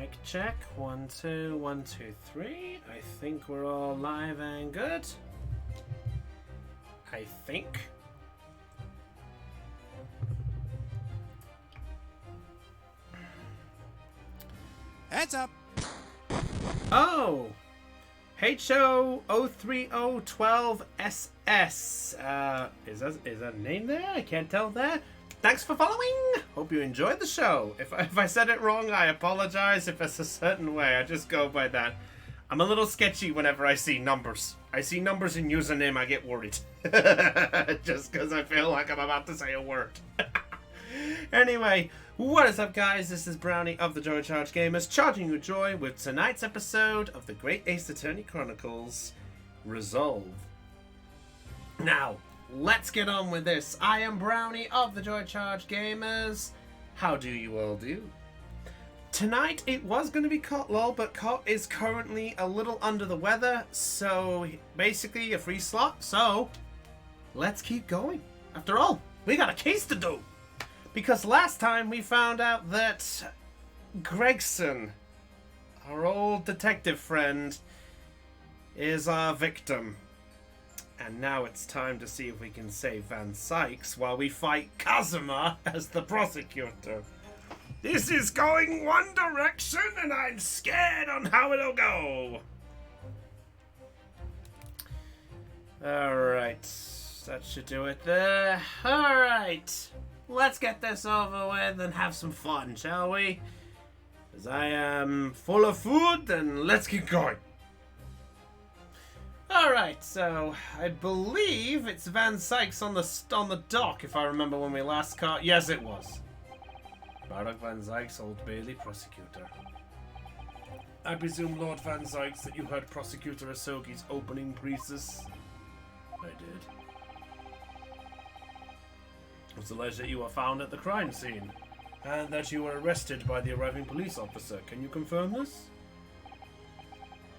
Mic check. 1, 2, 1, 2, 3. I think we're all live and good. I think. Heads up. Oh! HO03012SS. Is that a name there? I can't tell there. Thanks for following. Hope you enjoyed the show. If I said it wrong, I apologize. If it's a certain way, I just go by that. I'm a little sketchy whenever I see numbers. I see numbers in username, I get worried. Just because I feel like I'm about to say a word. Anyway, what is up, guys? This is Brownie of the Joy Charge Gamers, charging you joy with tonight's episode of the Great Ace Attorney Chronicles, Resolve. Now, let's get on with this. I am Brownie of the Joy Charge Gamers. How do you all do? Tonight it was going to be Cotlol, but Cot is currently a little under the weather, so basically a free slot. So let's keep going. After all, we got a case to do. Because last time we found out that Gregson, our old detective friend, is our victim. And now it's time to see if we can save Van Sykes while we fight Kazuma as the prosecutor. This is going one direction and I'm scared on how it'll go. Alright, that should do it there. Alright, let's get this over with and have some fun, shall we? As I am full of food, and let's get going. Alright, so I believe it's Van Sykes on the dock, if I remember when we last caught. Yes, it was. Barak Van Sykes, Old Bailey prosecutor. I presume, Lord Van Sykes, that you heard Prosecutor Asogi's opening precis. I did. It was alleged that you were found at the crime scene, and that you were arrested by the arriving police officer. Can you confirm this?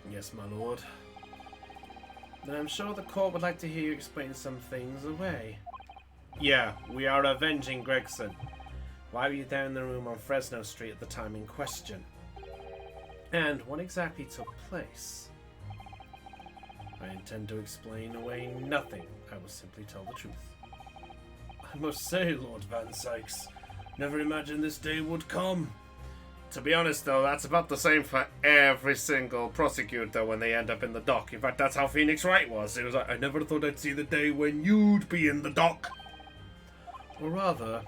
Yes, my lord. Then I'm sure the court would like to hear you explain some things away. Yeah, we are avenging Gregson. Why were you down in the room on Fresno Street at the time in question? And what exactly took place? I intend to explain away nothing. I will simply tell the truth. I must say, Lord Van Sykes, never imagined this day would come. To be honest, though, that's about the same for every single prosecutor when they end up in the dock. In fact, that's how Phoenix Wright was. It was like, I never thought I'd see the day when you'd be in the dock. Or rather,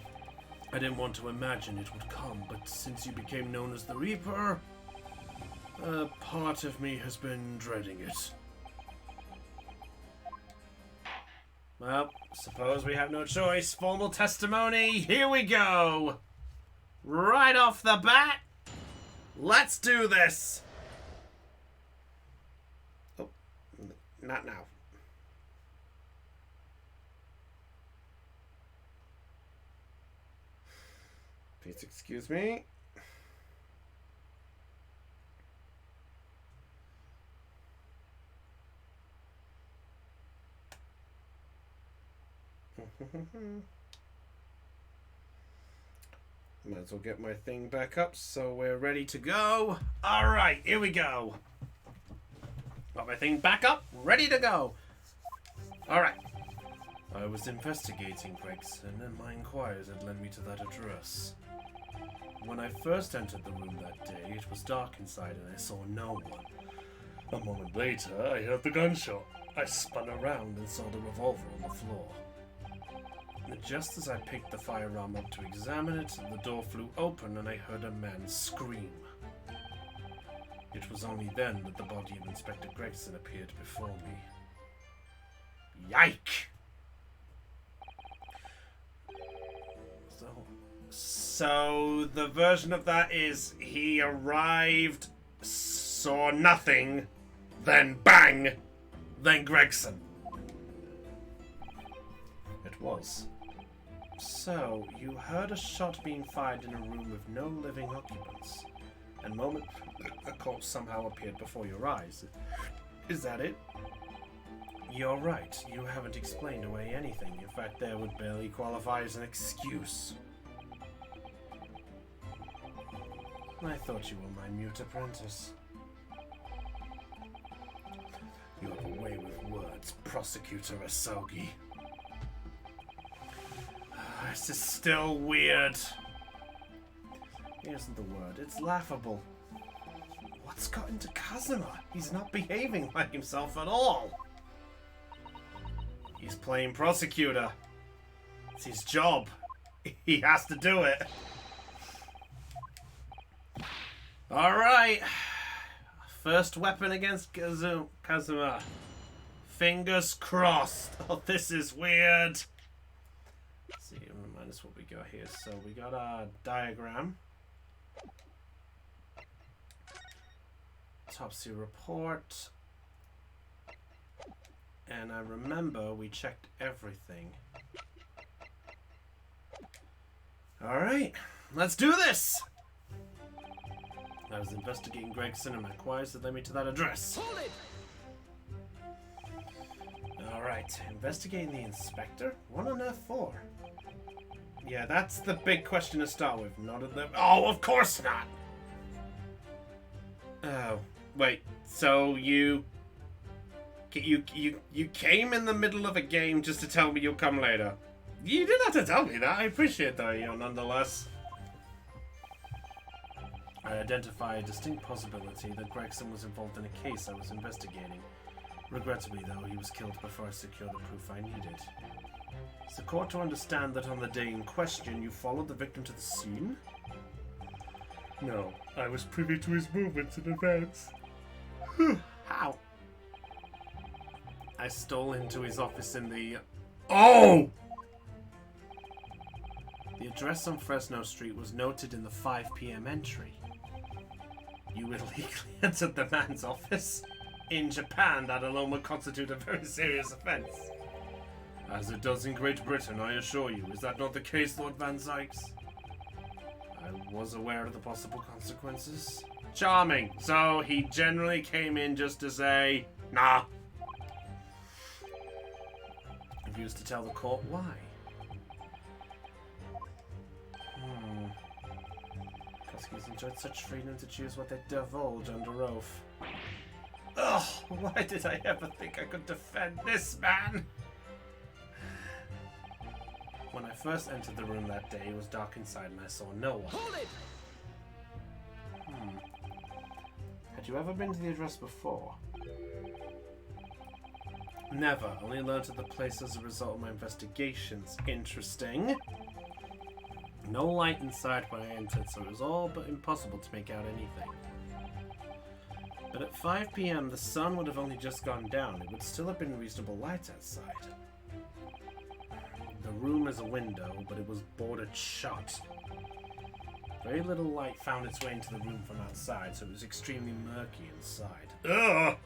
I didn't want to imagine it would come, but since you became known as the Reaper, a part of me has been dreading it. Well, suppose we have no choice. Formal testimony, here we go! Right off the bat, let's do this! Oh, not now. Please excuse me. Might as well get my thing back up so we're ready to go. Alright, here we go. Got my thing back up, ready to go. Alright. I was investigating Gregson, and my inquiries had led me to that address. When I first entered the room that day, it was dark inside and I saw no one. A moment later, I heard the gunshot. I spun around and saw the revolver on the floor. And just as I picked the firearm up to examine it, the door flew open and I heard a man scream. It was only then that the body of Inspector Gregson appeared before me. Yike! So the version of that is he arrived, saw nothing, then bang, then Gregson. It was. So, you heard a shot being fired in a room with no living occupants, and moment the corpse somehow appeared before your eyes. Is that it? You're right, you haven't explained away anything. In fact, that would barely qualify as an excuse. I thought you were my mute apprentice. You have a way with words, Prosecutor Asogi. This is still weird. It isn't the word, it's laughable. What's got into Kazuma? He's not behaving like himself at all. He's playing prosecutor. It's his job. He has to do it. Alright. First weapon against Kazuma. Fingers crossed. Oh, this is weird. Let's see, remind us what we got here. So we got our diagram. Autopsy report. And I remember we checked everything. Alright, let's do this! I was investigating Gregson and my choirs that led me to that address. Hold it! Alright, investigating the inspector? What on earth for? Yeah, that's the big question to start with. Not at the... Oh, of course not! Oh, wait, so you came in the middle of a game just to tell me you'll come later. You didn't have to tell me that. I appreciate that, nonetheless. I identify a distinct possibility that Gregson was involved in a case I was investigating. Regrettably, though, he was killed before I secured the proof I needed. Is the court to understand that on the day in question, you followed the victim to the scene? No, I was privy to his movements in advance. How? I stole into his office in the... Oh! The address on Fresno Street was noted in the 5 p.m. entry. You illegally entered the man's office? In Japan, that alone would constitute a very serious offense. As it does in Great Britain, I assure you. Is that not the case, Lord Van Sykes? I was aware of the possible consequences. Charming. So he generally came in just to say, nah. Refused to tell the court why. Prosecutors enjoyed such freedom to choose what they divulge under oath. Ugh, why did I ever think I could defend this man? When I first entered the room that day, it was dark inside and I saw no one. Hold it! Had you ever been to the address before? Never. Only learned of the place as a result of my investigations. Interesting. No light inside when I entered, so it was all but impossible to make out anything. But at 5 p.m. the sun would have only just gone down. It would still have been reasonable light outside. The room is a window, but it was boarded shut. Very little light found its way into the room from outside, so it was extremely murky inside. Ugh!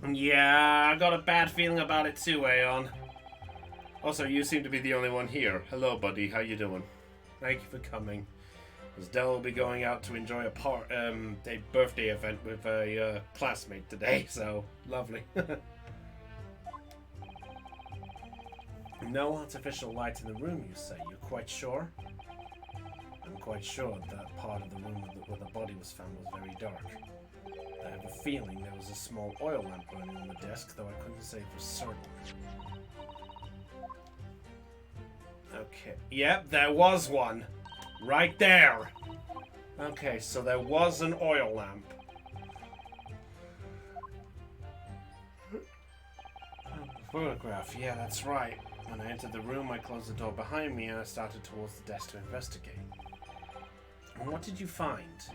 Yeah, I got a bad feeling about it too, Aeon. Also, you seem to be the only one here. Hello, buddy. How you doing? Thank you for coming. As Dell will be going out to enjoy a birthday event with a classmate today, so lovely. No artificial light in the room, you say? You're quite sure? I'm quite sure that part of the room where the body was found was very dark. I have a feeling there was a small oil lamp burning on the desk, though I couldn't say for certain. Okay. Yep, there was one. Right there. Okay, so there was an oil lamp. Photograph, yeah, that's right. When I entered the room, I closed the door behind me and I started towards the desk to investigate. And what did you find?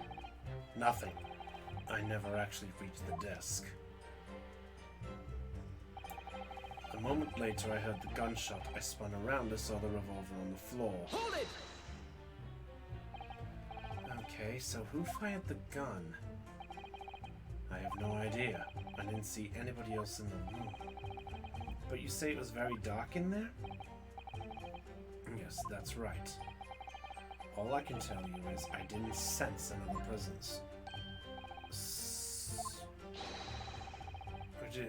Nothing. I never actually reached the desk. A moment later, I heard the gunshot. I spun around and saw the revolver on the floor. Hold it! Okay, so who fired the gun? I have no idea. I didn't see anybody else in the room. But you say it was very dark in there? Yes, that's right. All I can tell you is I didn't sense another presence.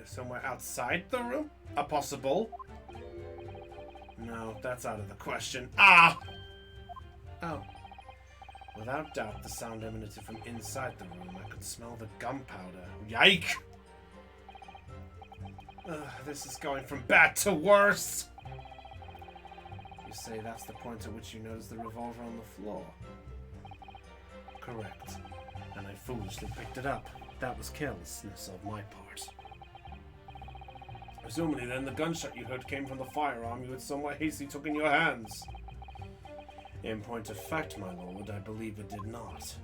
Somewhere outside the room? A possible? No, that's out of the question. Ah! Oh. Without doubt, the sound emanated from inside the room. I could smell the gunpowder. Yike! This is going from bad to worse! You say that's the point at which you notice the revolver on the floor? Correct. And I foolishly picked it up. That was carelessness of my part. Presumably then the gunshot you heard came from the firearm you had somewhat hastily took in your hands. In point of fact, my lord, I believe it did not.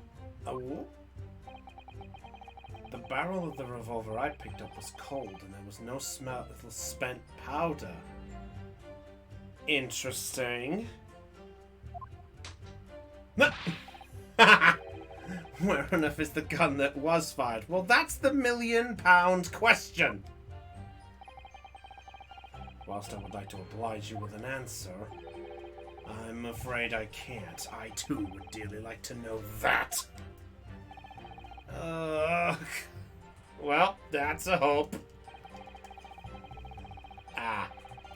Oh? The barrel of the revolver I picked up was cold, and there was no smell of spent powder. Interesting. Where on earth is the gun that was fired? Well, that's the £1,000,000 question. Whilst I would like to oblige you with an answer, I'm afraid I can't. I, too, would dearly like to know that. Well, that's a hope.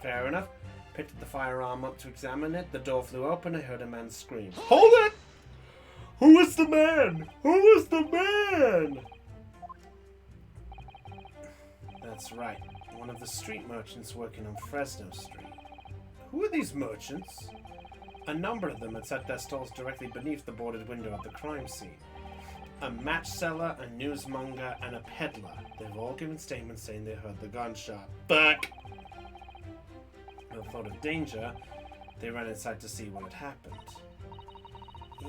Fair enough. Picked the firearm up to examine it. The door flew open. I heard a man scream. Hold it! Who is the man? Who is the man? That's right. One of the street merchants working on Fresno Street. Who are these merchants? A number of them had set their stalls directly beneath the boarded window at the crime scene. A match seller, a newsmonger, and a peddler. They've all given statements saying they heard the gunshot. Fuck! No thought of danger, they ran inside to see what had happened.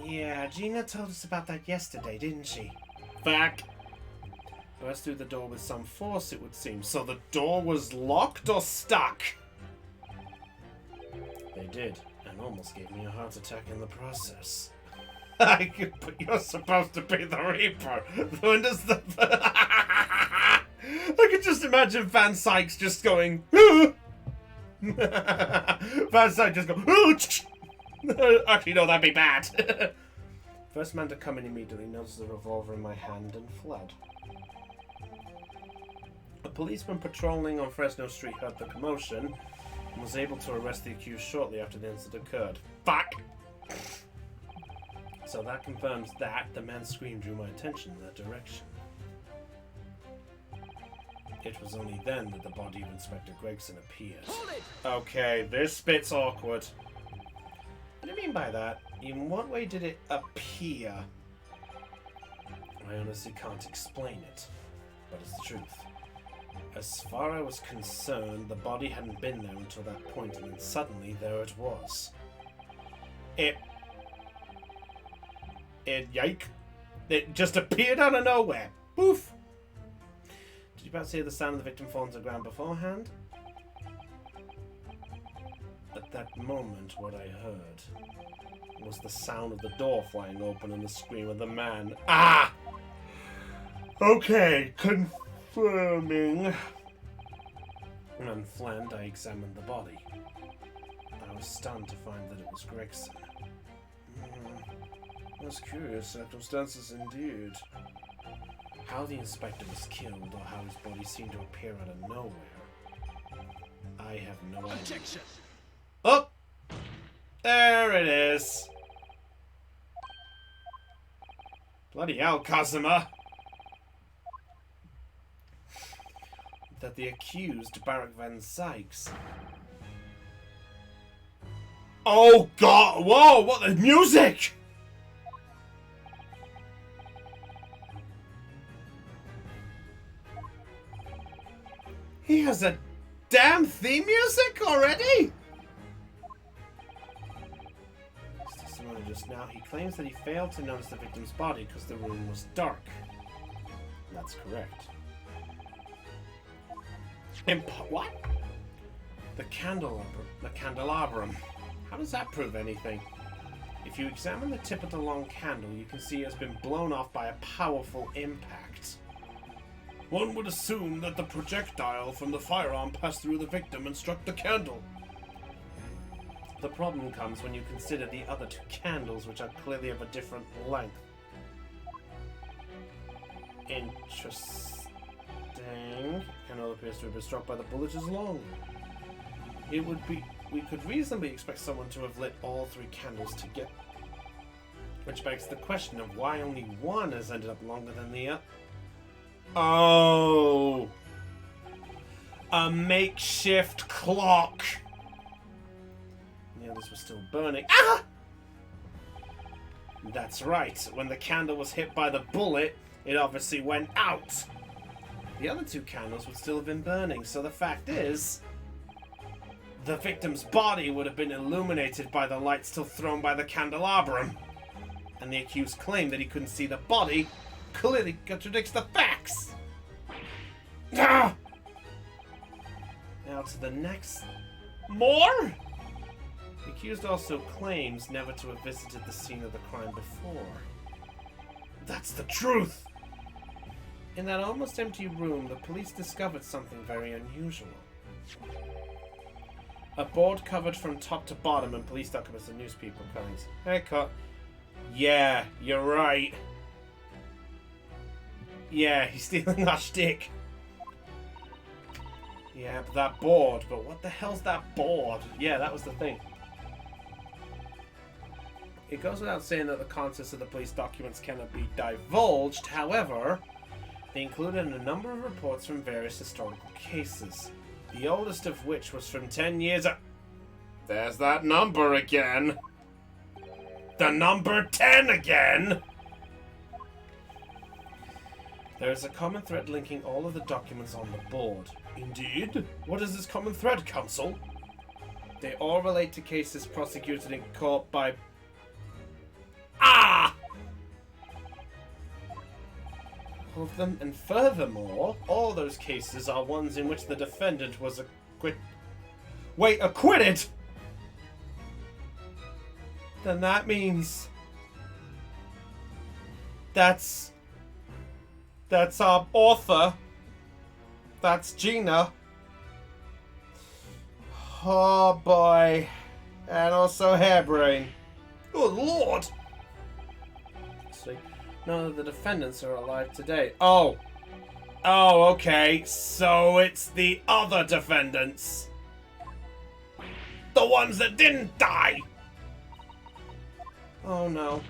Yeah, Gina told us about that yesterday, didn't she? Fuck! Burst through the door with some force, it would seem. So the door was locked or stuck? They did, and almost gave me a heart attack in the process. But you're supposed to be the Reaper. When does the... I could just imagine Van Sykes just going... Van Sykes just going... Actually, no, that'd be bad. First man to come in immediately noticed the revolver in my hand and fled. A policeman patrolling on Fresno Street heard the commotion and was able to arrest the accused shortly after the incident occurred. Fuck! So that confirms that the man's scream drew my attention in that direction. It was only then that the body of Inspector Gregson appeared. Okay, this bit's awkward. What do you mean by that? In what way did it appear? I honestly can't explain it, but it's the truth. As far as I was concerned, the body hadn't been there until that point, and then suddenly there it was. Yike. It just appeared out of nowhere. Poof! Did you perhaps hear the sound of the victim falling to the ground beforehand? At that moment, what I heard was the sound of the door flying open and the scream of the man. Ah! Okay, confirming. Unflamed, I examined the body. I was stunned to find that it was Gregson. Most curious circumstances indeed. How the inspector was killed or how his body seemed to appear out of nowhere, I have no idea. Objection. Oh! There it is! Bloody hell, Cosima! That the accused, Barak Van Sykes... Oh god! Whoa! What the music?! He has a damn theme music already?! His testimony just now, he claims that he failed to notice the victim's body because the room was dark. That's correct. What? The candelabrum. How does that prove anything? If you examine the tip of the long candle, you can see it has been blown off by a powerful impact. One would assume that the projectile from the firearm passed through the victim and struck the candle. The problem comes when you consider the other two candles, which are clearly of a different length. Interesting. Candle appears to have been struck by the bullet as long. We could reasonably expect someone to have lit all three candles together. Which begs the question of why only one has ended up longer than the other. Oh! A makeshift clock! The others were still burning. Ah! That's right. When the candle was hit by the bullet, it obviously went out. The other two candles would still have been burning, so the fact is, the victim's body would have been illuminated by the light still thrown by the candelabrum. And the accused claim that he couldn't see the body clearly contradicts the facts. Ah! Now to the next. More? The accused also claims never to have visited the scene of the crime before. That's the truth! In that almost empty room, the police discovered something very unusual. A board covered from top to bottom and police documents and newspaper cuttings. Haircut. Yeah, you're right. Yeah, he's stealing our shtick. Yeah, but that board. But what the hell's that board? Yeah, that was the thing. It goes without saying that the contents of the police documents cannot be divulged. However, they included a number of reports from various historical cases. The oldest of which was from 10 years ago. There's that number again. The number 10 again! There is a common thread linking all of the documents on the board. Indeed? What is this common thread, Counsel? They all relate to cases prosecuted in court by... Ah! All of them, and furthermore, all those cases are ones in which the defendant was acquitted? Then that means... That's our author. That's Gina. Oh boy. And also Hairbrain. Oh Lord! See, none of the defendants are alive today. Oh, okay. So it's the other defendants. The ones that didn't die. Oh no.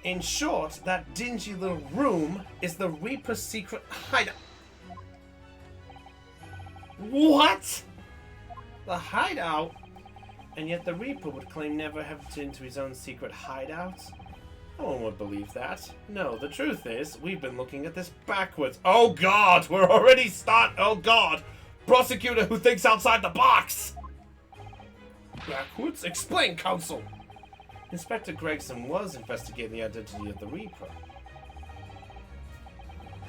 In short, that dingy little room is the Reaper's secret hideout. What? The hideout? And yet the Reaper would claim never have been to his own secret hideout? No one would believe that. No, the truth is, we've been looking at this backwards. Oh God, we're already oh God! Prosecutor who thinks outside the box! Backwards? Explain, Counsel! Inspector Gregson was investigating the identity of the Reaper.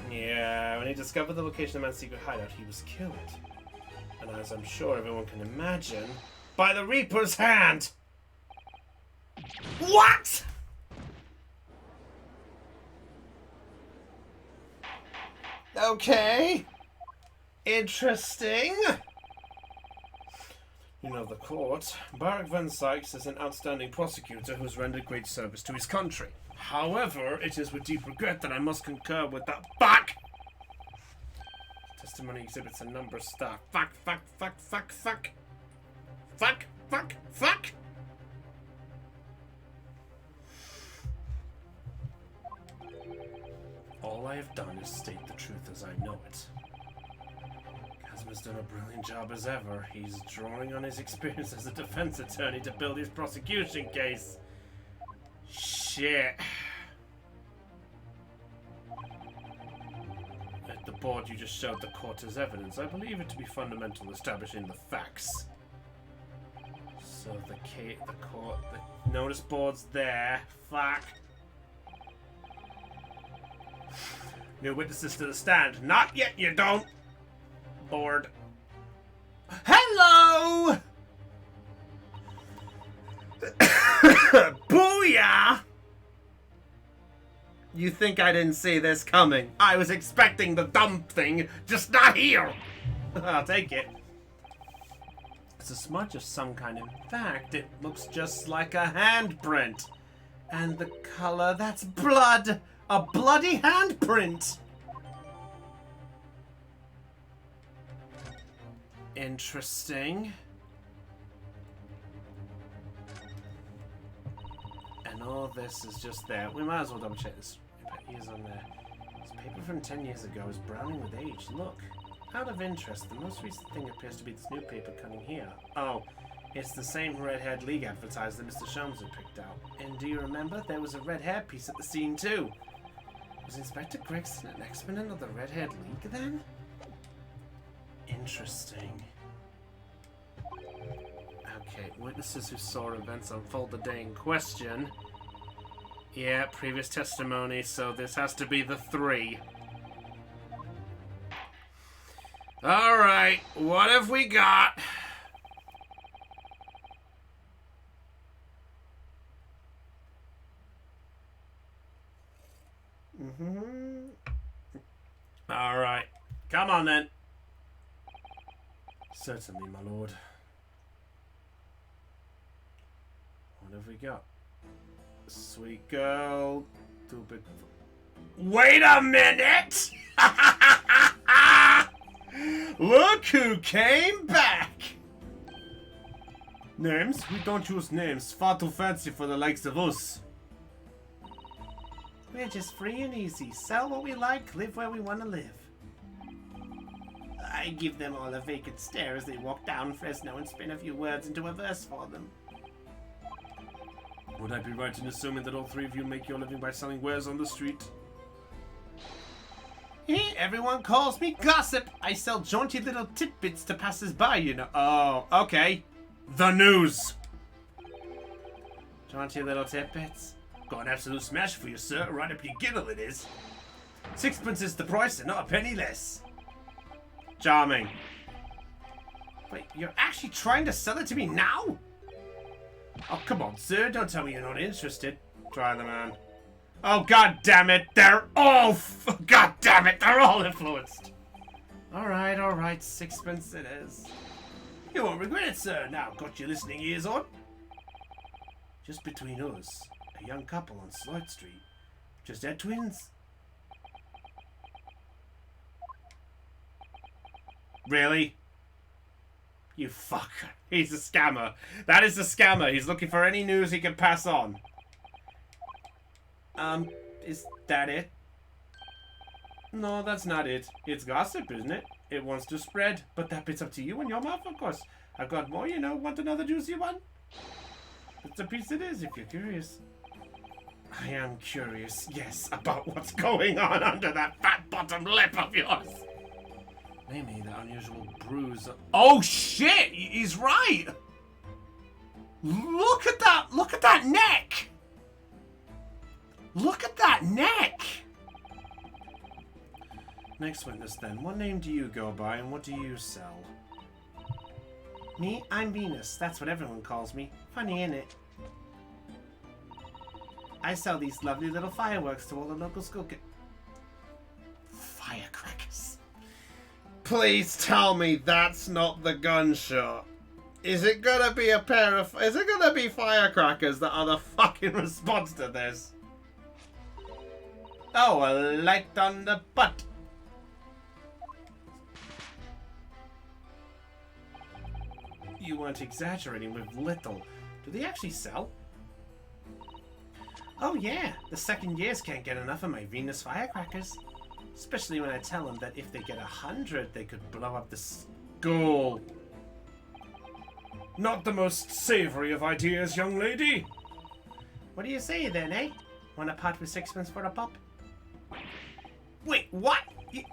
Yeah, when he discovered the location of the man's secret hideout, he was killed. And as I'm sure everyone can imagine, by the Reaper's hand! What?! Okay. Interesting. You know the court. Barak Van Sykes is an outstanding prosecutor who has rendered great service to his country. However, it is with deep regret that I must concur with that. Fuck! Testimony exhibits a number of staff. Fuck. All I have done is state the truth as I know it. Has done a brilliant job as ever. He's drawing on his experience as a defense attorney to build his prosecution case. Shit. At the board you just showed the court as evidence, I believe it to be fundamental establishing the facts. So the court, the notice board's there. Fuck. New witnesses to the stand. Not yet, you don't. Board. Hello! Booyah! You think I didn't see this coming? I was expecting the dumb thing, just not here! I'll take it. It's a smudge of some kind. In fact, it looks just like a handprint. And the color, that's blood! A bloody handprint! Interesting. And all this is just there. We might as well double check this. He is on there. This paper from 10 years ago is browning with age. Look. Out of interest, the most recent thing appears to be this new paper cutting here. Oh, it's the same Redhead League advertiser that Mr. Sholmes had picked out. And do you remember? There was a red hair piece at the scene too. Was Inspector Gregson an exponent of the Redhead League then? Interesting. Okay, witnesses who saw events unfold the day in question. Yeah, previous testimony, so this has to be the 3. Alright, what have we got? Alright, come on then. Certainly, my lord. What have we got? Sweet girl. Too big. Wait a minute! Look who came back! Names? We don't use names. Far too fancy for the likes of us. We're just free and easy. Sell what we like, live where we want to live. I give them all a vacant stare as they walk down Fresno and spin a few words into a verse for them. Would I be right in assuming that all 3 of you make your living by selling wares on the street? Everyone calls me gossip. I sell jaunty little tidbits to passers-by, you know. Oh, okay. The news. Jaunty little tidbits. Got an absolute smash for you, sir. Right up your giddle it is. 6pence is the price and not a penny less. Charming. Wait, you're actually trying to sell it to me now? Oh, come on, sir. Don't tell me you're not interested. Try the man. Oh, god damn it. They're all... God damn it. They're all influenced. All right. 6pence it is. You won't regret it, sir. Now, got your listening ears on? Just between us, a young couple on Sloyd Street just had twins. Really? You fucker. He's a scammer. That is a scammer. He's looking for any news he can pass on. Is that it? No, that's not it. It's gossip, isn't it? It wants to spread, but that bit's up to you and your mouth, of course. I've got more, you know. Want another juicy one? It's a piece it is, if you're curious. I am curious, yes, about what's going on under that fat bottom lip of yours. Namely, the unusual bruise. Oh shit! He's right. Look at that! Look at that neck! Look at that neck! Next witness then. What name do you go by and what do you sell? Me? I'm Venus. That's what everyone calls me. Funny, innit? I sell these lovely little fireworks to all the local school kids. Firecrackers. Please tell me that's not the gunshot. Is it gonna be a pair of... Is it gonna be firecrackers that are the fucking response to this? Oh, a light on the butt. You weren't exaggerating with little. Do they actually sell? Oh yeah, the second years can't get enough of my Venus firecrackers. Especially when I tell them that if they get 100, they could blow up the school. Not the most savory of ideas, young lady. What do you say then, eh? Want a pot with 6pence for a pop? Wait, what?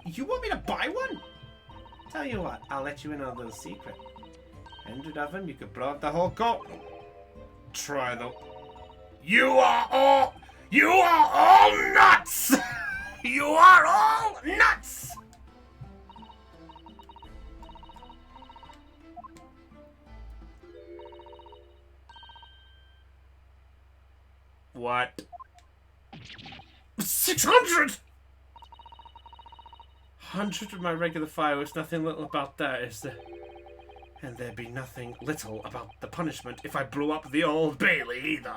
You want me to buy one? Tell you what, I'll let you in on a little secret. 100 of them, you could blow up the whole court. Try though. You are all nuts! You are all nuts! What? 600! 100 of my regular fireworks, nothing little about that, is there? And there'd be nothing little about the punishment if I blew up the Old Bailey either.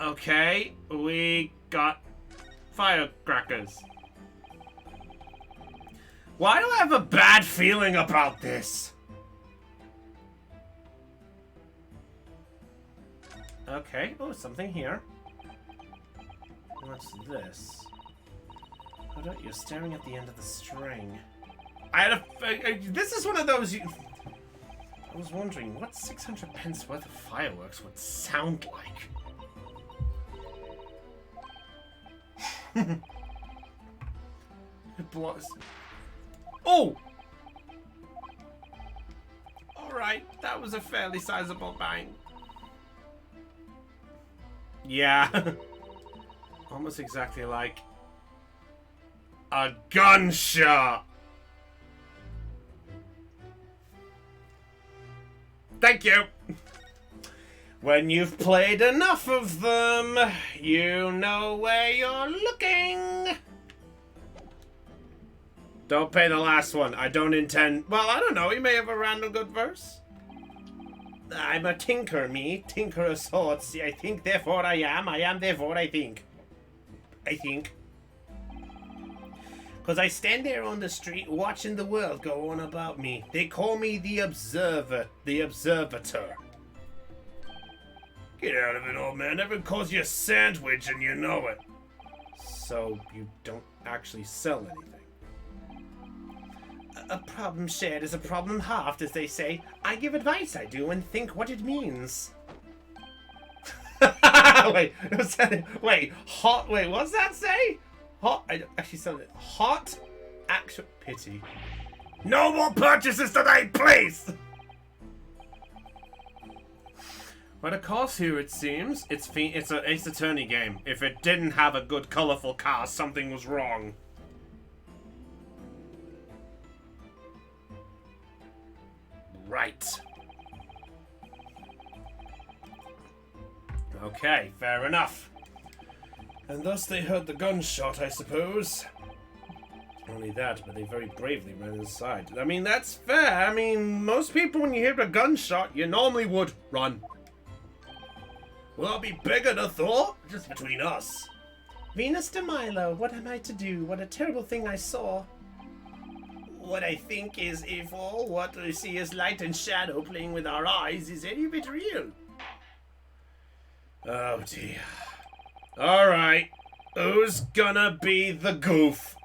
Okay, we got firecrackers. Why do I have a bad feeling about this? Okay. Oh, something here. What's this? Hold on, you're staring at the end of the string. This is one of those... I was wondering what 600 pence worth of fireworks would sound like. It blows. Oh! Alright, that was a fairly sizable bang. Yeah. Almost exactly like a gunshot. Thank you. When you've played enough of them, you know where you're looking. Don't pay the last one. I don't intend... Well, I don't know. You may have a random good verse. I'm a tinker, me. Tinker of sorts. I think, therefore I am. I am, therefore I think. I think. Because I stand there on the street watching the world go on about me. They call me the Observer. The Observator. Get out of it, old man. Everyone calls you a sandwich and you know it. So you don't actually sell anything? A problem shared is a problem halved, as they say. I give advice, I do, and think what it means. Wait, what's that? Wait, hot. Wait, what's that say? Hot. I actually said it. Hot. Actual pity. No more purchases today, please. But of course, here it seems it's an Ace Attorney game. If it didn't have a good, colorful car, something was wrong. Right. Okay, fair enough. And thus they heard the gunshot, I suppose. Only that, but they very bravely ran inside. I mean, that's fair. I mean, most people, when you hear a gunshot, you normally would run. Will I be bigger than Thor? Just between us. Venus de Milo, what am I to do? What a terrible thing I saw. What I think is evil, what we see is light and shadow playing with our eyes is any bit real. Oh dear. Alright, who's gonna be the goof?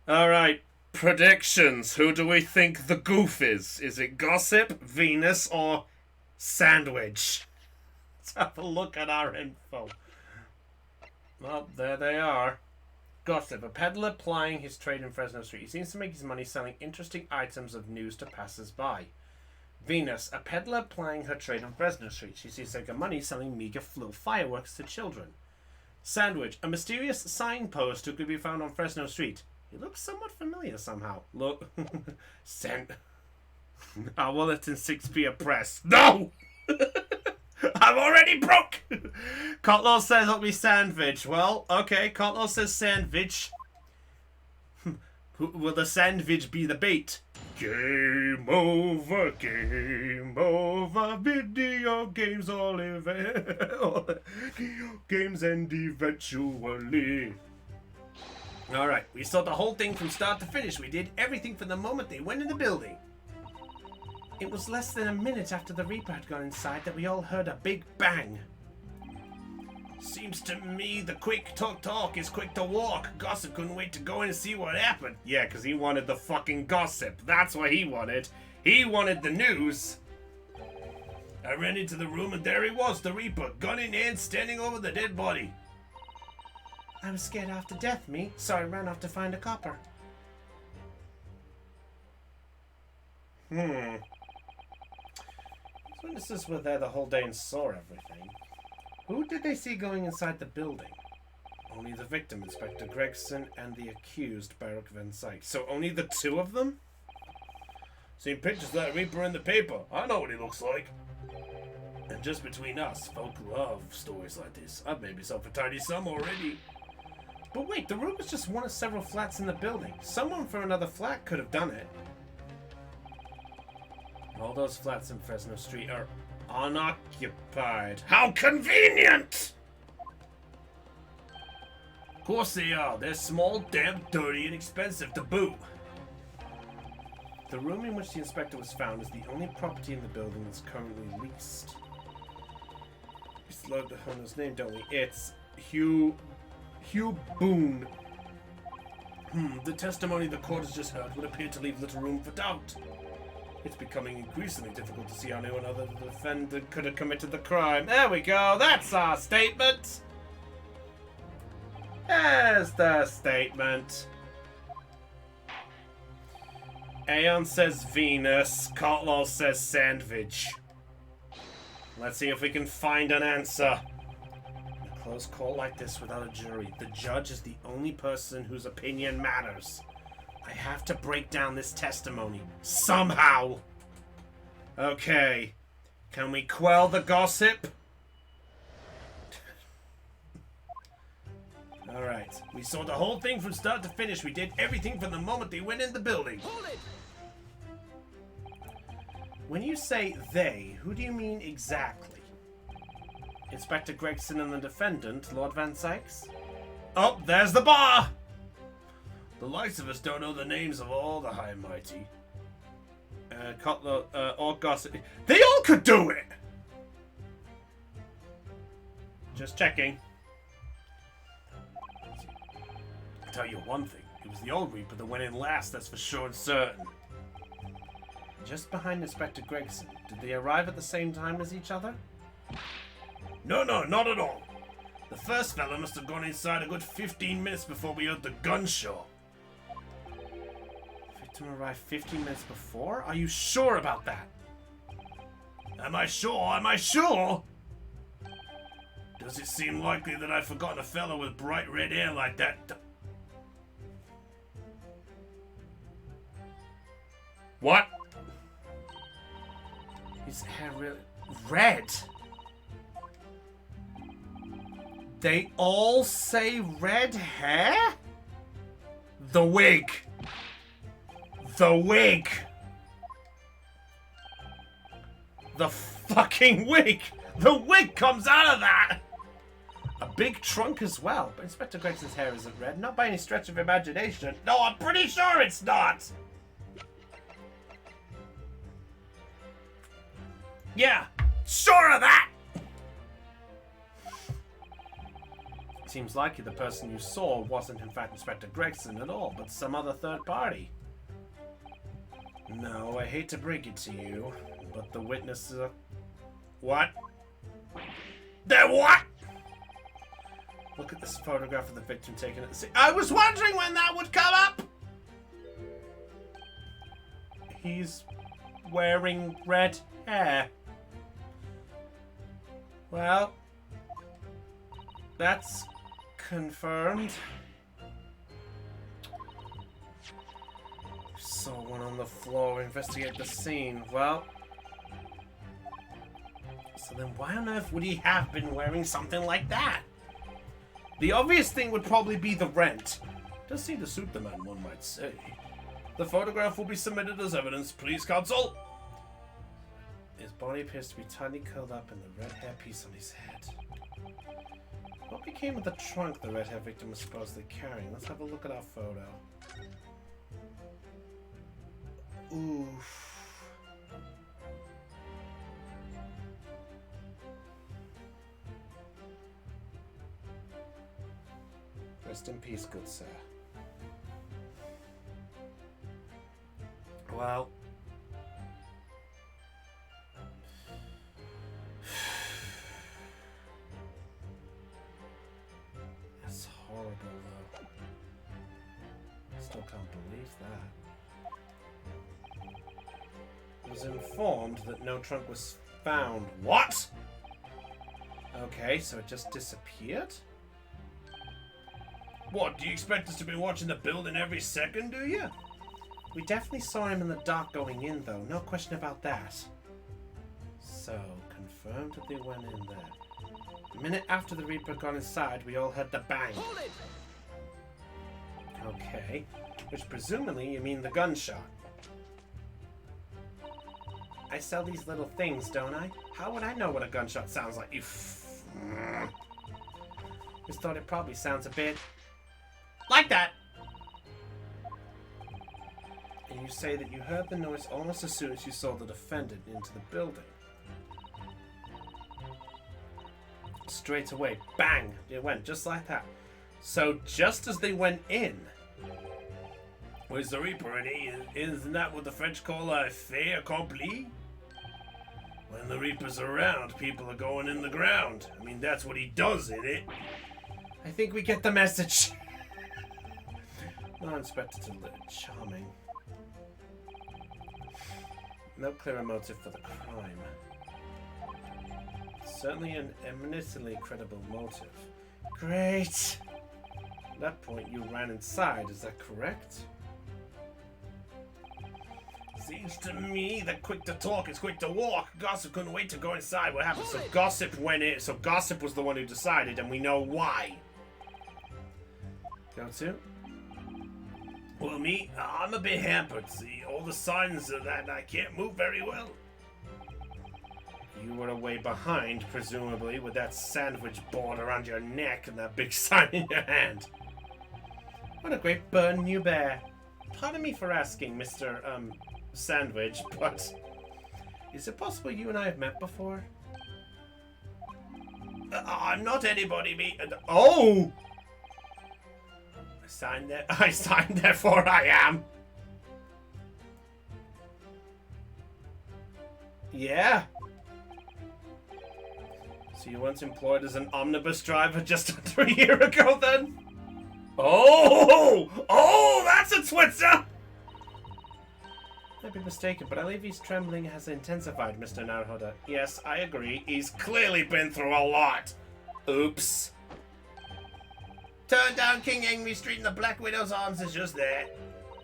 Alright, predictions. Who do we think the goof is? Is it Gossip, Venus, or Sandwich? Let's have a look at our info. Well, there they are. Gossip, a peddler plying his trade in Fresno Street. He seems to make his money selling interesting items of news to passers-by. Venus, a peddler plying her trade on Fresno Street. She seems to make her money selling meager fireworks to children. Sandwich, a mysterious signpost who could be found on Fresno Street. He looks somewhat familiar somehow. Look. Our wallet and 6p press. No! I'm already broke! Kotlo says it'll be Sandwich. Well, okay, Kotlo says Sandwich. Will the Sandwich be the bait? Game over, video games all games end eventually. Alright, we saw the whole thing from start to finish. We did everything from the moment they went in the building. It was less than a minute after the Reaper had gone inside that we all heard a big bang. Seems to me the quick talk is quick to walk. Gossip couldn't wait to go in and see what happened. Yeah, because he wanted the fucking gossip. That's what he wanted. He wanted the news. I ran into the room and there he was, the Reaper, gun in hand, standing over the dead body. I was scared half to death, me, so I ran off to find a copper. Witnesses were there the whole day and saw everything. Who did they see going inside the building? Only the victim, Inspector Gregson, and the accused, Baruch Van Syke. So only the two of them? Seen pictures of that Reaper in the paper. I know what he looks like. And just between us, folk love stories like this. I've made myself a tidy sum already. But wait, the room was just one of several flats in the building. Someone from another flat could have done it. All those flats in Fresno Street are unoccupied. How convenient! Of course they are. They're small, damn, dirty, and expensive to boot. The room in which the inspector was found is the only property in the building that's currently leased. It's learned the owner's name, don't we? It's Hugh Boone. The testimony the court has just heard would appear to leave little room for doubt. It's becoming increasingly difficult to see how anyone other than the defendant could have committed the crime. There we go. That's our statement. There's the statement. Aeon says Venus. Kotlol says sandwich. Let's see if we can find an answer. In a close call like this without a jury, the judge is the only person whose opinion matters. I have to break down this testimony. Somehow. Okay. Can we quell the gossip? Alright. We saw the whole thing from start to finish. We did everything from the moment they went in the building. Hold it! When you say they, who do you mean exactly? Inspector Gregson and the defendant, Lord Van Sykes? Oh, there's the bar! The likes of us don't know the names of all the high and mighty. Kotler, or Gossip. They all could do it! Just checking. I'll tell you one thing. It was the old Reaper that went in last, that's for sure and certain. Just behind Inspector Gregson. Did they arrive at the same time as each other? No, not at all. The first fella must have gone inside a good 15 minutes before we heard the gunshot. The victim arrived 15 minutes before? Are you sure about that? Am I sure? Am I sure? Does it seem likely that I've forgotten a fella with bright red hair like that? What? His hair really... Red? They all say red hair? The wig. The wig. The fucking wig. The wig comes out of that. A big trunk as well. But Inspector Gregson's hair isn't red. Not by any stretch of imagination. No, I'm pretty sure it's not. Yeah, sure of that! Seems likely the person you saw wasn't in fact Inspector Gregson at all, but some other third party. No, I hate to break it to you, but the witnesses are... What? They're what? Look at this photograph of the victim taken at the scene. I was wondering when that would come up! He's wearing red hair. Well, that's confirmed. Saw one on the floor. Investigate the scene. Well, so then why on earth would he have been wearing something like that? The obvious thing would probably be the rent. Does seem to suit the man, one might say. The photograph will be submitted as evidence. Please, counsel. His body appears to be tightly curled up in the red hairpiece on his head. What became of the trunk the red hair victim was supposedly carrying? Let's have a look at our photo. Oof. Rest in peace, good sir. Well... That's horrible, though. I still can't believe that. I was informed that no trunk was found. What? Okay, so it just disappeared? What, do you expect us to be watching the building every second, do you? We definitely saw him in the dark going in, though. No question about that. So, confirmed that they went in there. A minute after the Reaper got inside, we all heard the bang. Hold it! Okay. Which presumably you mean the gunshot. I sell these little things, don't I? How would I know what a gunshot sounds like? You just thought it probably sounds a bit... like that! And you say that you heard the noise almost as soon as you saw the defendant into the building. straight away. Bang! It went just like that. So just as they went in... Where's the Reaper? And isn't that what the French call a fait accompli? When the Reaper's around, people are going in the ground. I mean, that's what he does, isn't it? I think we get the message. Non-inspector to live. Charming. No clearer motive for the crime. Certainly an eminently credible motive. Great! At that point, you ran inside, is that correct? Seems to me that quick to talk is quick to walk. Gossip couldn't wait to go inside. What happened? So Gossip went in. So Gossip was the one who decided, and we know why. Go to? Well, me, I'm a bit hampered. See, all the signs are that I can't move very well. You were away behind, presumably, with that sandwich board around your neck and that big sign in your hand. What a great burn you bear. Pardon me for asking, Mr. Sandwich, but is it possible you and I have met before? I'm not anybody, me. Oh! I signed, therefore I am. Yeah. So you once employed as an omnibus driver just under a year ago, then? Oh! Oh, that's a Twitzer! I'd be mistaken, but I believe his trembling has intensified, Mr. Naruhoda. Yes, I agree. He's clearly been through a lot. Oops. Turn down King Angry Street and the Black Widow's arms is just there.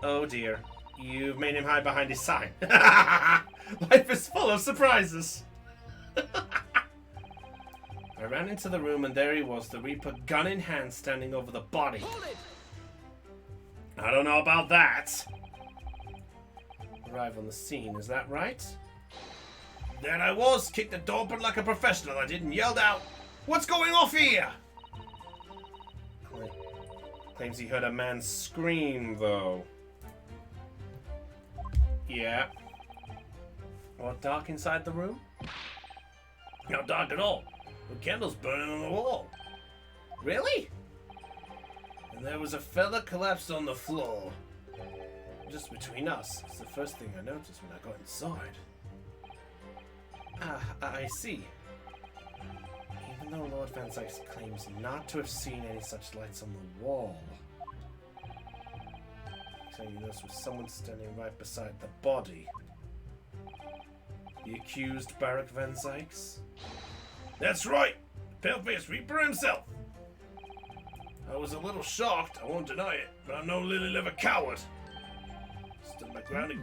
Oh dear. You've made him hide behind his sign. Life is full of surprises. I ran into the room and there he was, the Reaper, gun in hand, standing over the body. I don't know about that. Arrive on the scene, is that right? There I was, kicked the door open like a professional. I didn't yelled out, "What's going off here?" Claims he heard a man scream, though. Yeah. What, dark inside the room? Not dark at all. The candles burning on the wall. Really? And there was a fella collapsed on the floor. Just between us. It's the first thing I noticed when I got inside. Ah, I see. Even though Lord Van Zyx claims not to have seen any such lights on the wall. So you noticed was someone standing right beside the body. The accused Barak Van Zyx? That's right! Pale-faced Reaper himself! I was a little shocked, I won't deny it, but I'm no lily-liver coward. Stood my ground and...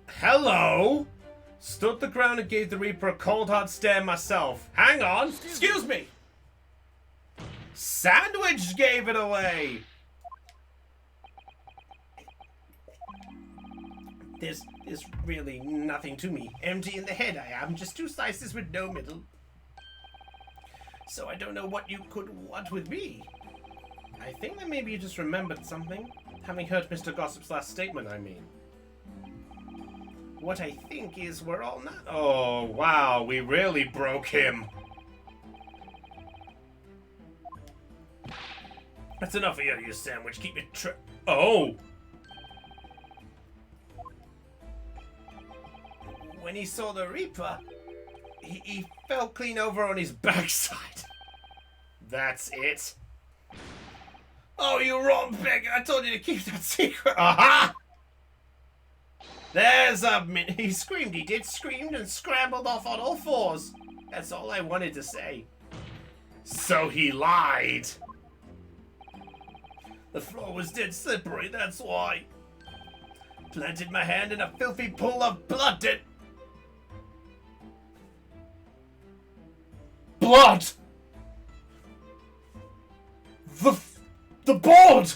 Hello? Stood the ground and gave the Reaper a cold hard stare myself. Hang on! Excuse me! Sandwich gave it away! There's really nothing to me. Empty in the head I am, just two slices with no middle. So I don't know what you could want with me. I think that maybe you just remembered something. Having heard Mr. Gossip's last statement, I mean. What I think is we're all not... Oh, wow, we really broke him. That's enough of you sandwich. Keep it Oh! When he saw the Reaper, he fell clean over on his backside. That's it. Oh, you rotten beggar! I told you to keep that secret. Aha! There's a minute. He screamed. He did screamed and scrambled off on all fours. That's all I wanted to say. So he lied. The floor was dead slippery. That's why. Planted my hand in a filthy pool of blood. Blood! The board!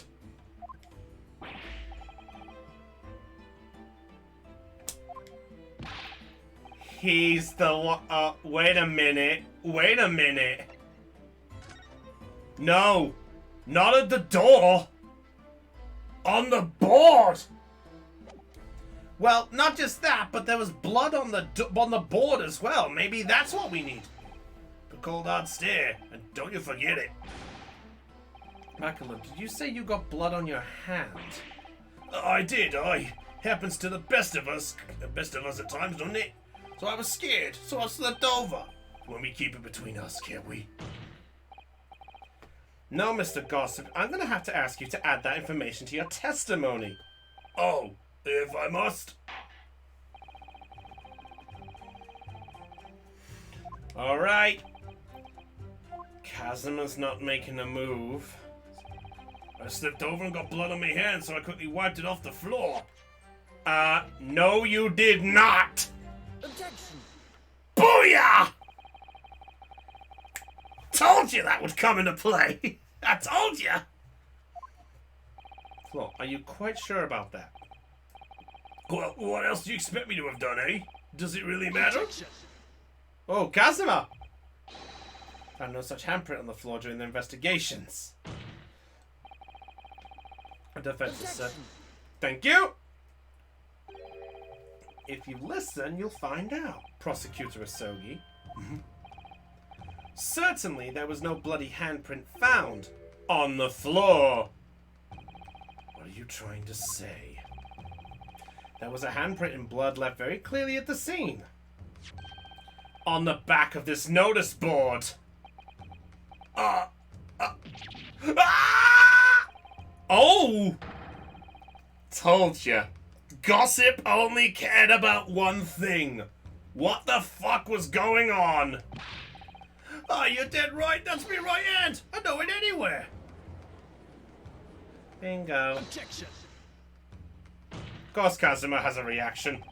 He's the one. Wait a minute. Wait a minute. No. Not at the door. On the board. Well, not just that, but there was blood on the board as well. Maybe that's what we need. cold hard stare, and don't you forget it. Macaulay, did you say you got blood on your hand? I did, happens to the best of us at times, doesn't it? So I was scared, so I slipped over. When we keep it between us, can't we? No, Mr. Gossip, I'm gonna have to ask you to add that information to your testimony. Oh, if I must. Alright. Kazuma's not making a move. I slipped over and got blood on my hand, so I quickly wiped it off the floor. No you did not! Objection! Booyah! Told you that would come into play! I told you! Flo, are you quite sure about that? Well, what else do you expect me to have done, eh? Does it really matter? Objection! Oh, Kazuma! Found no such handprint on the floor during the investigations. A defense is set. Thank you! If you listen, you'll find out, Prosecutor Asogi. Certainly, there was no bloody handprint found on the floor. What are you trying to say? There was a handprint in blood left very clearly at the scene. On the back of this notice board. Oh! Told ya. Gossip only cared about one thing. What the fuck was going on? Oh, you're dead right. That's me right hand. I know it anywhere. Bingo. Objection! Of course Kazuma has a reaction.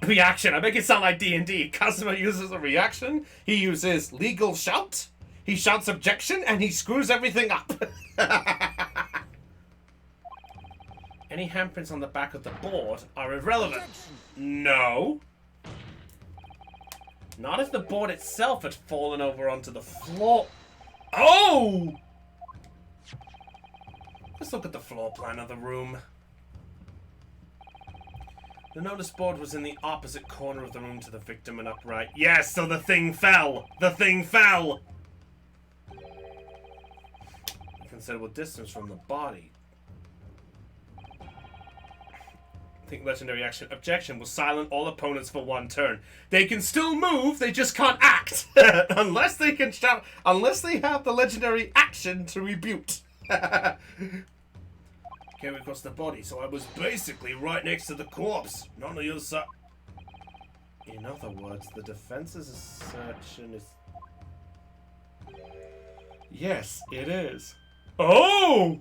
Reaction. I make it sound like D&D. Kazuma uses a reaction. He uses legal shout. He shouts objection and he screws everything up. Any handprints on the back of the board are irrelevant. Objection! No. Not if the board itself had fallen over onto the floor. Oh! Let's look at the floor plan of the room. The notice board was in the opposite corner of the room to the victim and upright. Yes, so the thing fell! The thing fell! A considerable distance from the body. I think legendary action objection will silence all opponents for one turn. They can still move, they just can't act. Unless they can shout, unless they have the legendary action to rebuke. Came across the body, so I was basically right next to the corpse, not on the other side. In other words, the defense's assertion is... Yes, it is. Oh!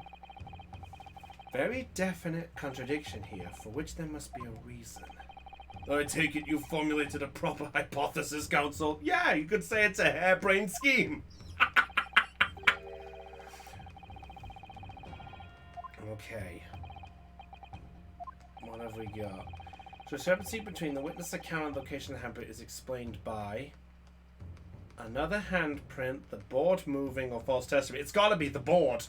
Very definite contradiction here, for which there must be a reason. I take it you formulated a proper hypothesis, Counsel? Yeah, you could say it's a harebrained scheme. Okay. What have we got? So, discrepancy between the witness account and location of the handprint is explained by another handprint, the board moving, or false testimony. It's gotta be the board.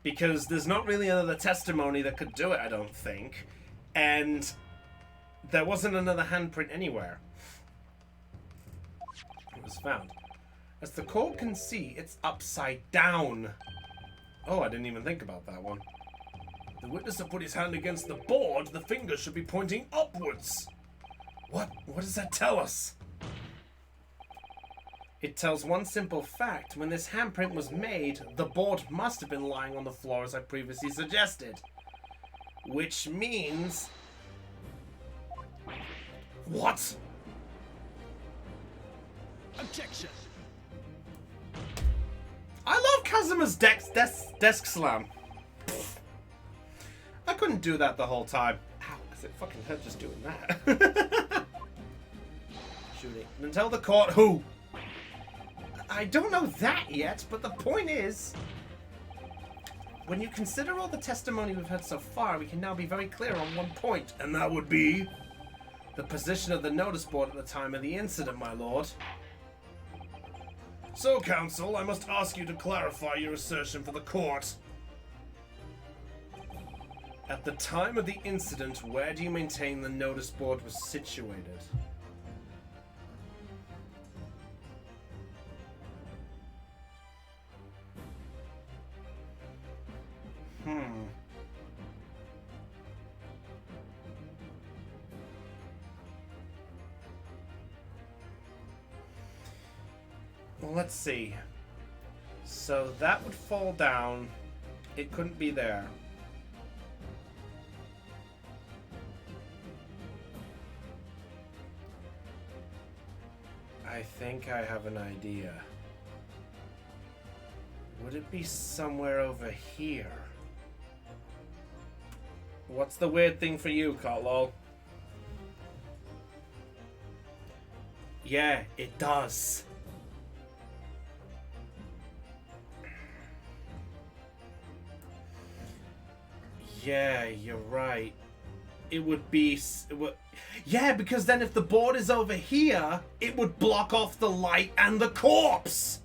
Because there's not really another testimony that could do it, I don't think. And there wasn't another handprint anywhere. It was found. As the court can see, it's upside down. Oh, I didn't even think about that one. The witness have put his hand against the board, the finger should be pointing upwards. What does that tell us? It tells one simple fact. When this handprint was made, the board must have been lying on the floor as I previously suggested. Which means... What? Objection! I love Kazuma's desk slam. I couldn't do that the whole time. Ow, because it fucking hurt just doing that. Shooting. And tell the court who. I don't know that yet, but the point is, when you consider all the testimony we've had so far, we can now be very clear on one point, and that would be the position of the notice board at the time of the incident, my lord. So, counsel, I must ask you to clarify your assertion for the court. At the time of the incident, where do you maintain the notice board was situated? Well, let's see. So that would fall down. It couldn't be there. I think I have an idea. Would it be somewhere over here? What's the weird thing for you, Carlo? Yeah, it does. Yeah, you're right. It would be... Yeah, because then if the board is over here, it would block off the light and the corpse!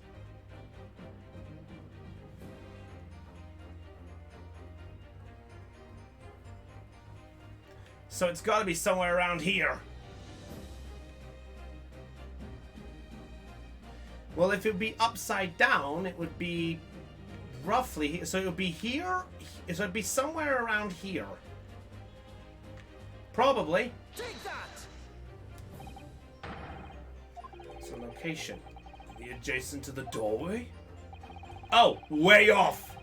So it's got to be somewhere around here. Well, if it would be upside down, it would be roughly... So it would be here. So it would be somewhere around here. Probably. Take that! So location. Be adjacent to the doorway? Oh, way off!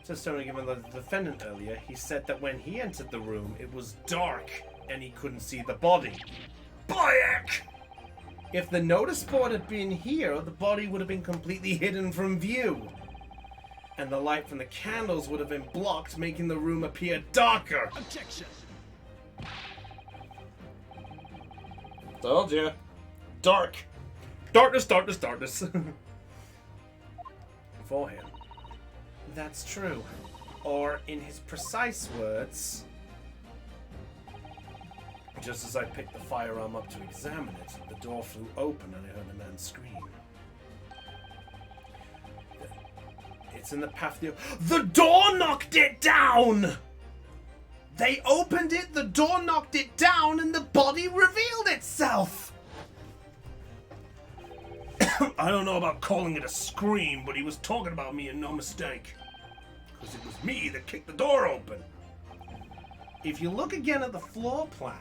Just so given the defendant earlier, he said that when he entered the room, it was dark and he couldn't see the body. Bayek! If the notice board had been here, the body would have been completely hidden from view. And the light from the candles would have been blocked, making the room appear darker. Objection! Told you. Dark. Darkness, darkness, darkness. For him. That's true. Or, in his precise words, just as I picked the firearm up to examine it, the door flew open and I heard a man scream. It's in the path of the door knocked it down! They opened it, the door knocked it down, and the body revealed itself! I don't know about calling it a scream, but he was talking about me and no mistake. Because it was me that kicked the door open. If you look again at the floor plan,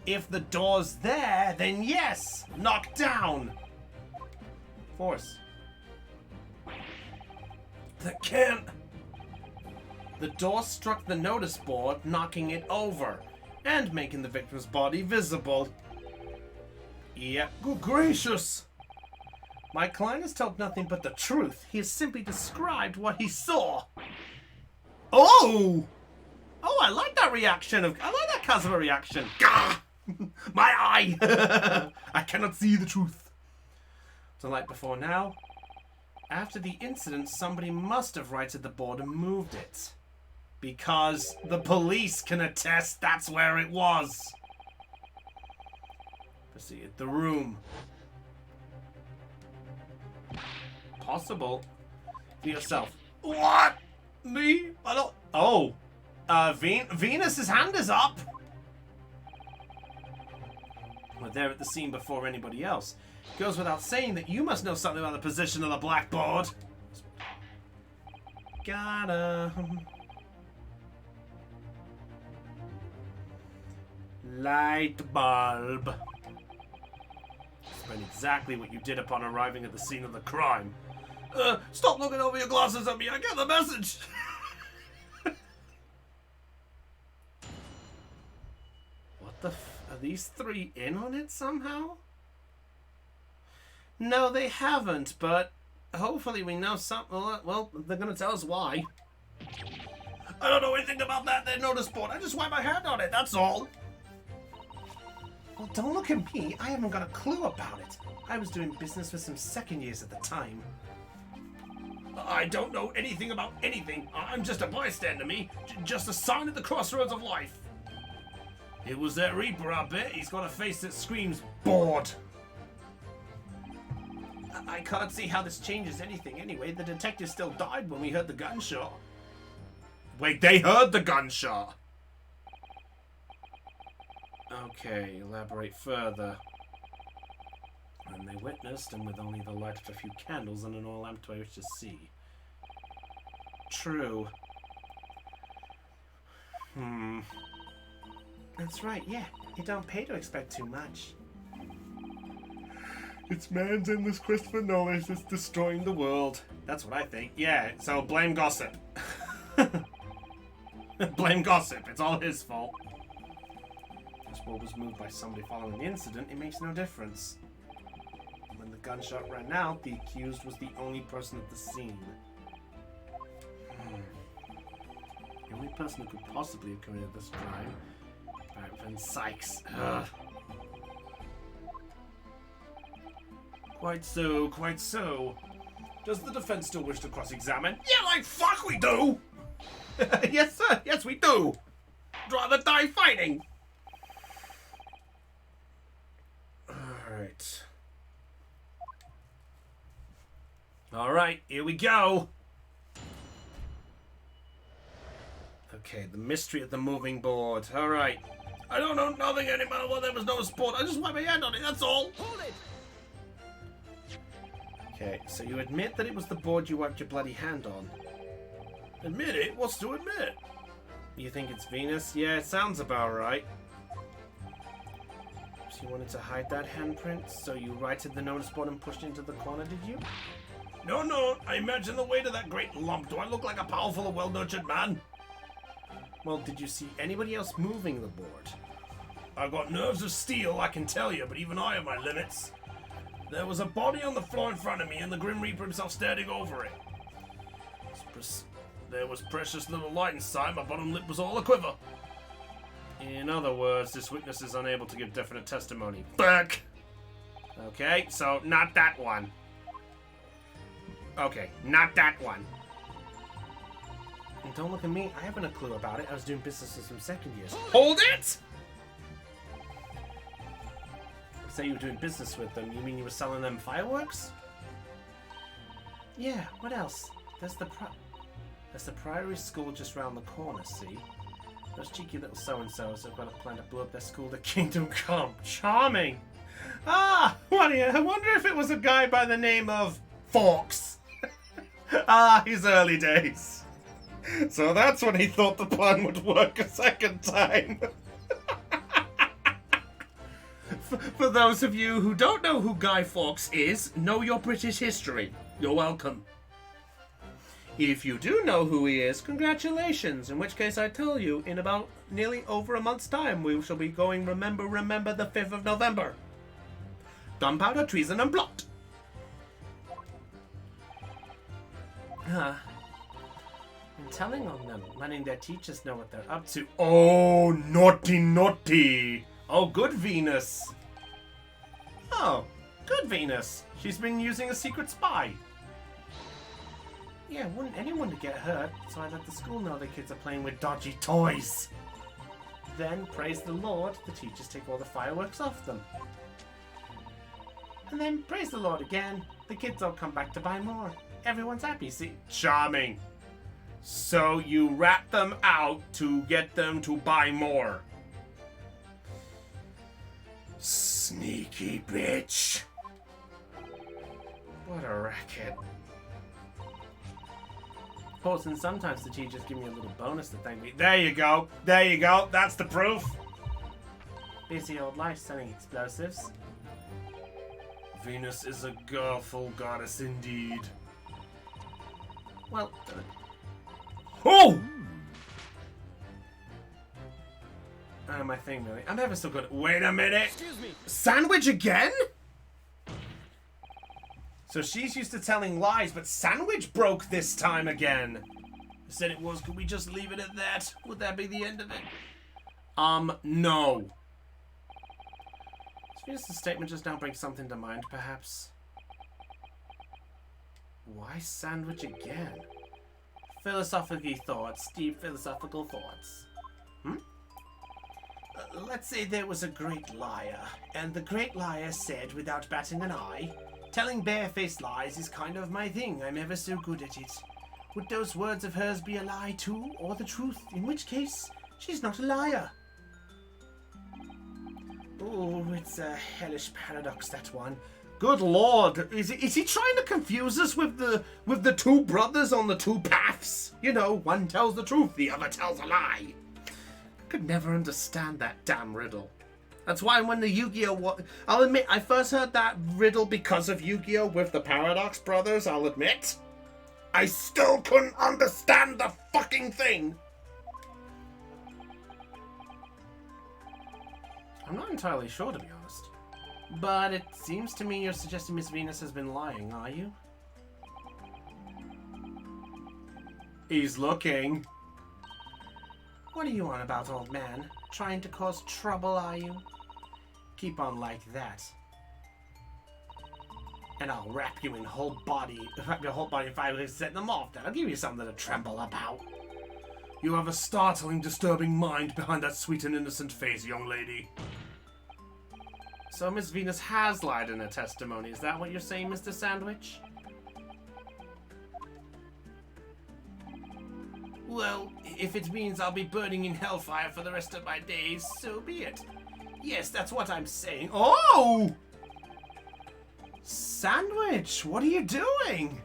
if the door's there, then yes, knocked down. Force. That can't. The door struck the notice board, knocking it over, and making the victim's body visible. Yep, good gracious. My client has told nothing but the truth. He has simply described what he saw. Oh! Oh, I like that reaction. I like that Kazuma reaction. Gah! My eye! I cannot see the truth. The night before now. After the incident, somebody must have righted the board and moved it. Because the police can attest that's where it was. Proceed the room. Possible. For yourself. What? Me? I don't... Oh. Venus's hand is up. We're there at the scene before anybody else. Goes without saying that you must know something about the position of the blackboard. Got him. Light bulb. Explain exactly what you did upon arriving at the scene of the crime. Stop looking over your glasses at me. I get the message. What the are these three in on it somehow? No, they haven't, but hopefully we know something. Well, they're going to tell us why. I don't know anything about that notice board. I just wiped my hand on it, that's all. Well, don't look at me. I haven't got a clue about it. I was doing business with some second years at the time. I don't know anything about anything. I'm just a bystander, me. Just a sign at the crossroads of life. It was that Reaper, I bet. He's got a face that screams bored. I can't see how this changes anything anyway. The detective still died when we heard the gunshot. Wait, they heard the gunshot? Okay, elaborate further. And they witnessed, and with only the light of a few candles and an oil lamp to which to see. True. That's right, yeah. You don't pay to expect too much. It's man's endless quest for knowledge that's destroying the world. That's what I think. Yeah, so blame Gossip. Blame Gossip. It's all his fault. This board was moved by somebody following the incident. It makes no difference. When the gunshot ran out, the accused was the only person at the scene. The only person who could possibly have committed this crime. Van Sykes. Ugh. Quite so, quite so. Does the defense still wish to cross-examine? Yeah, like fuck we do! Yes, sir, yes we do! I'd rather die fighting! Alright. Alright, here we go! Okay, the mystery of the moving board. Alright. I don't know nothing anymore. Well, there was no sport. I just wiped my hand on it, that's all. Hold it! Okay, so you admit that it was the board you wiped your bloody hand on. Admit it? What's to admit? You think it's Venus? Yeah, it sounds about right. So you wanted to hide that handprint, so you righted the notice board and pushed it into the corner, did you? No, I imagine the weight of that great lump. Do I look like a powerful and well-nurtured man? Well, did you see anybody else moving the board? I've got nerves of steel, I can tell you, but even I have my limits. There was a body on the floor in front of me, and the Grim Reaper himself standing over it. There was precious little light inside. My bottom lip was all a quiver. In other words, this witness is unable to give definite testimony. Fuck! Okay, so not that one. Okay, not that one. And don't look at me. I haven't a clue about it. I was doing business with some second years. Hold it! Say you were doing business with them. You mean you were selling them fireworks? Yeah, what else? There's the Priory School just round the corner, see? Those cheeky little so-and-sos have got a plan to blow up their school to Kingdom Come. Charming! Ah, what I wonder if it was a guy by the name of Fawkes. Ah, his early days. So that's when he thought the plan would work a second time. For those of you who don't know who Guy Fawkes is, know your British history. You're welcome. If you do know who he is, congratulations. In which case I tell you, in about nearly over a month's time, we shall be going Remember the 5th of November. Gunpowder, treason and plot. I'm telling on them, letting their teachers know what they're up to. Oh, naughty, naughty. Oh, good Venus. Oh, good Venus. She's been using a secret spy. Yeah, wouldn't anyone to get hurt, so I let the school know the kids are playing with dodgy toys. Then, praise the Lord, the teachers take all the fireworks off them. And then, praise the Lord again, the kids all come back to buy more. Everyone's happy, see? Charming. So you rat them out to get them to buy more. Sneaky bitch. What a racket. Of course, and sometimes the teachers give me a little bonus to thank me. There you go. There you go. That's the proof. Busy old life selling explosives. Venus is a girlful goddess indeed. Well, oh! My thing, really. I'm never so good. Wait a minute. Excuse me. Sandwich again? So she's used to telling lies, but Sandwich broke this time again. I said it was. Could we just leave it at that? Would that be the end of it? No. Does the statement just now bring something to mind, perhaps? Why Sandwich again? Philosophical thoughts, deep philosophical thoughts. Let's say there was a great liar, and the great liar said, without batting an eye, telling barefaced lies is kind of my thing. I'm ever so good at it. Would those words of hers be a lie too, or the truth? In which case, she's not a liar. Oh, it's a hellish paradox, that one. Good lord, is he trying to confuse us with the two brothers on the two paths? You know, one tells the truth, the other tells a lie. I could never understand that damn riddle. That's why when the Yu-Gi-Oh! I'll admit, I first heard that riddle because of Yu-Gi-Oh! With the Paradox Brothers, I'll admit. I still couldn't understand the fucking thing! I'm not entirely sure, to be honest. But it seems to me you're suggesting Miss Venus has been lying, are you? He's looking. What are you on about, old man? Trying to cause trouble, are you? Keep on like that. And I'll wrap your whole body in fibers and set them off. That'll give you something to tremble about. You have a startling, disturbing mind behind that sweet and innocent face, young lady. So Miss Venus has lied in her testimony. Is that what you're saying, Mr. Sandwich? Well, if it means I'll be burning in hellfire for the rest of my days, so be it. Yes, that's what I'm saying. Oh! Sandwich, what are you doing?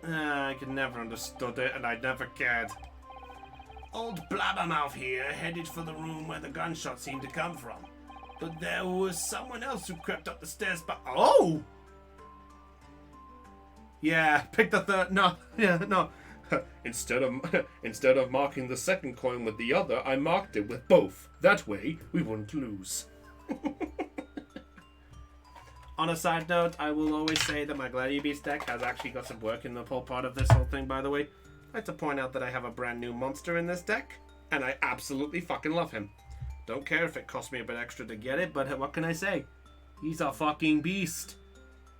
I could never understood it, and I never cared. Old Blabbermouth here headed for the room where the gunshot seemed to come from. But there was someone else who crept up the stairs, but... Oh! Yeah, pick the third... No, yeah, no. Instead of marking the second coin with the other, I marked it with both. That way, we wouldn't lose. On a side note, I will always say that my Gladiator Beast deck has actually got some work in the whole part of this whole thing, by the way. I'd like to point out that I have a brand new monster in this deck, and I absolutely fucking love him. Don't care if it cost me a bit extra to get it, but what can I say? He's a fucking beast.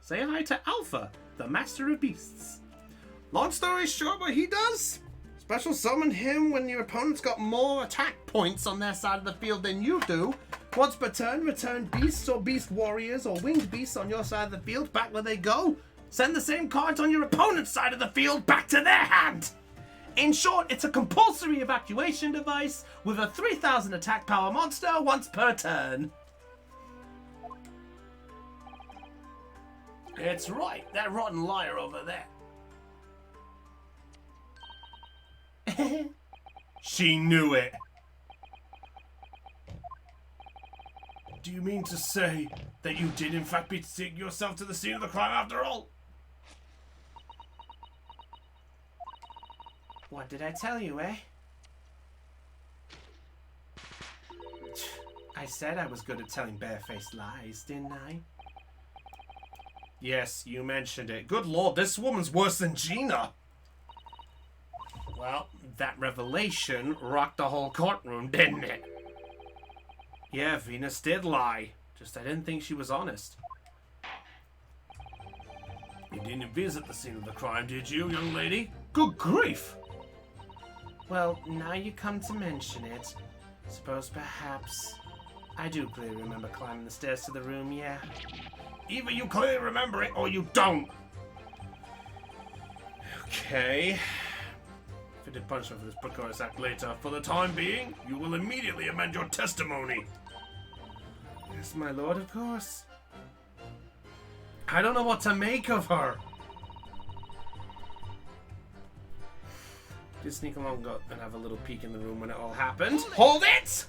Say hi to Alpha, the master of beasts. Long story short, what he does? Special summon him when your opponent's got more attack points on their side of the field than you do. Once per turn, return beasts or beast warriors or winged beasts on your side of the field back where they go. Send the same cards on your opponent's side of the field back to their hand. In short, it's a compulsory evacuation device with a 3,000 attack power monster once per turn. It's right, that rotten liar over there. She knew it. Do you mean to say that you did in fact take yourself to the scene of the crime after all? What did I tell you, eh? I said I was good at telling barefaced lies, didn't I? Yes, you mentioned it. Good lord, this woman's worse than Gina. Well, that revelation rocked the whole courtroom, didn't it? Yeah, Venus did lie. Just I didn't think she was honest. You didn't visit the scene of the crime, did you, young lady? Good grief! Well, now you come to mention it, suppose perhaps... I do clearly remember climbing the stairs to the room, yeah. Either you clearly remember it or you don't! Okay... Fitted punishment for this precarious act later. For the time being, you will immediately amend your testimony. Yes, my lord, of course. I don't know what to make of her. Did sneak along and have a little peek in the room when it all happened. Hold it!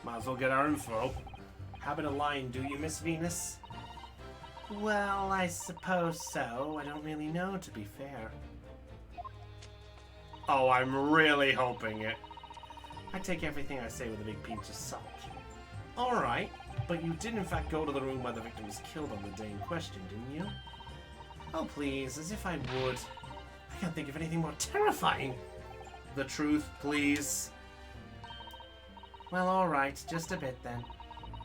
Might as well get our info. Habit of lying, do you, Miss Venus? Well, I suppose so. I don't really know, to be fair. Oh, I'm really hoping it. I take everything I say with a big pinch of salt. Alright, but you did in fact go to the room where the victim was killed on the day in question, didn't you? Oh please, as if I would. I can't think of anything more terrifying. The truth, please. Well, alright, just a bit then.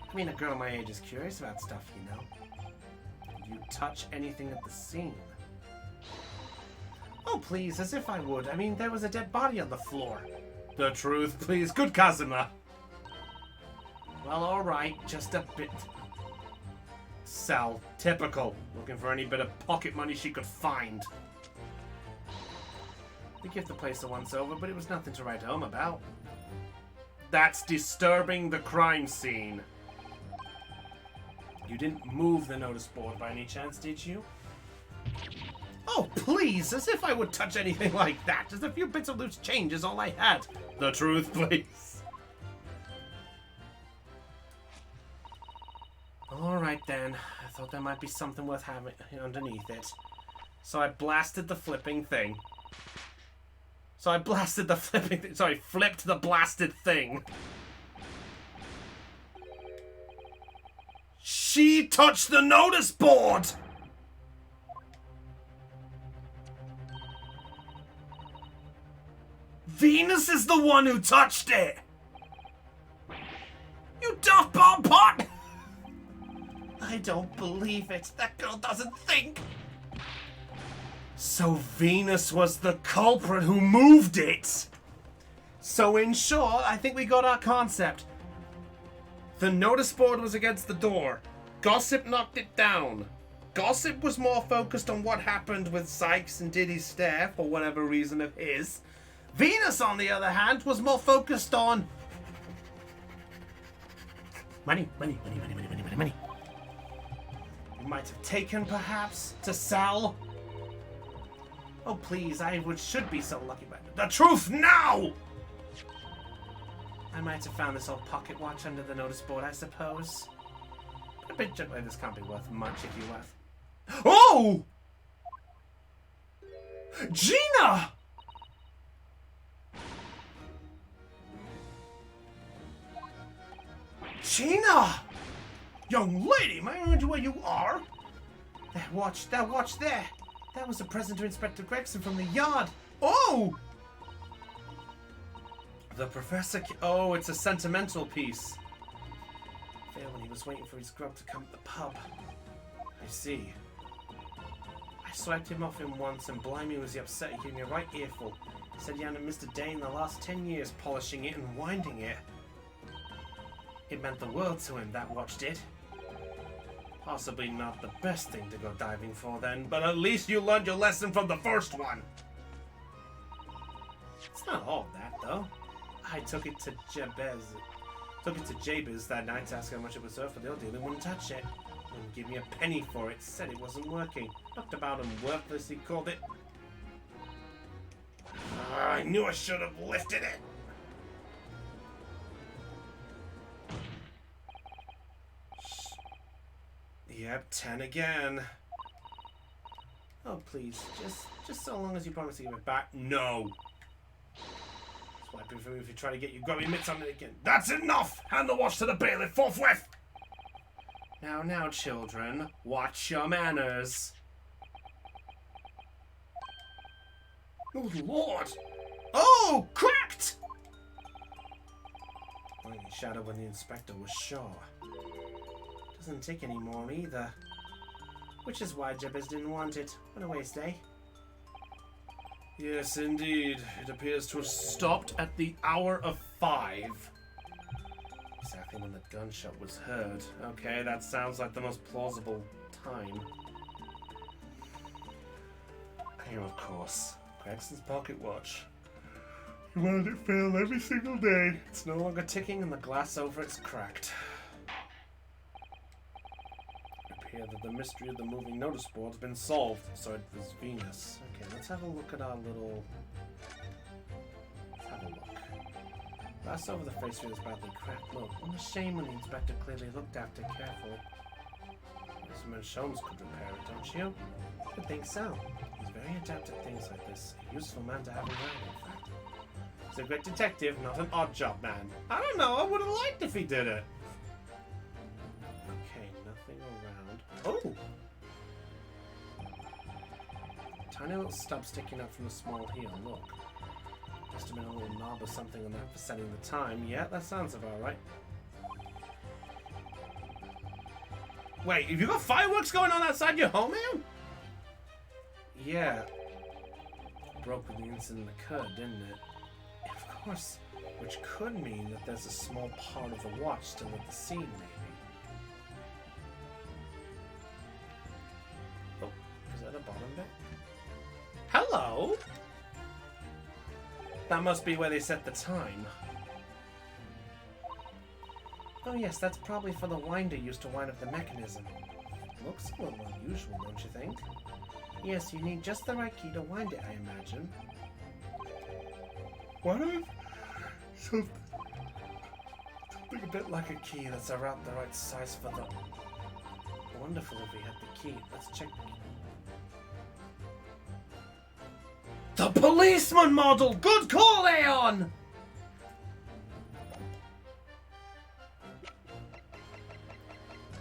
I mean, a girl my age is curious about stuff, you know. Did you touch anything at the scene? Oh, please, as if I would. I mean, there was a dead body on the floor. The truth, please. Good Kazuma. Well, alright, just a bit. Sal, typical. Looking for any bit of pocket money she could find. We give the place a once-over, but it was nothing to write home about. That's disturbing the crime scene. You didn't move the notice board by any chance, did you? Oh, please, as if I would touch anything like that. Just a few bits of loose change is all I had. The truth, please. Alright then. I thought there might be something worth having underneath it. So I blasted the flipping thing. Flipped the blasted thing. She touched the notice board! Venus is the one who touched it! You daft bomb pot! I don't believe it. That girl doesn't think. So Venus was the culprit who moved it. So in short, I think we got our concept. The notice board was against the door. Gossip knocked it down. Gossip was more focused on what happened with Sykes and Diddy's stare for whatever reason of his. Venus, on the other hand, was more focused on money. You might have taken, perhaps, to sell. Oh, please, should be so lucky. But the truth now! I might have found this old pocket watch under the notice board, I suppose. I bet this can't be worth much if you worth. Oh! Gina! Gina! Young lady, may I wonder where you are? That watch there. That was a present to Inspector Gregson from the yard. Oh! The professor... Oh, it's a sentimental piece. Failed when he was waiting for his grub to come to the pub. I see. I swiped him off him once, and blimey was he upset. He gave me a right earful. He said he hadn't missed a day in the last 10 years polishing it and winding it. It meant the world to him, that watch did. Possibly not the best thing to go diving for then, but at least you learned your lesson from the first one. It's not all that, though. I took it to Jabez that night to ask how much it was worth for the old deal. They wouldn't touch it. Wouldn't give me a penny for it. Said it wasn't working. Talked about him worthless, he called it. I knew I should have lifted it. Yep, 10 again. Oh, please. Just so long as you promise to give it back. No. Swipe it for me if you try to get your grubby mitts on it again. That's enough! Hand the watch to the bailiff forthwith! Now, children. Watch your manners. Oh, Lord! Oh, cracked! Lightning shadow when the inspector was sure. Doesn't tick anymore either. Which is why Jabez didn't want it. What a waste, eh? Yes, indeed. It appears to have stopped at the hour of 5. Exactly when the gunshot was heard. Okay, that sounds like the most plausible time. Here, of course. Gregson's pocket watch. He wanted it filled every single day. It's no longer ticking and the glass over it's cracked. Here that the mystery of the moving notice board's been solved, so it was Venus. Okay, let's have a look at our little... Let's have a look. Glass over the face here is badly cracked. Look, what a shame when the inspector clearly looked after carefully. Mr. Sholmes could repair it, don't you? I would think so. He's very adept at things like this. A useful man to have around, in fact. He's a great detective, not an odd job man. I don't know, I would have liked if he did it. Okay, nothing around. Oh! Tiny little stub sticking up from the small heel, look. Must have been a little knob or something on that for setting the time. Yeah, that sounds about right. Wait, have you got fireworks going on outside your home, man? Yeah. Broke when the incident occurred, didn't it? Of course. Which could mean that there's a small part of the watch still at the scene, maybe. Oh, is that a bottom bit? Hello? That must be where they set the time. Oh yes, that's probably for the winder used to wind up the mechanism. Looks a little unusual, don't you think? Yes, you need just the right key to wind it, I imagine. What if something a bit like a key that's around the right size for the... wonderful if we had the key. Let's check the key. The policeman model! Good call, Aeon!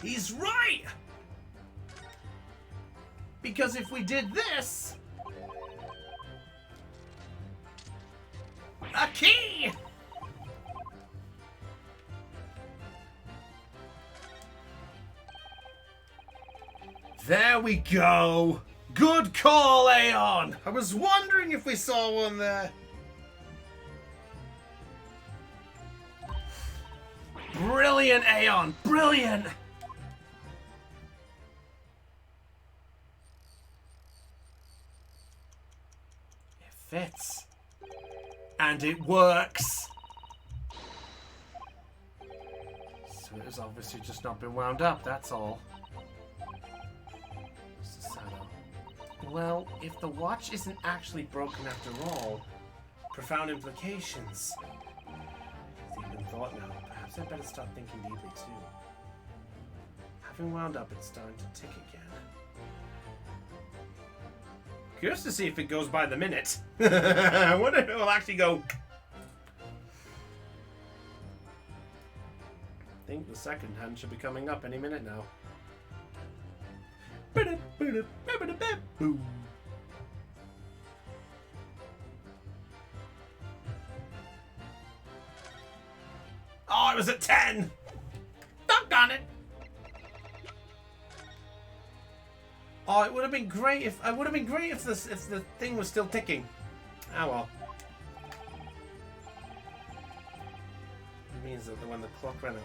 He's right! Because if we did this... A key! There we go! Good call, Aeon! I was wondering if we saw one there. Brilliant, Aeon! Brilliant! It fits. And it works! So it has obviously just not been wound up, that's all. Well, if the watch isn't actually broken after all, profound implications. I've even thought now, perhaps I'd better start thinking deeply too. Having wound up, it's starting to tick again. Curious to see if it goes by the minute. I wonder if it will actually go. I think the second hand should be coming up any minute now. Oh, it was at 10. Doggone it. Oh, it would have been great if the thing was still ticking. Oh well. It means that when the clock ran out.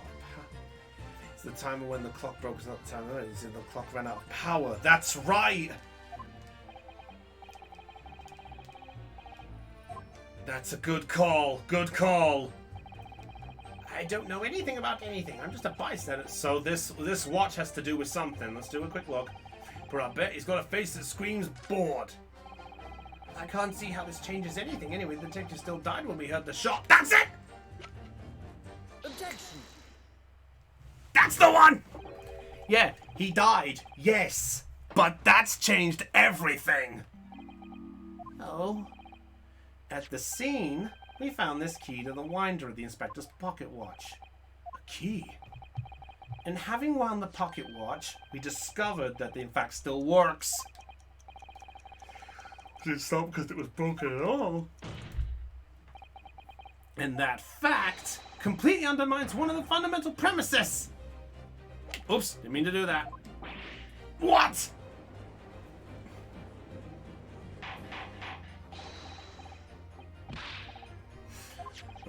It's the time when the clock broke, it's not the time it's the clock ran out of power. That's right! That's a good call. Good call. I don't know anything about anything. I'm just a bystander. So this watch has to do with something. Let's do a quick look. But I bet he's got a face that screams bored. I can't see how this changes anything. Anyway, the detective still died when we heard the shot. That's it! Objection! That's the one! Yeah, he died. Yes. But that's changed everything. Oh. At the scene, we found this key to the winder of the inspector's pocket watch. A key. And having wound the pocket watch, we discovered that it in fact still works. Didn't stop because it was broken at all. And that fact completely undermines one of the fundamental premises. Oops, didn't mean to do that. What?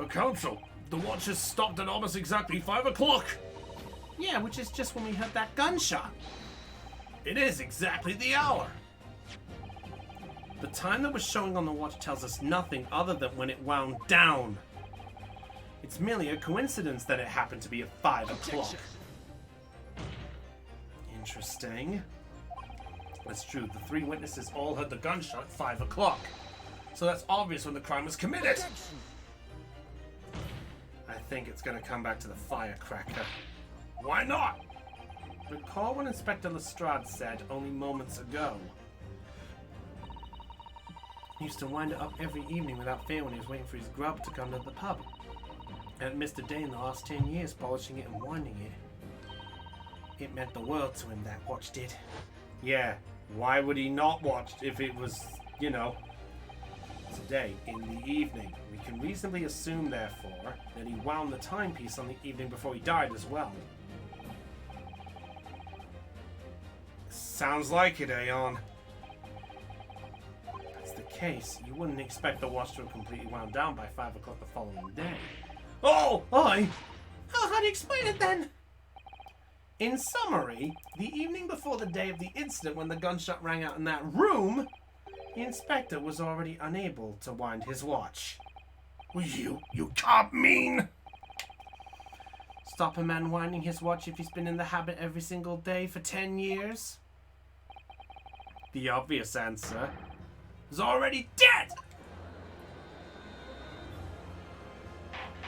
Counsel, the watch has stopped at almost exactly 5 o'clock. Yeah, which is just when we heard that gunshot. It is exactly the hour. The time that was showing on the watch tells us nothing other than when it wound down. It's merely a coincidence that it happened to be at 5 o'clock. Interesting. That's true. The 3 witnesses all heard the gunshot at 5 o'clock. So that's obvious when the crime was committed. I think it's going to come back to the firecracker. Why not? Recall what Inspector Lestrade said only moments ago. He used to wind it up every evening without fail when he was waiting for his grub to come to the pub. And Mr. Dane the last 10 years polishing it and winding it. It meant the world to him, that watch did. Yeah, why would he not watch if it was, you know, today in the evening? We can reasonably assume, therefore, that he wound the timepiece on the evening before he died as well. Sounds like it, Aeon. If that's the case, you wouldn't expect the watch to have completely wound down by 5 o'clock the following day. Oh, I... How do you explain it then? In summary, the evening before the day of the incident when the gunshot rang out in that room, the inspector was already unable to wind his watch. You can't mean... Stop a man winding his watch if he's been in the habit every single day for 10 years? The obvious answer is already dead!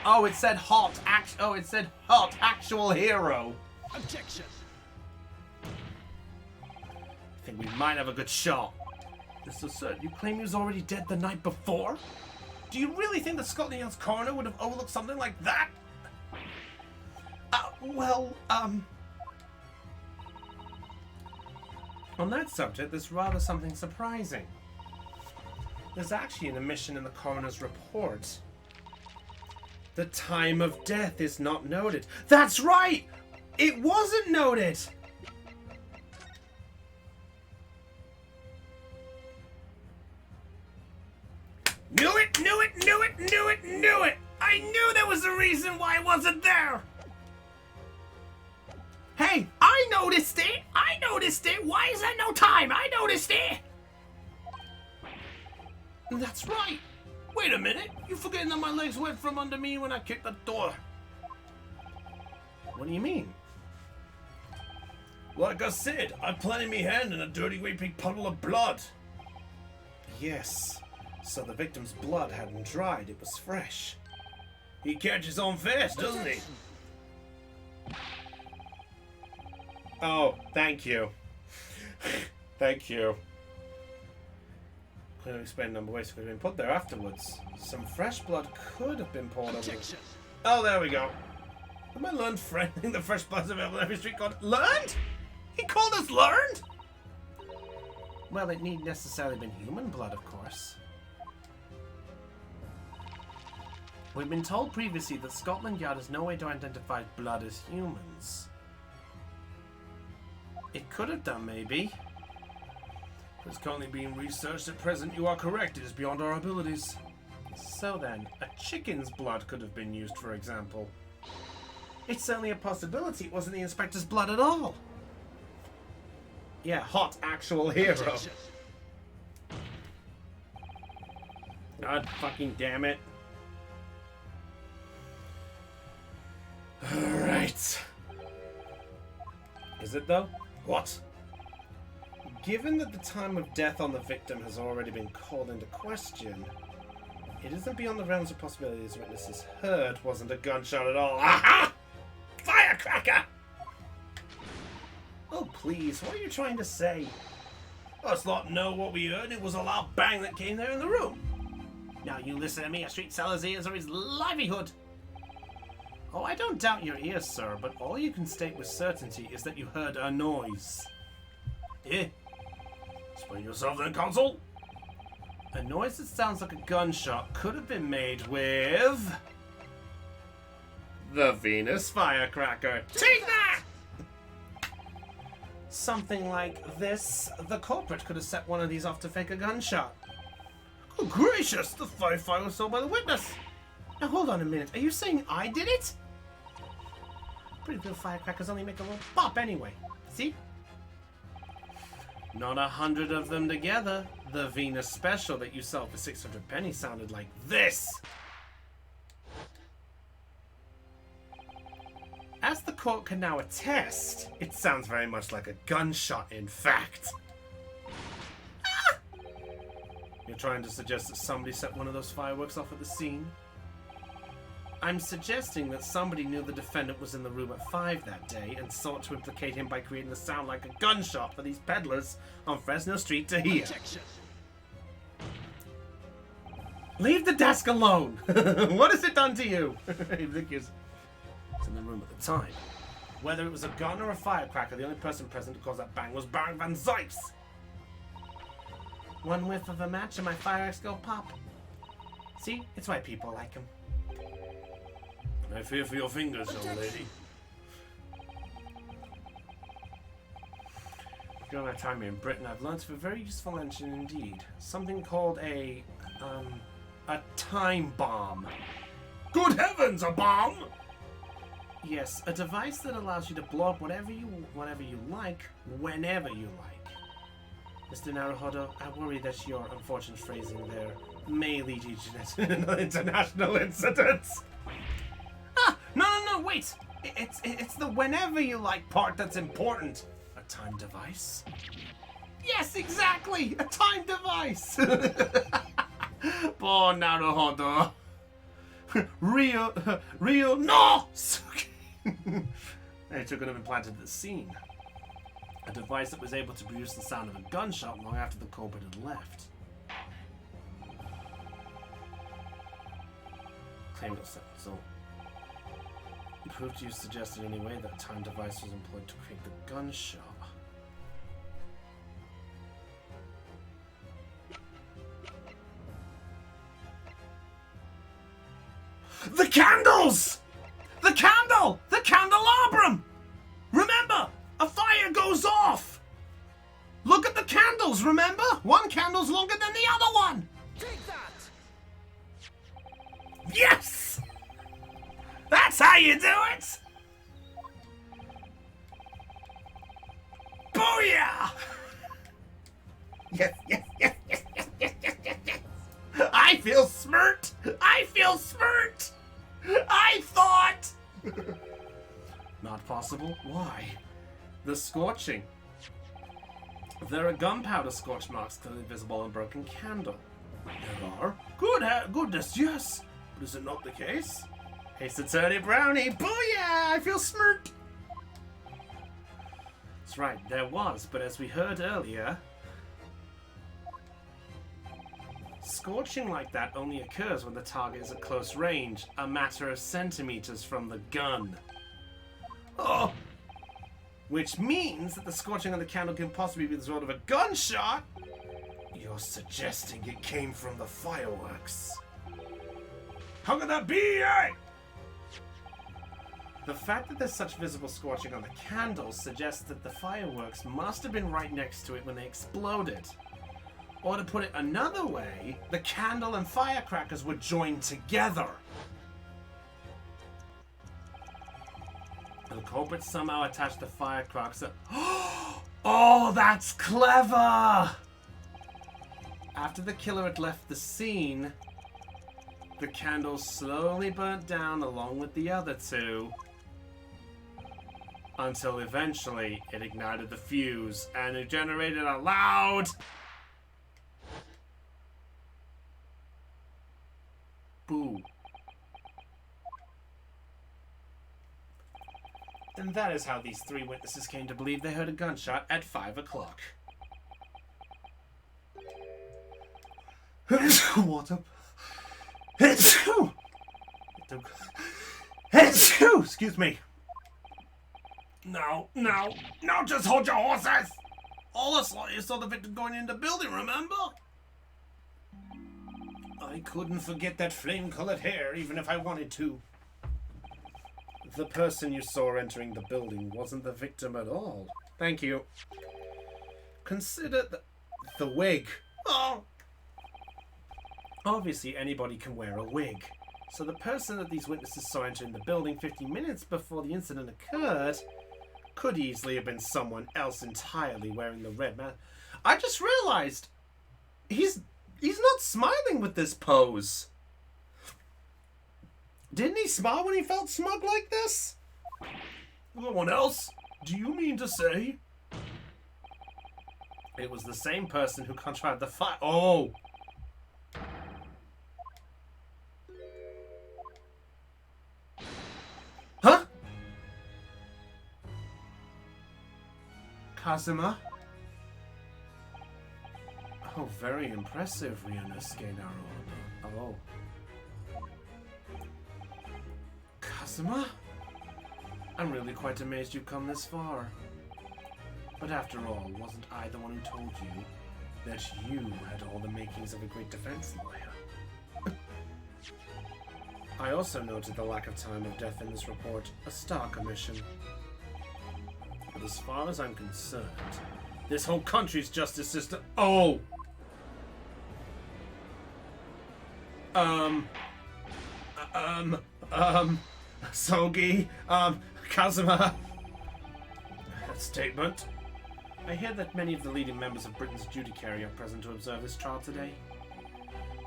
Oh, it said hot actual hero. Objection! we might have a good shot. Mr. Sir, you claim he was already dead the night before? Do you really think that Scotland Yard's coroner would have overlooked something like that? On that subject, there's rather something surprising. There's actually an omission in the coroner's report. The time of death is not noted. That's right! It wasn't noted! Knew it! I knew there was a reason why it wasn't there! Hey, I noticed it! Why is there no time? I noticed it! That's right! Wait a minute! You forgetting that my legs went from under me when I kicked the door? What do you mean? Like I said, I planted me hand in a dirty great big puddle of blood. Yes. So the victim's blood hadn't dried, it was fresh. He catches on fast, doesn't he? Oh, thank you. Thank you. Could have explained a number of ways it could have been put there afterwards. Some fresh blood could have been poured over. Oh, there we go. Have I learned friendly the fresh blood's available in every street called learned? He called us learned? Well, it need necessarily been human blood, of course. We've been told previously that Scotland Yard has no way to identify blood as humans. It could have done, maybe. It's currently being researched at present. You are correct. It is beyond our abilities. So then, a chicken's blood could have been used, for example. It's certainly a possibility it wasn't the inspector's blood at all. Yeah, hot actual hero. God fucking damn it. Alright. Is it though? What? Given that the time of death on the victim has already been called into question, it isn't beyond the realms of possibilities witnesses heard wasn't a gunshot at all. Aha! Firecracker! Oh, please, what are you trying to say? Us lot know what we heard. It was a loud bang that came there in the room. Now you listen to me, a street seller's ears are his livelihood. Oh, I don't doubt your ears, sir, but all you can state with certainty is that you heard a noise. Eh? Explain yourself then, Consul. A noise that sounds like a gunshot could have been made with... the Venus firecracker. Take that! Something like this. The culprit could have set one of these off to fake a gunshot. Oh, gracious! The firefighter was sold by the witness. Now, hold on a minute. Are you saying I did it? Pretty good firecrackers only make a little pop anyway. See? Not 100 of them together. The Venus special that you sell for 600 pennies sounded like this. As the court can now attest, it sounds very much like a gunshot, in fact. Ah! You're trying to suggest that somebody set one of those fireworks off at the scene? I'm suggesting that somebody knew the defendant was in the room at 5 that day and sought to implicate him by creating a sound like a gunshot for these peddlers on Fresno Street to hear. Objection. Leave the desk alone! What has it done to you? It's in the room at the time. Whether it was a gun or a firecracker, the only person present to cause that bang was Baron Van Zipes. One whiff of a match and my fireworks go pop. See? It's why people like him. I fear for your fingers, young lady. During my time here in Britain, I've learned of a very useful engine indeed. Something called a time bomb. Good heavens, a bomb! Yes, a device that allows you to blow up whatever you like, whenever you like. Mr. Naruhodo, I worry that your unfortunate phrasing there may lead you to international incidents. Ah, no, wait! It's the whenever you like part that's important. A time device? Yes, exactly! A time device! Poor Naruhodo. Real, no! They took it and implanted the scene. A device that was able to produce the sound of a gunshot long after the culprit had left. Claimed so. Proof you suggested anyway that a time device was employed to create the gunshot. The candles! The candle! The candelabrum! Remember, a fire goes off! Look at the candles, remember? One candle's longer than the other one! Take that! Yes! That's how you do it! Booyah! Yes, yes, yes, yes, yes, yes, yes, yes, yes! I feel smirt! I feel smirt! I thought! Not possible? Why? The scorching. There are gunpowder scorch marks clearly visible on a broken candle. There are? Goodness, yes! But is it not the case? Hey, Attorney Brownie! Booyah! I feel smirt! That's right, there was, but as we heard earlier, scorching like that only occurs when the target is at close range, a matter of centimeters from the gun. Oh! Which means that the scorching on the candle can possibly be the result of a gunshot? You're suggesting it came from the fireworks. How could that be, eh? The fact that there's such visible scorching on the candles suggests that the fireworks must have been right next to it when they exploded. Or to put it another way, the candle and firecrackers were joined together. The culprit somehow attached the firecrackers. Oh, that's clever! After the killer had left the scene, the candle slowly burnt down along with the other two, until eventually it ignited the fuse and it generated a loud boo. And that is how these three witnesses came to believe they heard a gunshot at 5 o'clock. What up? Excuse me. No, just hold your horses! All I saw, you saw the victim going in the building, remember? I couldn't forget that flame-colored hair, even if I wanted to. The person you saw entering the building wasn't the victim at all. Thank you. Consider the wig. Oh! Obviously, anybody can wear a wig. So the person that these witnesses saw entering the building 15 minutes before the incident occurred could easily have been someone else entirely wearing the red mask. I just realized he's not smiling with this pose. Didn't he smile when he felt smug like this? Someone else? Do you mean to say? It was the same person who contrived the fire. Oh! Huh? Kazuma? Oh, very impressive, Ryunosuke Naruhodo. Oh. Kazuma? I'm really quite amazed you've come this far. But after all, wasn't I the one who told you that you had all the makings of a great defense lawyer? I also noted the lack of time of death in this report, a stark omission. But as far as I'm concerned, this whole country's justice system— Oh! Sogi, Kazuma. That statement. I hear that many of the leading members of Britain's judiciary are present to observe this trial today.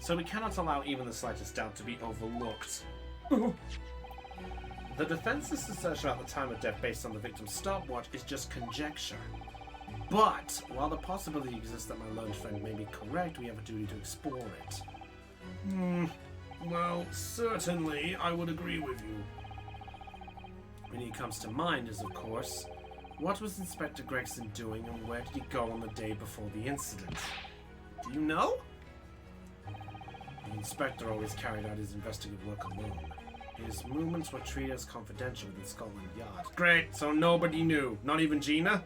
So we cannot allow even the slightest doubt to be overlooked. The defense's assertion about the time of death based on the victim's stopwatch is just conjecture. But, while the possibility exists that my learned friend may be correct, we have a duty to explore it. Well, certainly, I would agree with you. When he comes to mind is, of course, What was Inspector Gregson doing and where did he go on the day before the incident? Do you know? The inspector always carried out his investigative work alone. His movements were treated as confidential within Scotland Yard. Great, so nobody knew. Not even Gina?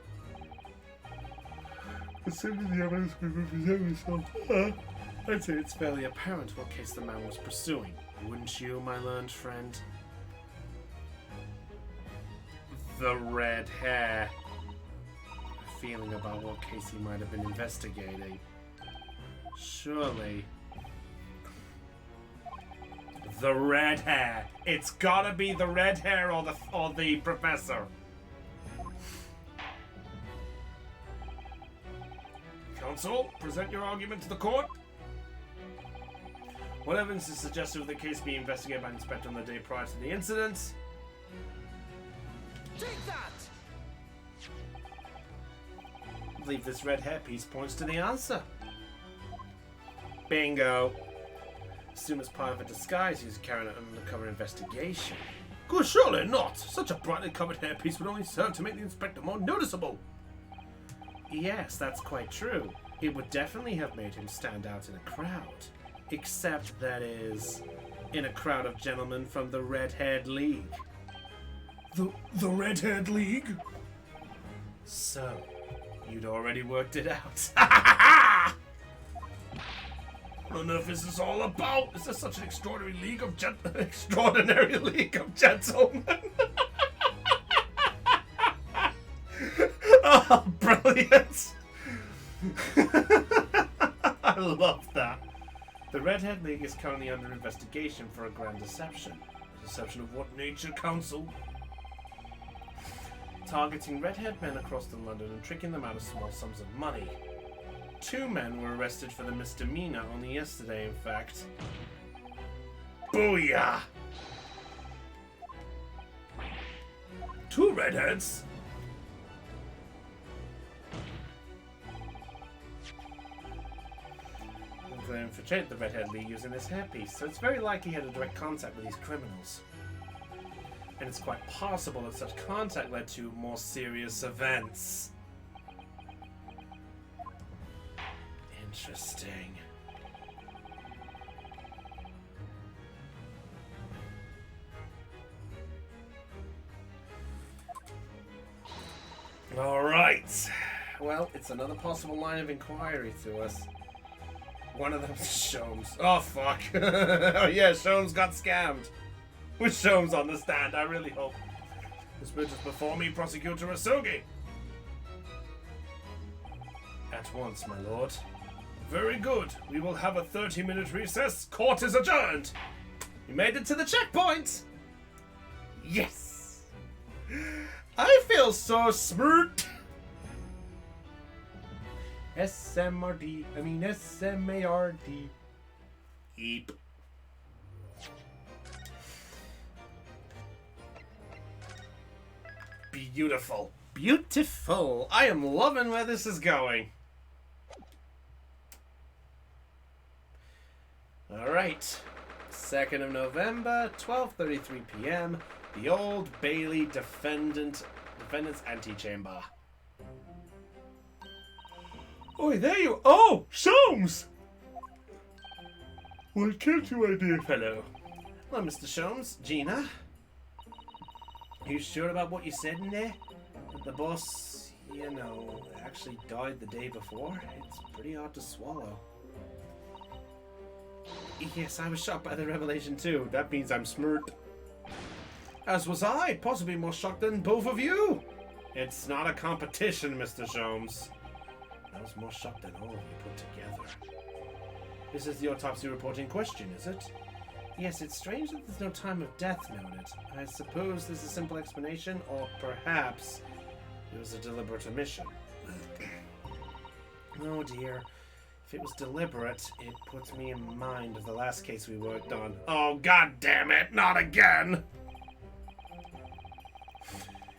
Assuming the evidence would represent itself, I'd say it's fairly apparent what case the man was pursuing. Wouldn't you, my learned friend? The red hair. A feeling about what case he might have been investigating. Surely. The red hair. It's gotta be the red hair or the professor. Counsel, present your argument to the court. What evidence is suggested of the case being investigated by an inspector on the day prior to the incident? Take that! I believe this red hairpiece points to the answer. Bingo. Assume it's part of a disguise used to carry out an undercover investigation. Good, surely not. Such a brightly covered hairpiece would only serve to make the inspector more noticeable. Yes, that's quite true. It would definitely have made him stand out in a crowd. Except, that is, in a crowd of gentlemen from the Redhead League. The Redhead League? So, you'd already worked it out. I don't know if this is all about. Is there such an extraordinary league of extraordinary league of gentlemen? Oh, brilliant! I love that. The Redhead League is currently under investigation for a grand deception. A deception of what nature, Counsel? Targeting redhead men across London and tricking them out of small sums of money. 2 men were arrested for the misdemeanor only yesterday, in fact. Booyah! 2 redheads? They infiltrated the Redhead League using this hairpiece, so it's very likely he had a direct contact with these criminals. And it's quite possible that such contact led to more serious events. Interesting. Alright. Well, it's another possible line of inquiry to us. One of them's Sholmes. Oh, fuck. Oh, yeah, Sholmes got scammed. With Sholmes on the stand, I really hope. This bridge is before me, Prosecutor Asugi. At once, my lord. Very good. We will have a 30-minute recess. Court is adjourned. You made it to the checkpoint. Yes. I feel so smart. SMRD. I mean SMARD. Eep. Beautiful. Beautiful. I am loving where this is going. Alright. 2nd of November, 12:33 p.m. The Old Bailey Defendant's Antechamber. Oi, there you... Oh, Sholmes! What kept you, my dear fellow? Well, Mr. Sholmes, Gina. Are you sure about what you said in there? That the boss, you know, actually died the day before? It's pretty hard to swallow. Yes, I was shocked by the revelation too. That means I'm smirked. As was I, possibly more shocked than both of you. It's not a competition, Mr. Sholmes. I was more shocked than all of you put together. This is the autopsy report in question, is it? Yes, it's strange that there's no time of death noted. I suppose there's a simple explanation, or perhaps it was a deliberate omission. Oh dear. If it was deliberate, it puts me in mind of the last case we worked on. Oh, god damn it, not again!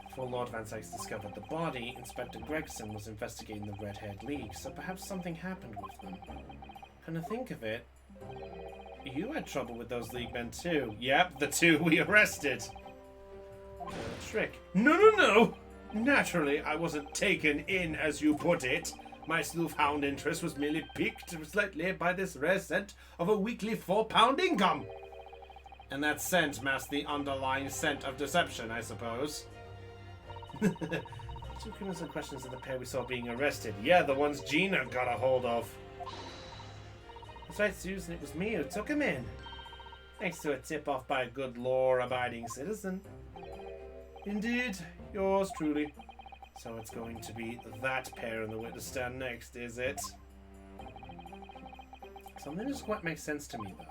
Before Lord Van Sykes discovered the body, Inspector Gregson was investigating the Redhead League, so perhaps something happened with them. Come to think of it, you had trouble with those League men too. Yep, the 2 we arrested. Trick. No! Naturally, I wasn't taken in, as you put it. My sleuth-hound interest was merely piqued slightly by this rare scent of a weekly £4 income. And that scent masked the underlying scent of deception, I suppose. Two criminals and questions of the pair we saw being arrested. Yeah, the ones Gina got a hold of. That's right, Susan, it was me who took him in. Thanks to a tip-off by a good law-abiding citizen. Indeed, yours truly. So it's going to be that pair in the witness stand next, is it? Something doesn't quite make sense to me, though.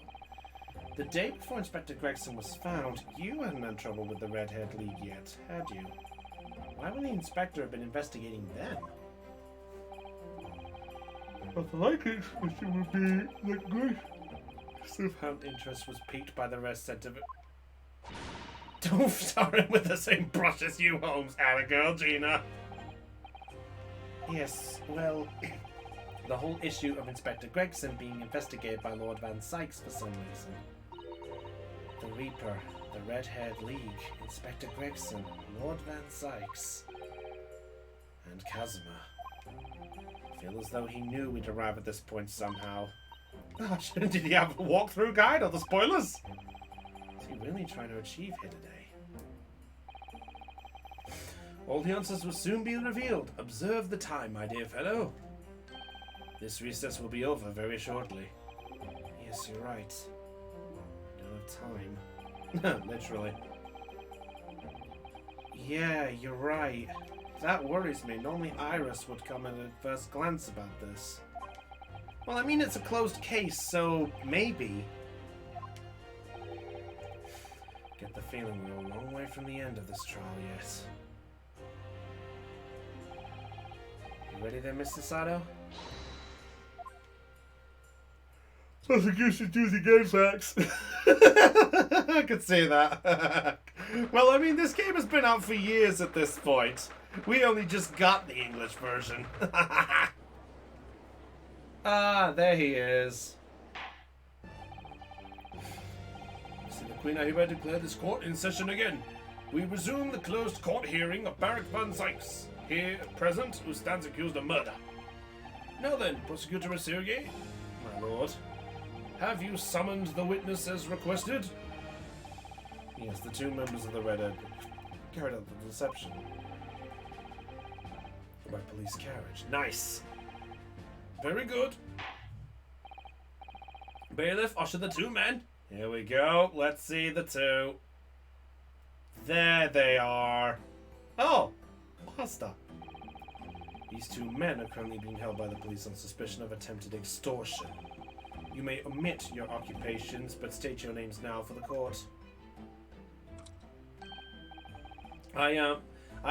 The day before Inspector Gregson was found, you hadn't had trouble with the Redhead League yet, had you? Why would the inspector have been investigating them? But the likely explanation would be that Grace sleuth-hound interest was piqued by the rest set of it. Don't start him with the same brush as you, Holmes. Atta girl, Gina. Yes, well, the whole issue of Inspector Gregson being investigated by Lord Van Sykes for some reason. The Reaper, the Redhead League, Inspector Gregson, Lord Van Sykes, and Casimir. I feel as though he knew we'd arrive at this point somehow. Gosh, did he have a walkthrough guide or the spoilers? What's he really trying to achieve here today? All the answers will soon be revealed. Observe the time, my dear fellow. This recess will be over very shortly. Yes, you're right. We don't have time. Literally. Yeah, you're right. That worries me. Normally Iris would come at a first glance about this. Well, I mean, it's a closed case, so maybe. Get the feeling we're a long way from the end of this trial yet. You ready there, Mr. Sato? I think you should do the game facts. I could see that. Well, I mean, this game has been out for years at this point. We only just got the English version. Ah, there he is. Mr. the Queen, I hereby declare this court in session again. We resume the closed court hearing of Barak Van Sykes, here present, who stands accused of murder. Now then, Prosecutor Sergei, my lord, have you summoned the witness as requested? Yes, the two members of the Redhead carried out the deception by police carriage. Nice. Very good. Bailiff, usher the two men. Here we go. Let's see the two. There they are. Oh, pasta. These two men are currently being held by the police on suspicion of attempted extortion. You may omit your occupations, but state your names now for the court. I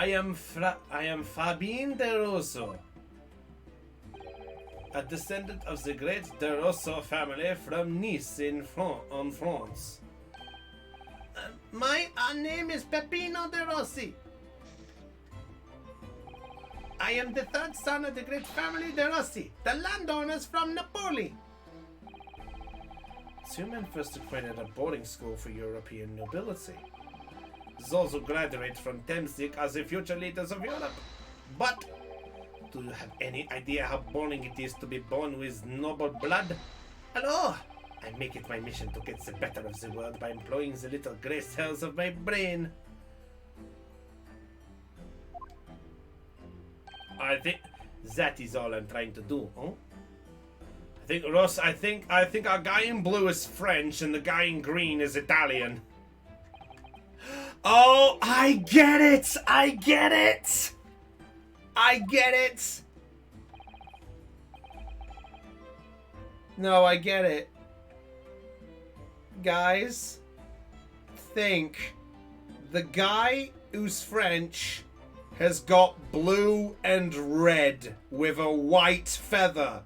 am Fabien de Rosso, a descendant of the great de Rosso family from Nice in France. My name is Peppino de Rossi. I am the third son of the great family de Rossi, the landowners from Napoli. Two men first acquainted at boarding school for European nobility. Those who graduate from Temsik as the future leaders of Europe. But do you have any idea how boring it is to be born with noble blood? Hello! I make it my mission to get the better of the world by employing the little grey cells of my brain. I think that is all I'm trying to do, huh? I think Ross, I think our guy in blue is French and the guy in green is Italian. Oh, I get it! I get it! I get it! No, I get it. Guys, think. The guy who's French has got blue and red with a white feather.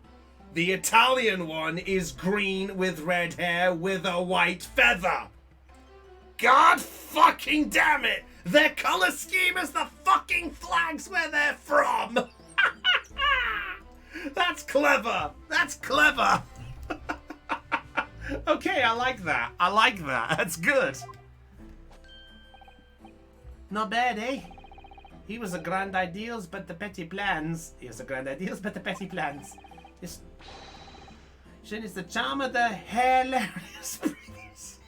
The Italian one is green with red hair with a white feather. God fucking damn it! Their color scheme is the fucking flags where they're from! That's clever! That's clever! Okay, I like that. I like that. That's good. Not bad, eh? He was the grand ideals, but the petty plans. He was the grand ideals, but the petty plans. This Shin is the charm of the hilarious breeze.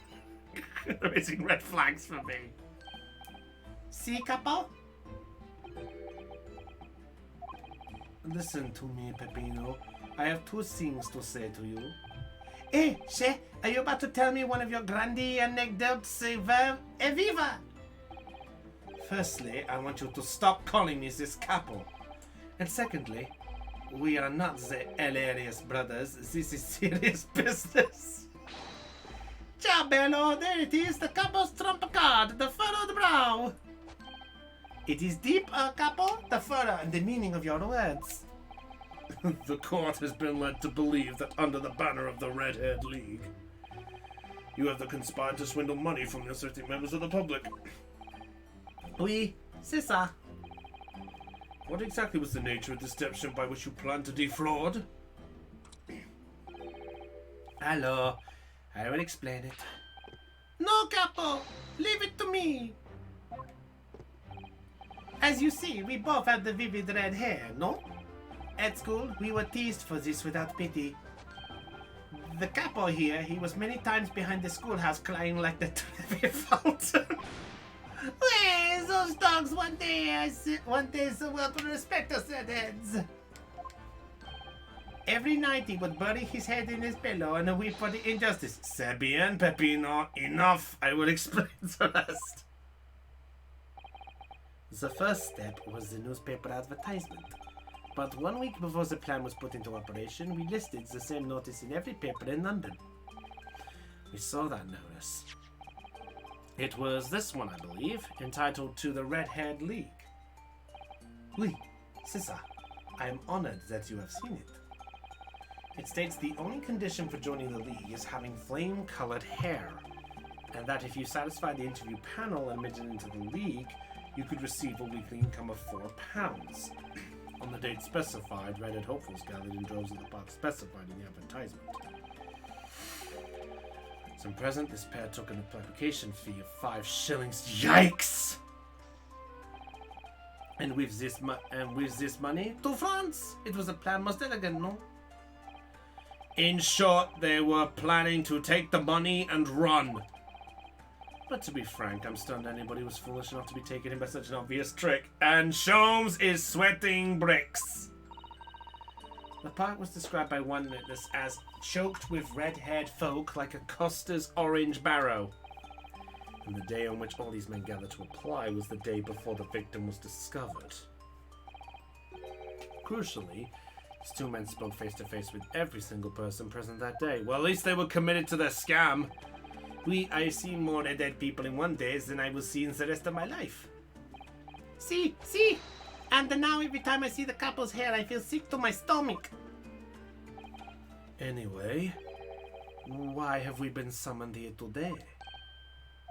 Raising red flags for me. See, couple? Listen to me, Peppino. I have two things to say to you. Eh, che, are you about to tell me one of your grandi anecdotes? Eviva! Firstly, I want you to stop calling me this couple. And secondly, we are not the hilarious brothers. This is serious business. Ciao, bello. There it is, the couple's trump card, the furrowed brow. It is deep, couple, the furrow and the meaning of your words. The court has been led to believe that under the banner of the Redhead League, you have conspired to swindle money from the asserting members of the public. Oui, c'est ça. What exactly was the nature of the deception by which you planned to defraud? Hello, I will explain it. No, capo, leave it to me. As you see, we both have the vivid red hair, no? At school, we were teased for this without pity. The capo here, he was many times behind the schoolhouse crying like the Trevi fountain. Hey, those dogs one day so well to respect us at heads. Every night he would bury his head in his pillow and weep for the injustice. C'est bien, Peppino. Enough. I will explain the rest. The first step was the newspaper advertisement. But 1 week before the plan was put into operation, we listed the same notice in every paper in London. We saw that notice. It was this one, I believe, entitled To the Redhead League. Oui, c'est ça. I am honored that you have seen it. It states the only condition for joining the league is having flame-colored hair, and that if you satisfy the interview panel and admitted into the league, you could receive a weekly income of £4. On the date specified, Redhead hopefuls gathered in droves at the park specified in the advertisement. Some present, this pair took an application fee of 5 shillings. Yikes! And with this money, to France! It was a plan most elegant, no? In short, they were planning to take the money and run. But to be frank, I'm stunned anybody was foolish enough to be taken in by such an obvious trick. And Sholmes is sweating bricks. The park was described by one witness as choked with red-haired folk like a Costa's orange barrow. And the day on which all these men gathered to apply was the day before the victim was discovered. Crucially, these two men spoke face-to-face with every single person present that day. Well, at least they were committed to their scam. I've seen more dead people in one day than I will see in the rest of my life. See, and now every time I see the couple's hair, I feel sick to my stomach. Anyway, why have we been summoned here today?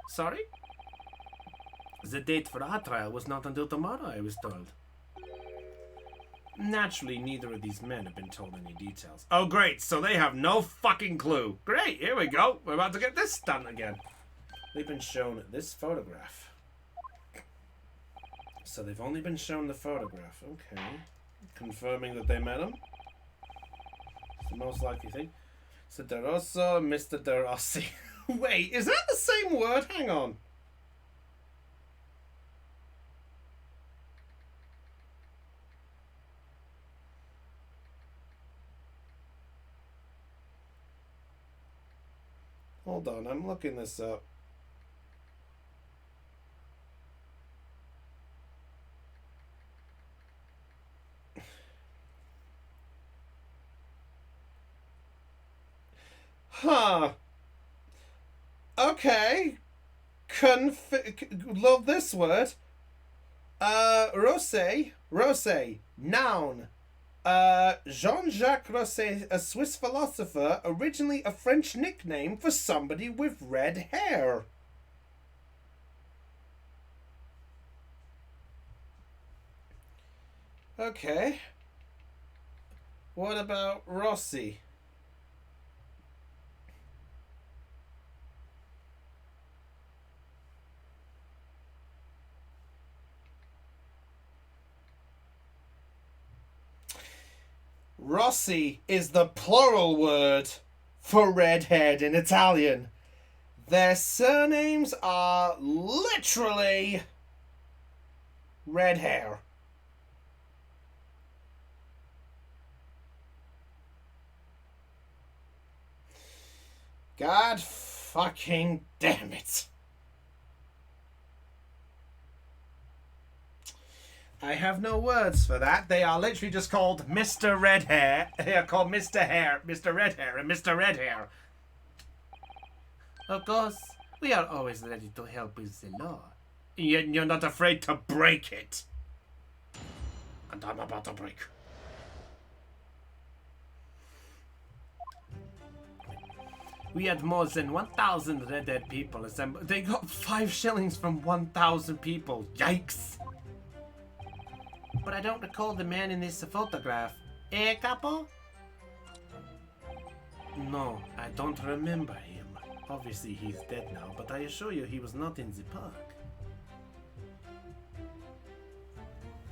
Sorry? The date for our trial was not until tomorrow, I was told. Naturally, neither of these men have been told any details. Oh, great, so they have no fucking clue. Great, here we go. We're about to get this done again. They've been shown this photograph. So they've only been shown the photograph. Okay. Confirming that they met him. It's the most likely thing. So De Rosso, Mr. De Rossi. Wait, is that the same word? Hang on. Hold on, I'm looking this up. Huh. Okay. Love this word. Rosé. Noun. Jean-Jacques Rousseau, a Swiss philosopher, originally a French nickname for somebody with red hair. Okay. What about Rossi? Rossi is the plural word for redhead in Italian. Their surnames are literally red hair. God fucking damn it. I have no words for that. They are literally just called Mr. Red Hair. They are called Mr. Hair, Mr. Red Hair, and Mr. Red Hair. Of course, we are always ready to help with the law. Yet you're not afraid to break it. And I'm about to break. We had more than 1,000 redhead people assembled. They got 5 shillings from 1,000 people. Yikes! But I don't recall the man in this photograph. Eh, capo? No, I don't remember him. Obviously he's dead now, but I assure you he was not in the park.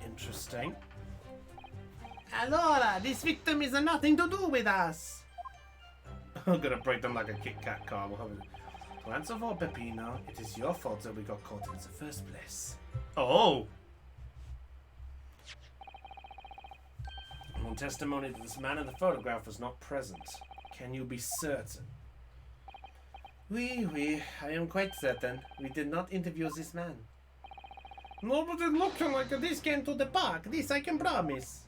Interesting. Allora, this victim is nothing to do with us. I'm gonna break them like a Kit Kat car. We'll have it. To answer for Peppino, it is your fault that we got caught in the first place. Oh! On testimony that this man in the photograph was not present. Can you be certain? Oui, I am quite certain. We did not interview this man. Nobody looked like this came to the park. This I can promise.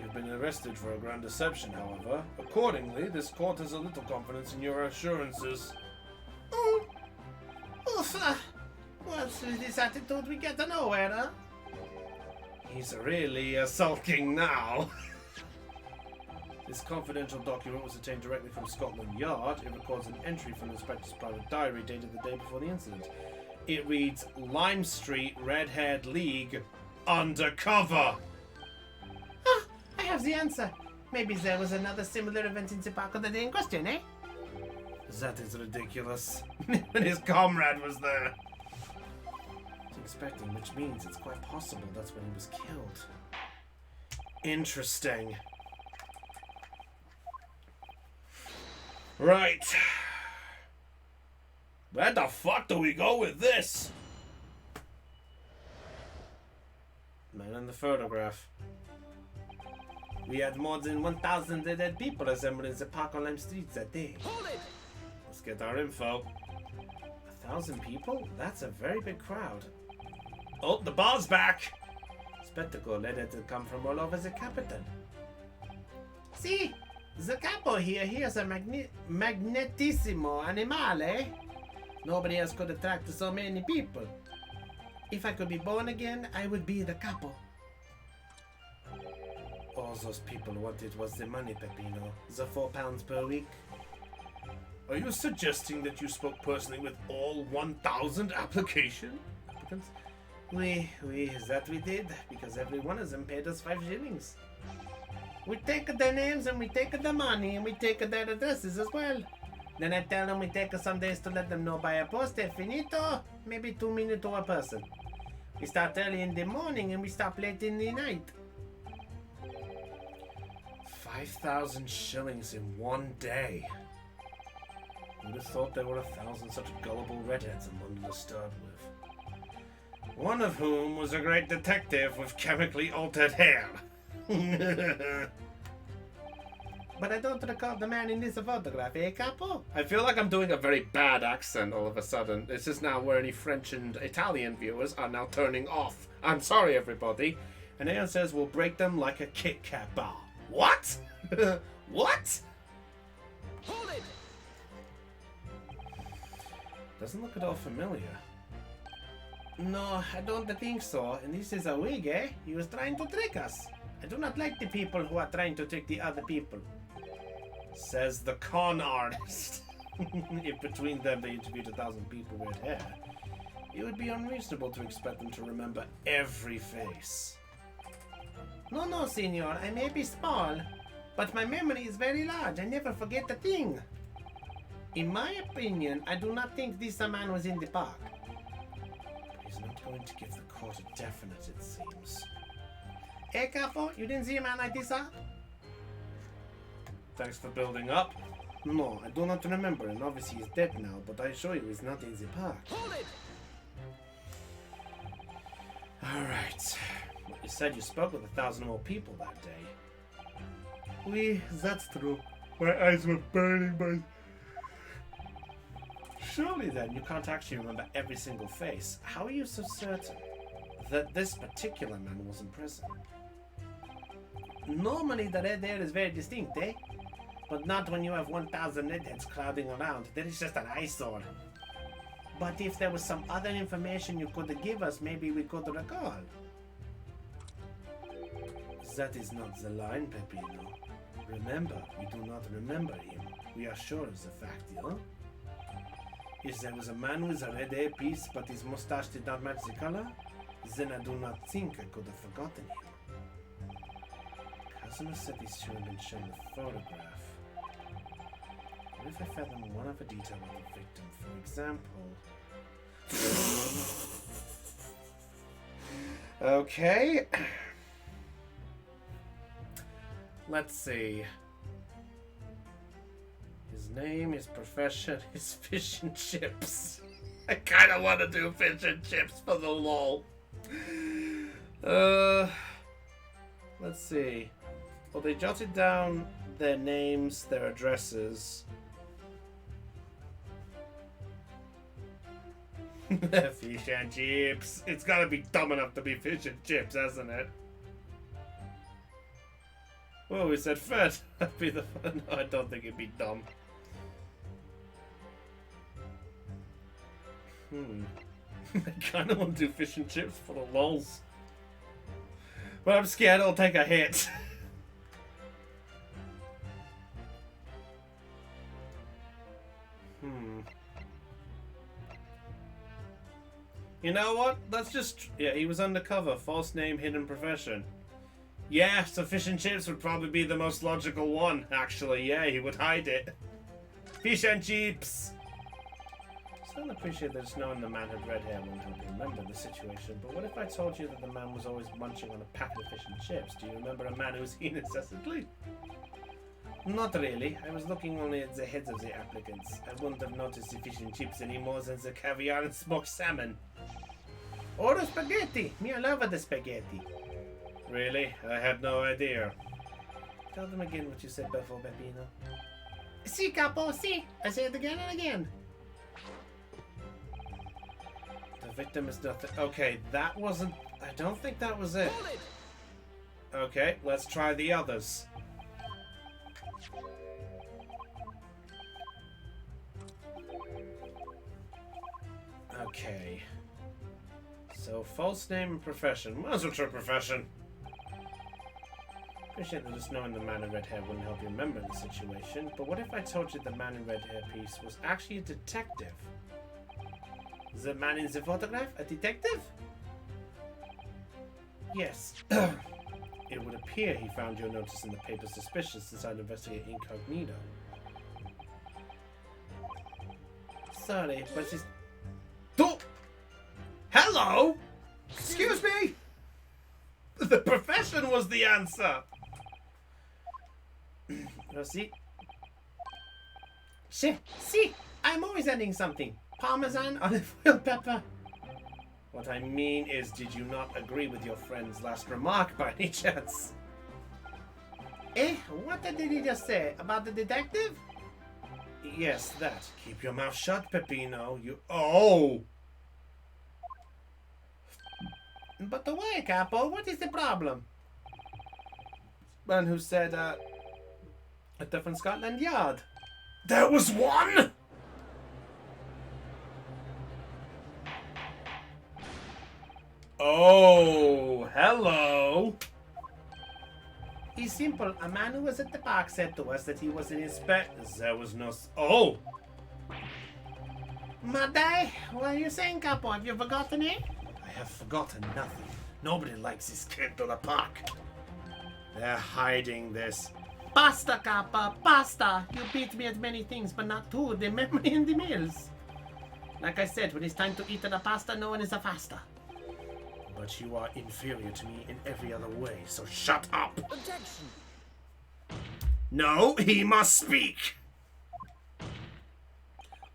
You've been arrested for a grand deception, however. Accordingly, this court has a little confidence in your assurances. What's with this attitude we get to nowhere, huh? He's really sulking now. This confidential document was obtained directly from Scotland Yard. It records an entry from the inspector's private diary dated the day before the incident. It reads, Lime Street, Redhead League, undercover. I have the answer. Maybe there was another similar event in the park on the day in question, eh? That is ridiculous. When his comrade was there. Expecting, which means it's quite possible that's when he was killed. Interesting. Right. Where the fuck do we go with this? Man in the photograph. We had more than 1,000 dead people assembled in the park on Lime Street that day. Hold it! Let's get our info. 1,000 people? That's a very big crowd. Oh, the bar's back! Spectacle led it to come from all over the capital. See, the capo here hears a magnetissimo animale. Nobody else could attract so many people. If I could be born again, I would be the capo. All those people wanted was the money, Peppino. The £4 per week. Are you suggesting that you spoke personally with all 1,000 applicants? We, that we did, because every one of them paid us 5 shillings. We take their names and we take the money and we take their addresses as well. Then I tell them we take some days to let them know by a post finito, maybe 2 minutes to a person. We start early in the morning and we stop late in the night. 5,000 shillings in one day. Who'd have thought there were 1,000 such gullible redheads in London to start with? One of whom was a great detective with chemically altered hair. But I don't recall the man in this photograph, eh, capo? I feel like I'm doing a very bad accent all of a sudden. This is now where any French and Italian viewers are now turning off. I'm sorry, everybody. And Aeon says we'll break them like a Kit Kat bar. What? What? Hold it! Doesn't look at all familiar. No, I don't think so. And this is a wig, eh? He was trying to trick us. I do not like the people who are trying to trick the other people. Says the con artist. If between them they interviewed 1,000 people with hair, it would be unreasonable to expect them to remember every face. No, senor. I may be small, but my memory is very large. I never forget a thing. In my opinion, I do not think this man was in the park. But he's not going to give the court a definite, it seems. Hey, Capo, you didn't see a man like this, huh? Thanks for building up. No, I do not remember, and obviously he's dead now, but I assure you he's not in the park. Hold it! Alright. Well, you said you spoke with 1,000 more people that day. Oui, that's true. My eyes were burning by... Surely then, you can't actually remember every single face. How are you so certain that this particular man wasn't present? Normally the red hair is very distinct, eh? But not when you have 1,000 redheads crowding around. Then it's just an eyesore. But if there was some other information you could give us, maybe we could recall. That is not the line, Peppino. Remember, we do not remember him. We are sure of the fact, you know? If there was a man with a red hair piece, but his mustache did not match the color, then I do not think I could have forgotten him. Customer said he should have been shown the photograph. What if I fed them one other detail about the victim? For example... Okay. Let's see. His name, his profession, his fish and chips. I kind of want to do fish and chips for the lol. Let's see. Well, they jotted down their names, their addresses. Fish and chips. It's gotta be dumb enough to be fish and chips, hasn't it? Well, we said fed. That'd be the fun. No, I don't think it'd be dumb. I kind of want to do fish and chips for the lols. But I'm scared it'll take a hit. You know what? Let's just... Yeah, he was undercover. False name, hidden profession. Yeah, so fish and chips would probably be the most logical one, actually. Yeah, he would hide it. Fish and chips! I don't appreciate that just knowing the man had red hair won't help you remember the situation, but what if I told you that the man was always munching on a packet of fish and chips? Do you remember a man who was eating incessantly? Not really. I was looking only at the heads of the applicants. I wouldn't have noticed the fish and chips any more than the caviar and smoked salmon. Or the spaghetti! Me, I love the spaghetti. Really? I had no idea. Tell them again what you said before, Peppino. Si, capo, si! I say it again and again. The victim is nothing. Okay, that wasn't... I don't think that was it. Okay, let's try the others. Okay. So, false name and profession. Might as well try profession. Appreciate that just knowing the man in red hair wouldn't help you remember the situation, but what if I told you the man in red hair piece was actually a detective? The man in the photograph? A detective? Yes. It would appear he found your notice in the paper suspicious and decided to investigate incognito. Sorry, but she's... Oh! Hello? Excuse me? The profession was the answer! See? See, I'm always adding something. Parmesan, olive oil, pepper. What I mean is, did you not agree with your friend's last remark by any chance? Eh? What did he just say? About the detective? Yes, that. Keep your mouth shut, Peppino. You... Oh! But why, Capo? What is the problem? Man who said, a different Scotland Yard. There was one?! Oh, hello. It's simple. A man who was at the park said to us that he was an inspector. There was no... Oh! Madai, what are you saying, Capo? Have you forgotten it? I have forgotten nothing. Nobody likes this kid to the park. They're hiding this. Basta, Kappa, basta! You beat me at many things, but not two, the memory and the meals. Like I said, when it's time to eat the pasta, no one is a faster. But you are inferior to me in every other way, so shut up! Objection! No, he must speak!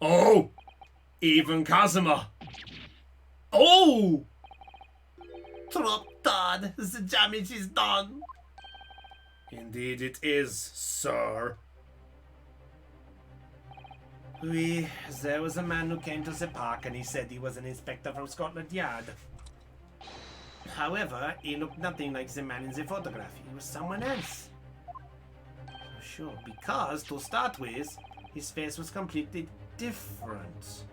Oh! Even Kazuma! Oh! Trop done! The damage is done! Indeed it is, sir. Oui, there was a man who came to the park and he said he was an inspector from Scotland Yard. However, he looked nothing like the man in the photograph. He was someone else. Sure, because, to start with, his face was completely different.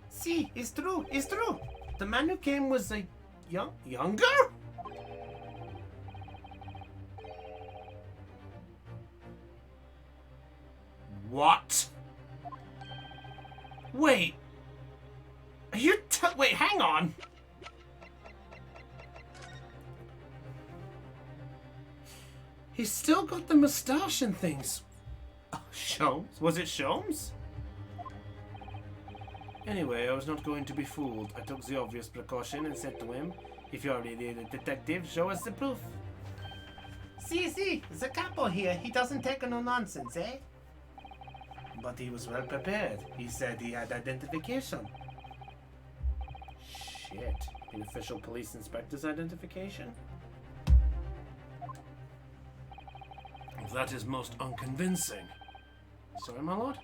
See, it's true, it's true. The man who came was a younger? What? Wait. Are you wait, hang on. He's still got the moustache and things. Oh, Sholmes? Was it Sholmes? Anyway, I was not going to be fooled. I took the obvious precaution and said to him, if you're really a detective, show us the proof. See, the capo here, he doesn't take no nonsense, eh? But he was well prepared. He said he had identification. Shit. An official police inspector's identification? That is most unconvincing. Sorry, my lord?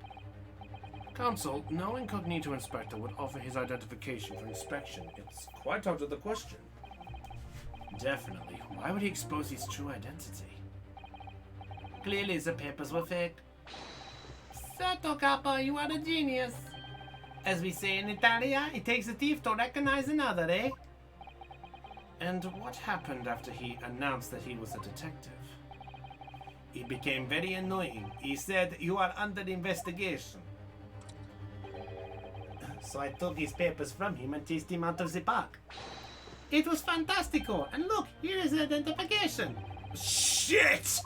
Counsel, no incognito inspector would offer his identification for inspection. It's quite out of the question. Definitely. Why would he expose his true identity? Clearly the papers were fake. Certo, Capo, you are a genius. As we say in Italia, it takes a thief to recognize another, eh? And what happened after he announced that he was a detective? He became very annoying. He said, you are under investigation. So I took his papers from him and chased him out of the park. It was fantastico. And look, here is the identification. Shit!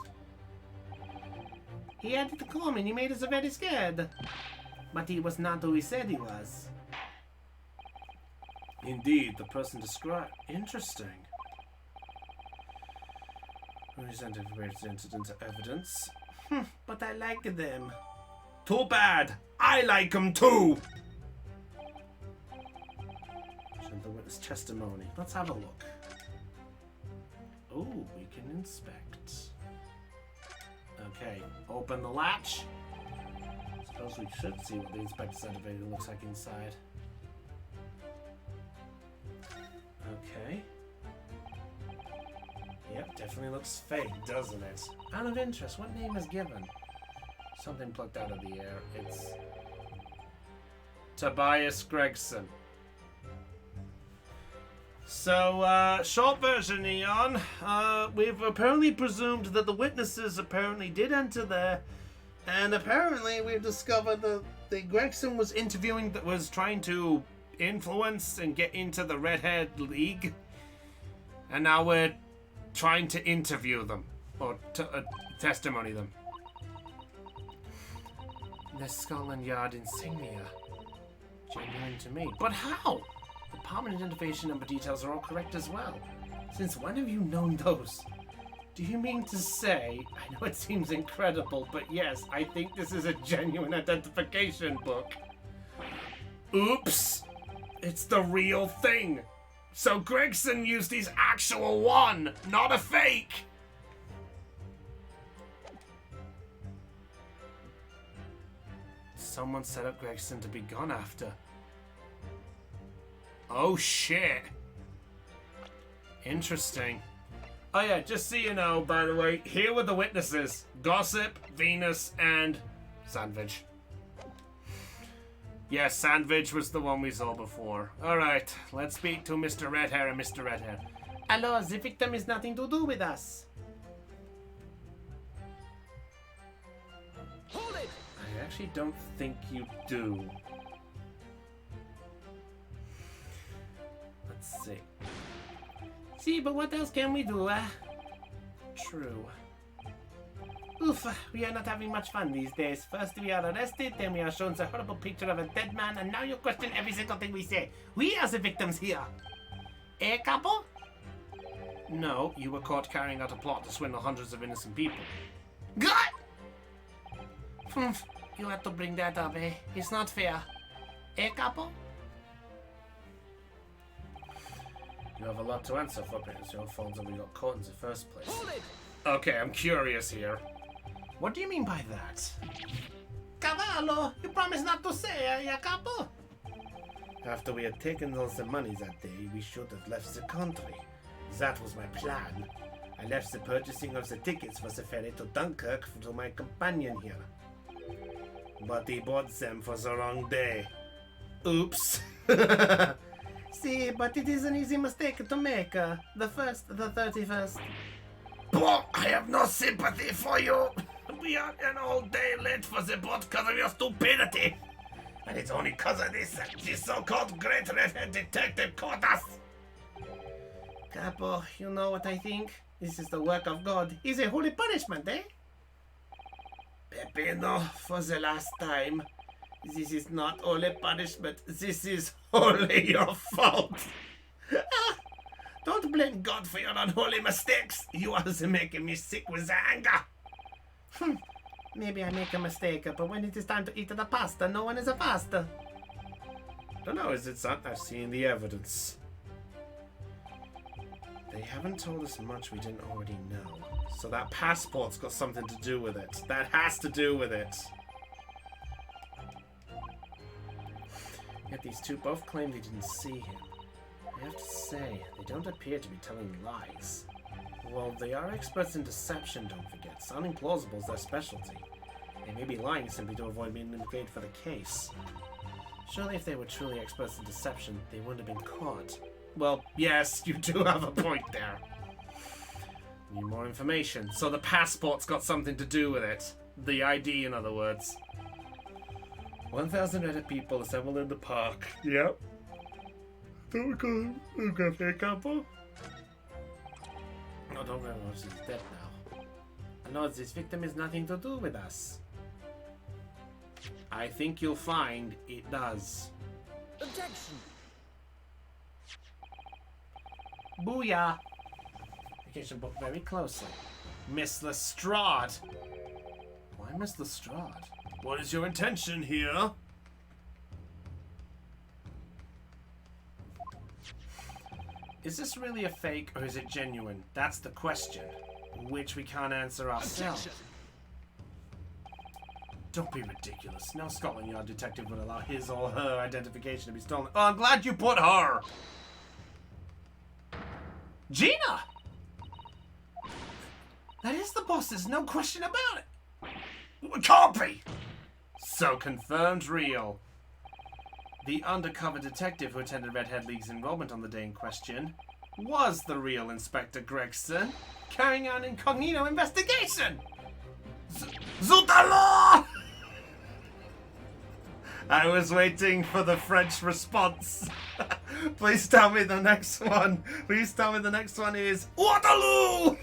He had to come and he made us very scared. But he was not who he said he was. Indeed, the person described. Interesting. Presented various incidents of evidence. But I like them. Too bad. I like them too. The witness testimony. Let's have a look. Oh, we can inspect. Okay, open the latch. Suppose we should see what the inspector's identification looks like inside. Okay. Yep, definitely looks fake, doesn't it? Out of interest, what name is given? Something plucked out of the air. It's Tobias Gregson. So, short version, Eon. We've apparently presumed that the witnesses apparently did enter there, and apparently we've discovered that Gregson was trying to influence and get into the Redhead League, and now we're trying to interview them, or testimony them. The Scotland Yard insignia. Genuine to me. But how? The palm identification number details are all correct as well. Since when have you known those? Do you mean to say, I know it seems incredible, but yes, I think this is a genuine identification book. Oops! It's the real thing! So Gregson used his actual one, not a fake! Someone set up Gregson to be gone after. Oh shit. Interesting. Oh yeah, just so you know, by the way, here were the witnesses. Gossip, Venus, and Sandwich. Yes, Sandwich was the one we saw before. Alright, let's speak to Mr. Redhair and Mr. Redhair. Hello, the victim has nothing to do with us. Hold it! I actually don't think you do. Let's see. See, but what else can we do, True. Oof, we are not having much fun these days. First we are arrested, then we are shown the horrible picture of a dead man, and now you question every single thing we say. We are the victims here. Eh, Capo? No, you were caught carrying out a plot to swindle hundreds of innocent people. God! Humph, you had to bring that up, eh? It's not fair. Eh, Capo? You have a lot to answer for, but it's your fault that we got caught in the first place. Hold it! Okay, I'm curious here. What do you mean by that? Cavallo, you promised not to say, eh, Capo? After we had taken all the money that day, we should have left the country. That was my plan. I left the purchasing of the tickets for the ferry to Dunkirk to my companion here. But he bought them for the wrong day. Oops. See, but it is an easy mistake to make. The 31st. Boy, I have no sympathy for you. We are an all day late for the boat because of your stupidity. And it's only because of this that this so-called great redhead detective caught us. Capo, you know what I think? This is the work of God. It's a holy punishment, eh? Peppino, for the last time. This is not holy punishment. This is wholly your fault. Don't blame God for your unholy mistakes. You are making me sick with anger. Maybe I make a mistake, but when it is time to eat the pasta, no one is a pasta. Don't know, is it not? I've seen the evidence. They haven't told us much we didn't already know. So that passport's got something to do with it. That has to do with it. Yet these two both claim they didn't see him. I have to say, they don't appear to be telling lies. Well, they are experts in deception, don't forget. Sounding plausible is their specialty. They may be lying simply to avoid being implicated for the case. Surely if they were truly experts in deception, they wouldn't have been caught. Well, yes, you do have a point there. Need more information. So the passport's got something to do with it. The ID, in other words. 1,000 Reddit people assembled in the park. Yep. Don't go here, Capo. No, don't worry, she's dead now. No, this victim has nothing to do with us. I think you'll find it does. Objection! Booyah! Vacation book very closely. Miss Lestrade. Why Miss Lestrade? What is your intention here? Is this really a fake or is it genuine? That's the question, which we can't answer ourselves. Objection. Don't be ridiculous. No Scotland Yard detective would allow his or her identification to be stolen. Oh, I'm glad you put her! Gina! That is the boss, there's no question about it. It can't be! So confirmed real. The undercover detective who attended Redhead League's enrollment on the day in question was the real Inspector Gregson, carrying out an incognito investigation! Zoutala! I was waiting for the French response. Please tell me the next one. Please tell me the next one is Waterloo!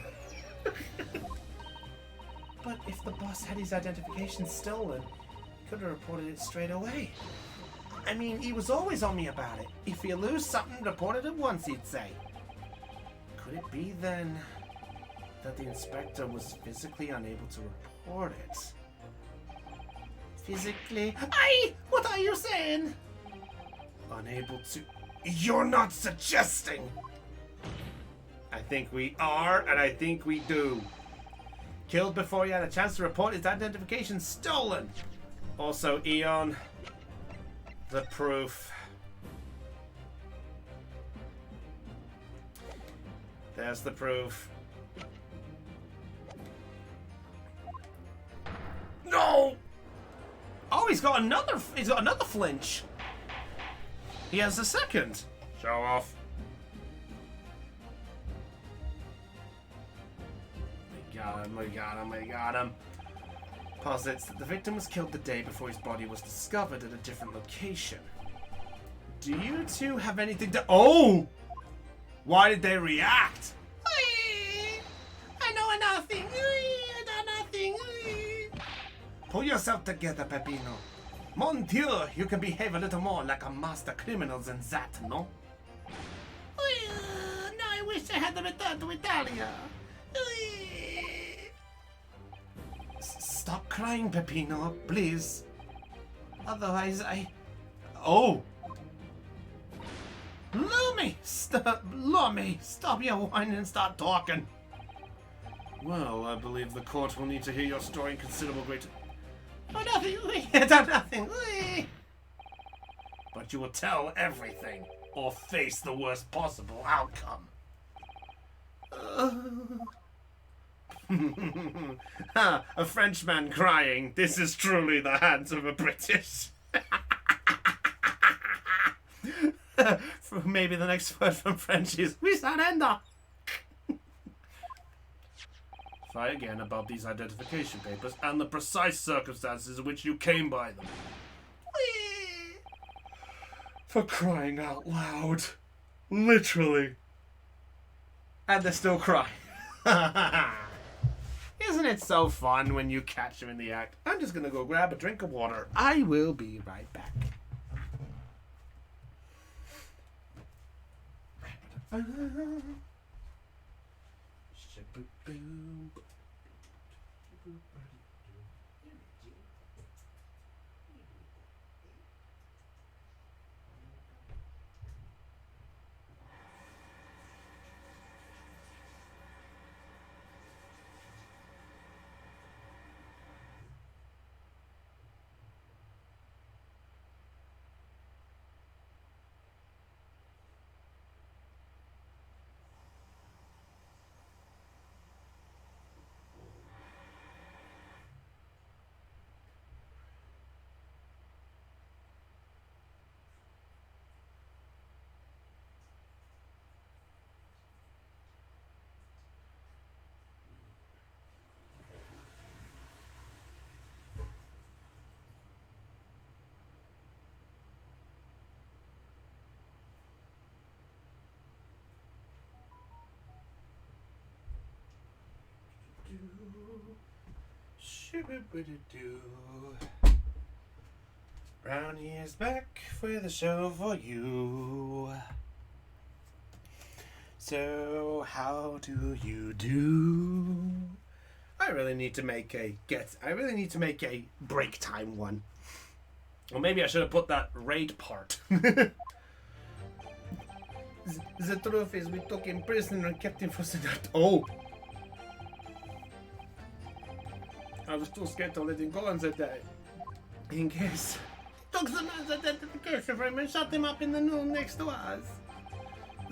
But if the boss had his identification stolen, he could have reported it straight away. I mean, he was always on me about it. If you lose something, report it at once, he'd say. Could it be then that the inspector was physically unable to report it? Physically? Aye! What are you saying? Unable to... You're not suggesting! I think we are, and I think we do. Killed before he had a chance to report his identification stolen. Also, Eon, the proof. There's the proof. No! Oh, he's got another flinch. He has a second. Show off. We got him. Posits that the victim was killed the day before his body was discovered at a different location. Do you two have anything to... Oh! Why did they react? I know nothing. I know nothing. Pull yourself together, Peppino. Mon Dieu, you can behave a little more like a master criminal than that, no? wish I had returned to Italia. Stop crying, Peppino, please. Otherwise, Oh! Lumi! Stop your whining and start talking. Well, I believe the court will need to hear your story in considerable greater... Oh, nothing. But you will tell everything, or face the worst possible outcome. A Frenchman crying. This is truly the hands of a British. Maybe the next word from French is "We surrender." Try again about these identification papers and the precise circumstances in which you came by them. For crying out loud. Literally. And they're still crying. Isn't it so fun when you catch them in the act? I'm just gonna go grab a drink of water. I will be right back. Brownie is back with a show for you. So how do you do? I really need to make a break time one. Or maybe I should have put that raid part. The truth is we took him prisoner and kept him for sedate. Oh! I was too scared to let him go on that day. In case. Took the man's identification from him and shut him up in the room next to us.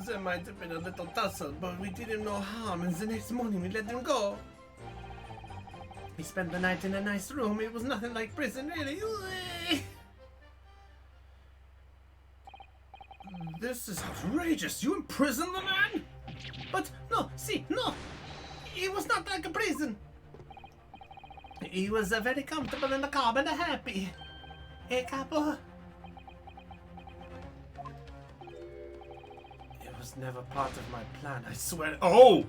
There might have been a little tussle, but we did him no harm, and the next morning we let him go. He spent the night in a nice room. It was nothing like prison, really. This is outrageous. You imprisoned the man? But, no. It was not like a prison. He was very comfortable in the car and happy. Hey, Capo? It was never part of my plan, I swear. Oh!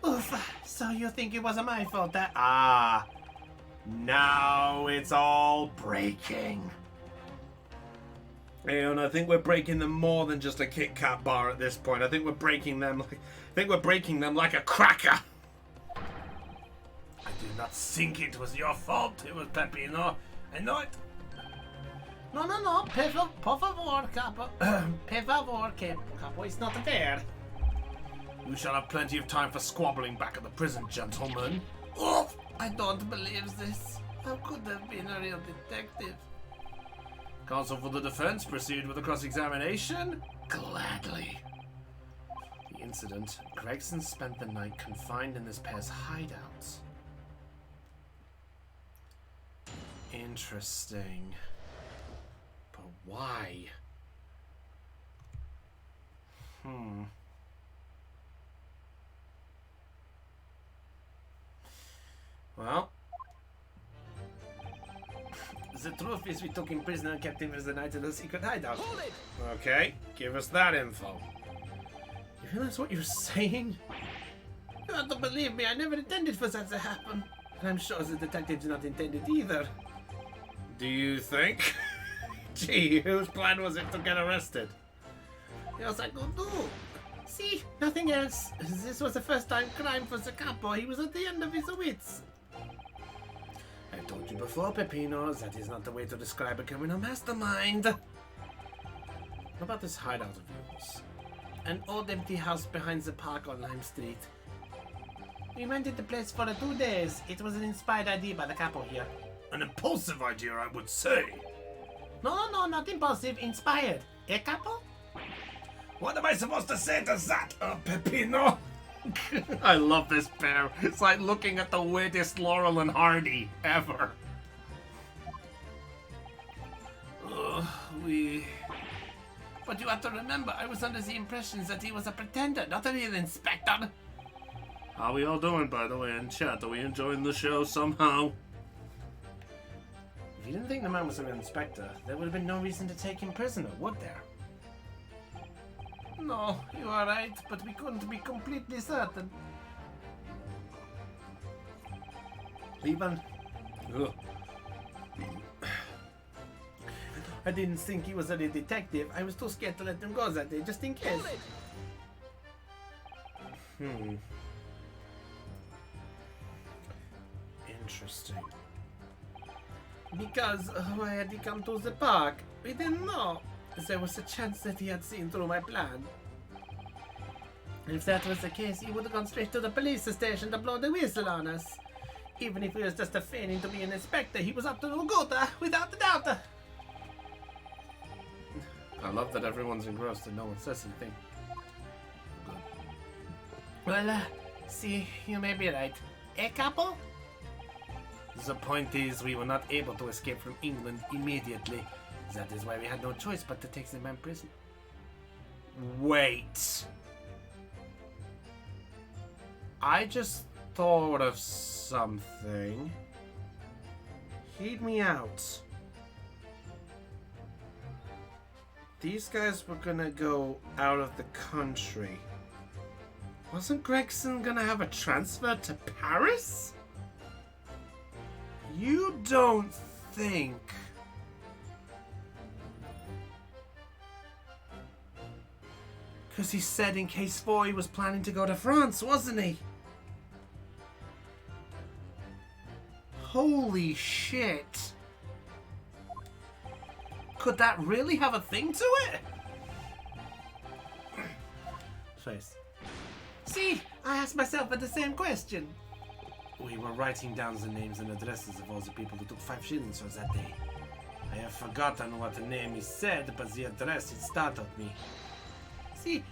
Oof, so you think it wasn't my fault that... now it's all breaking. And I think we're breaking them more than just a Kit Kat bar at this point. I think we're breaking them like a cracker. I do not think it was your fault. It was Peppino. I know it. No. Por favor, Capo. Per favor, Capo. It's not fair. You shall have plenty of time for squabbling back at the prison, gentlemen. Oh, I don't believe this. How could have been a real detective? Counsel for the defense, proceed with the cross-examination? Gladly. The incident. Gregson spent the night confined in this pair's hideouts. Interesting. But why? Well, the truth is we took him prisoner and kept him for the night in a secret hideout. Hold it! Okay, give us that info. You realize what you're saying? You have to believe me, I never intended for that to happen. And I'm sure the detective's not intended either. Do you think? Gee, whose plan was it to get arrested? Yes, I could do. See, nothing else. This was the first time crime for the capo. He was at the end of his wits. I told you before, Peppino, that is not the way to describe a criminal mastermind. What about this hideout of yours? An old empty house behind the park on Lime Street. We rented the place for 2 days. It was an inspired idea by the capo here. An impulsive idea, I would say. No, not impulsive. Inspired. Eh, capo? What am I supposed to say to that, Peppino? I love this pair. It's like looking at the weirdest Laurel and Hardy ever. But you have to remember, I was under the impression that he was a pretender, not a real inspector. How are we all doing, by the way, in chat? Are we enjoying the show somehow? If you didn't think the man was an inspector, there would have been no reason to take him prisoner, would there? No, you are right, but we couldn't be completely certain. Even... Ugh. I didn't think he was a detective. I was too scared to let him go that day, just in case. Interesting. Because why had he come to the park? We didn't know. There was a chance that he had seen through my plan. If that was the case, he would have gone straight to the police station to blow the whistle on us. Even if he was just feigning to be an inspector, he was up to no good, without a doubt. I love that everyone's engrossed and no one says anything. Good. Well, see, you may be right. Eh, capo? The point is, we were not able to escape from England immediately. That is why we had no choice but to take the man prisoner. Wait. I just thought of something. Heed me out. These guys were gonna go out of the country. Wasn't Gregson gonna have a transfer to Paris? You don't think... Because he said in case 4 he was planning to go to France, wasn't he? Holy shit. Could that really have a thing to it? Face. See, I asked myself the same question. We were writing down the names and addresses of all the people who took 5 shillings for that day. I have forgotten what the name he said, but the address, it startled me. See,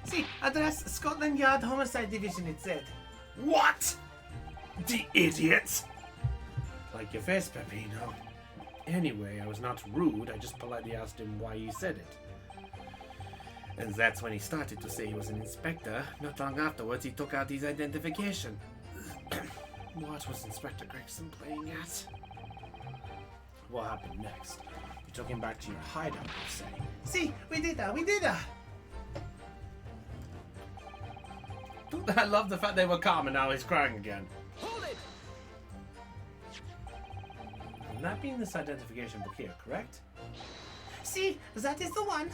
address Scotland Yard Homicide Division, it said. What? The idiot! Like your face, Peppino. Anyway, I was not rude, I just politely asked him why he said it. And that's when he started to say he was an inspector. Not long afterwards, he took out his identification. What was Inspector Gregson playing at? What happened next? You took him back to your hideout, you say. See, we did that! I love the fact they were calm and now he's crying again. Hold it! And that being this identification book here, correct? See, that is the one.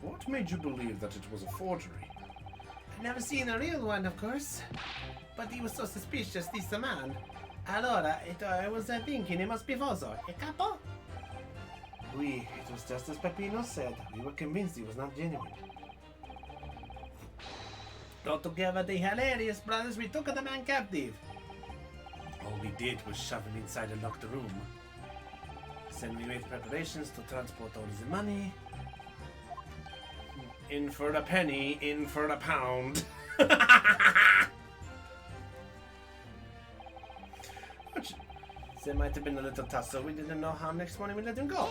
What made you believe that it was a forgery? I've never seen a real one, of course. But he was so suspicious, this man. Allora, I was thinking it must be Vozo. E capo? Oui, it was just as Peppino said. We were convinced he was not genuine. Altogether, the hilarious brothers, we took the man captive. All we did was shove him inside a locked room. Then we made preparations to transport all the money. In for a penny, in for a pound. There might have been a little tussle. We didn't know how next morning we let him go.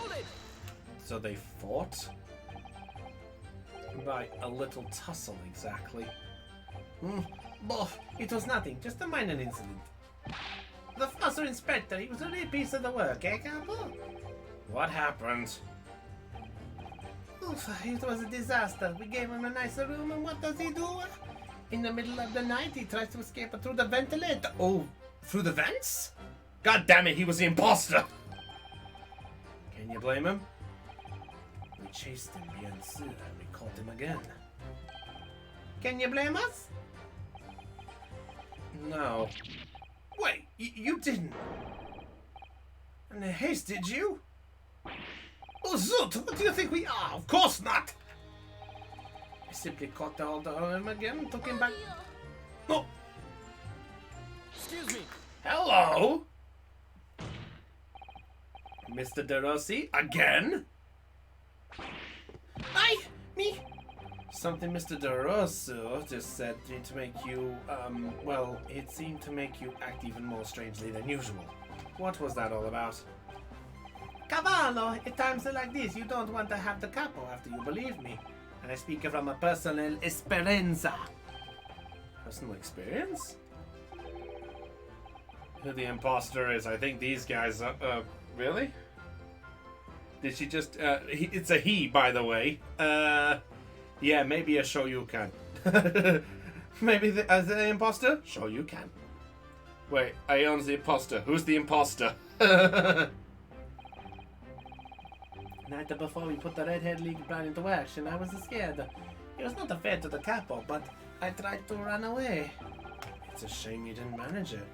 So they fought? By a little tussle, exactly. Boff, it was nothing, just a minor incident. The Fosser Inspector, he was a real piece of the work, eh, Campbell? What happened? Oof, it was a disaster. We gave him a nicer room, and what does he do? In the middle of the night, he tries to escape through the ventilator. Oh, through the vents? God damn it, he was the imposter! Can you blame him? We chased him, bien sûr, and we caught him again. Can you blame us? No. Wait, you didn't. In haste, did you? Oh, Zoot, what do you think we are? Of course not! I simply caught hold of him again and took him back. Oh! Excuse me. Hello? Mr. De Rossi, again? Me? Something Mr. De Rosso just said to make you, well, it seemed to make you act even more strangely than usual. What was that all about? Cavallo, at times like this, you don't want to have the capo after you believe me. And I speak from a personal esperienza. Personal experience? Who the imposter is, I think these guys, really? Did she just, it's a he, by the way. Yeah, maybe a Shoryuken. Maybe as the imposter? Shoryuken. Wait, Ion's the imposter. Who's the imposter? Night before we put the Redhead League plan into action, I was scared. It was not fair to the capo, but I tried to run away. It's a shame you didn't manage it.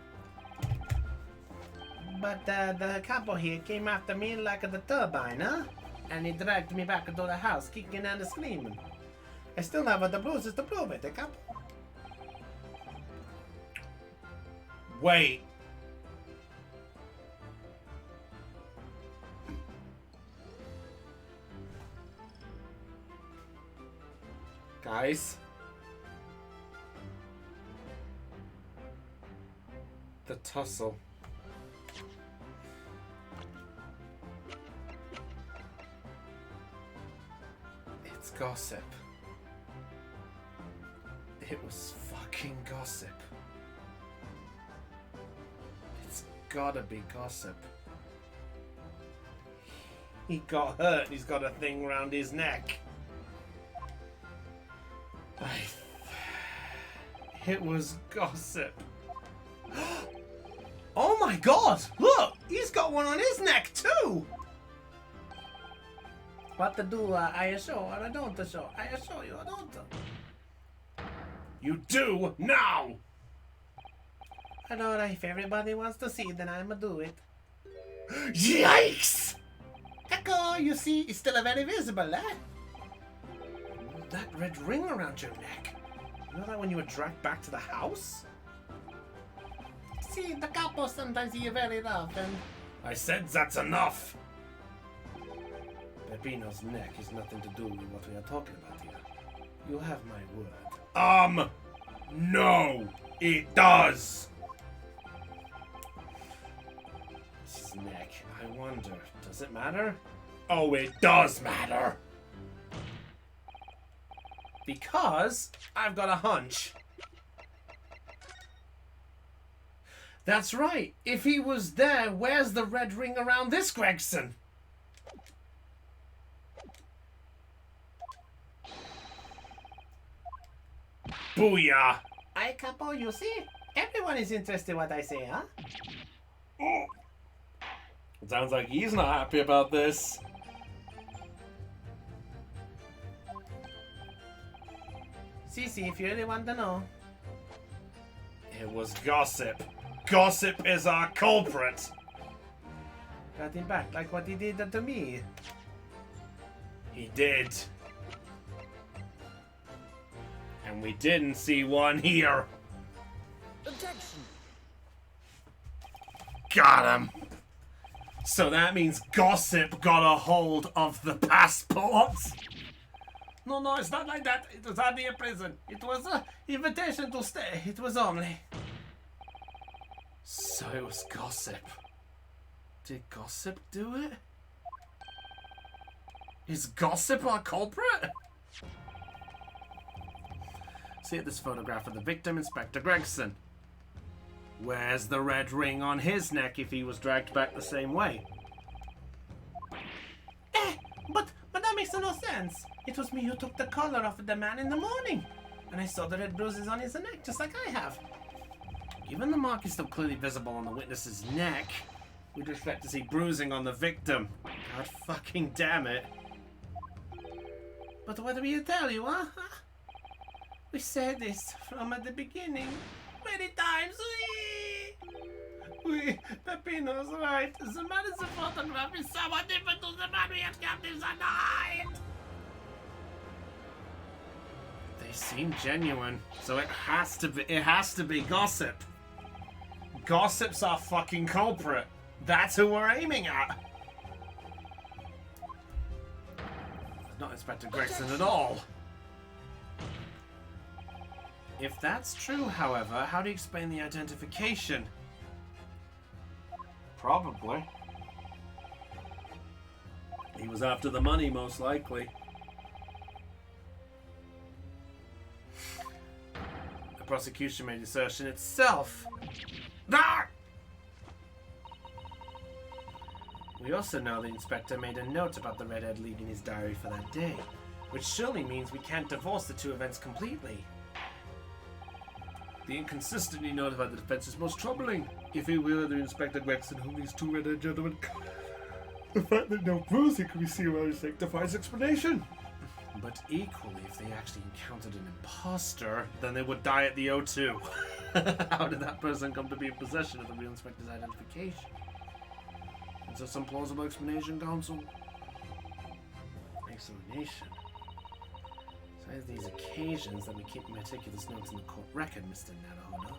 But the capo here came after me like the turbine, huh? And he dragged me back to the house, kicking and screaming. I still have the bruises to prove it, capo. Wait. Guys. The tussle. It's gossip. It was fucking gossip. It's gotta be gossip. He got hurt and he's got a thing around his neck. It was gossip. Oh my god! Look! He's got one on his neck too! What to do, I show or I don't show? I show you, I don't. You do now! Alright, if everybody wants to see, then I'ma do it. Yikes! Echo, you see, it's still very visible, eh? That red ring around your neck. You know that when you were dragged back to the house? See, the capo sometimes he's very rough and... I said that's enough! Peppino's neck has nothing to do with what we are talking about here. You have my word. No, it does! His neck, I wonder, does it matter? Oh, it does matter! Because I've got a hunch. That's right. If he was there, where's the red ring around this Gregson? Booyah! I capo, you see? Everyone is interested in what I say, huh? It sounds like he's not happy about this. Cece, if you really want to know. It was gossip. Gossip is our culprit. Got him back like what he did to me. He did. And we didn't see one here. Objection. Got him. So that means gossip got a hold of the passports? No, it's not like that. It was hardly a prison. It was an invitation to stay. It was only. So it was gossip. Did gossip do it? Is gossip our culprit? See this photograph of the victim, Inspector Gregson. Where's the red ring on his neck if he was dragged back the same way? But that makes no sense. It was me who took the collar off of the man in the morning. And I saw the red bruises on his neck, just like I have. Even the mark is still clearly visible on the witness's neck, we'd expect to see bruising on the victim. God fucking damn it. But what do we tell you, huh? We said this from at the beginning. Many times. Peppino's right. The man in the photograph is somewhat different to the man we had captives at night. They seem genuine, so it has to be gossip. Gossip's our fucking culprit. That's who we're aiming at. Not Inspector Gregson at all. If that's true, however, how do you explain the identification? Probably. He was after the money, most likely. The prosecution made assertion itself. Ah! We also know the inspector made a note about the Redhead League in his diary for that day, which surely means we can't divorce the two events completely. The inconsistency note about the defense is most troubling. If it were the Inspector Gregson whom these two redhead gentlemen, the fact that no bruising can be seen around his neck defies explanation. But equally, if they actually encountered an imposter, then they would die at the O2. How did that person come to be in possession of the real inspector's identification? Is there some plausible explanation, counsel? Explanation? Besides these occasions that we keep meticulous notes in the court record, Mr. Naruhodo.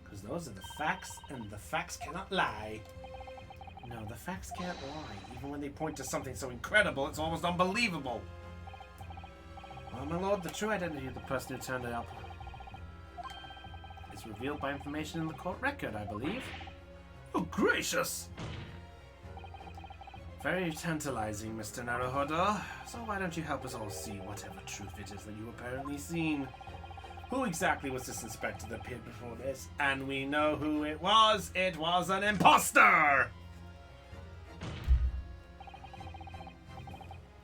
Because those are the facts, and the facts cannot lie. No, the facts can't lie. Even when they point to something so incredible, it's almost unbelievable. Well, my lord, the true identity of the person who turned it up is revealed by information in the court record, I believe. Oh, gracious! Very tantalizing, Mr. Naruhodo. So why don't you help us all see whatever truth it is that you apparently seen? Who exactly was this inspector that appeared before this? And we know who it was. It was an imposter!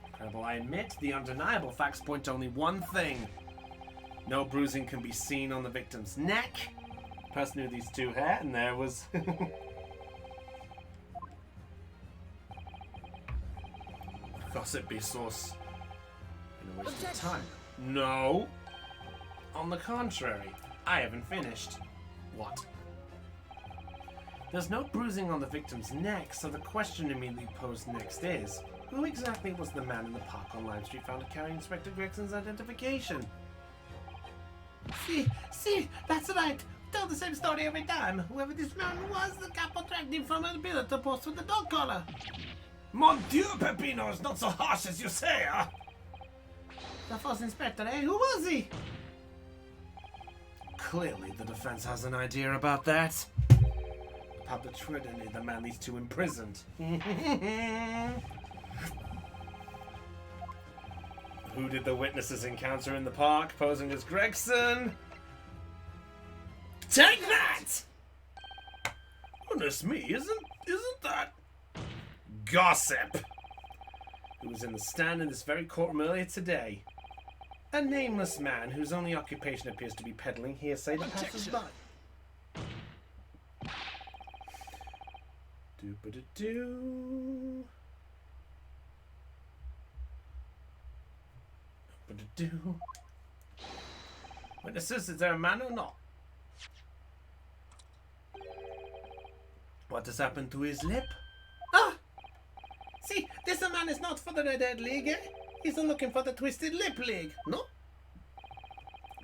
Incredible, I admit, the undeniable facts point to only one thing. No bruising can be seen on the victim's neck. The person who these two had, and there was... Gossip be source in a waste of time. No. On the contrary, I haven't finished. What? There's no bruising on the victim's neck, so the question immediately posed next is, who exactly was the man in the park on Lime Street found to carry Inspector Gregson's identification? See, that's right. Tell the same story every time. Whoever this man was, the capo dragged him from a billboard post with the dog collar. Mon Dieu, Peppino, it's not so harsh as you say, huh? The false inspector, eh? Who was he? Clearly, the defense has an idea about that. About the Trinity, the man these two imprisoned. Who did the witnesses encounter in the park, posing as Gregson? Take that! Goodness me, isn't that... Gossip! Who was in the stand in this very courtroom earlier today. A nameless man whose only occupation appears to be peddling hearsay to passers-by. Do-ba-da-do. Do-ba-da-do. Witnesses, is there a man or not? What has happened to his lip? Ah! See, this man is not for the Redhead League, eh? He's looking for the Twisted Lip League, no?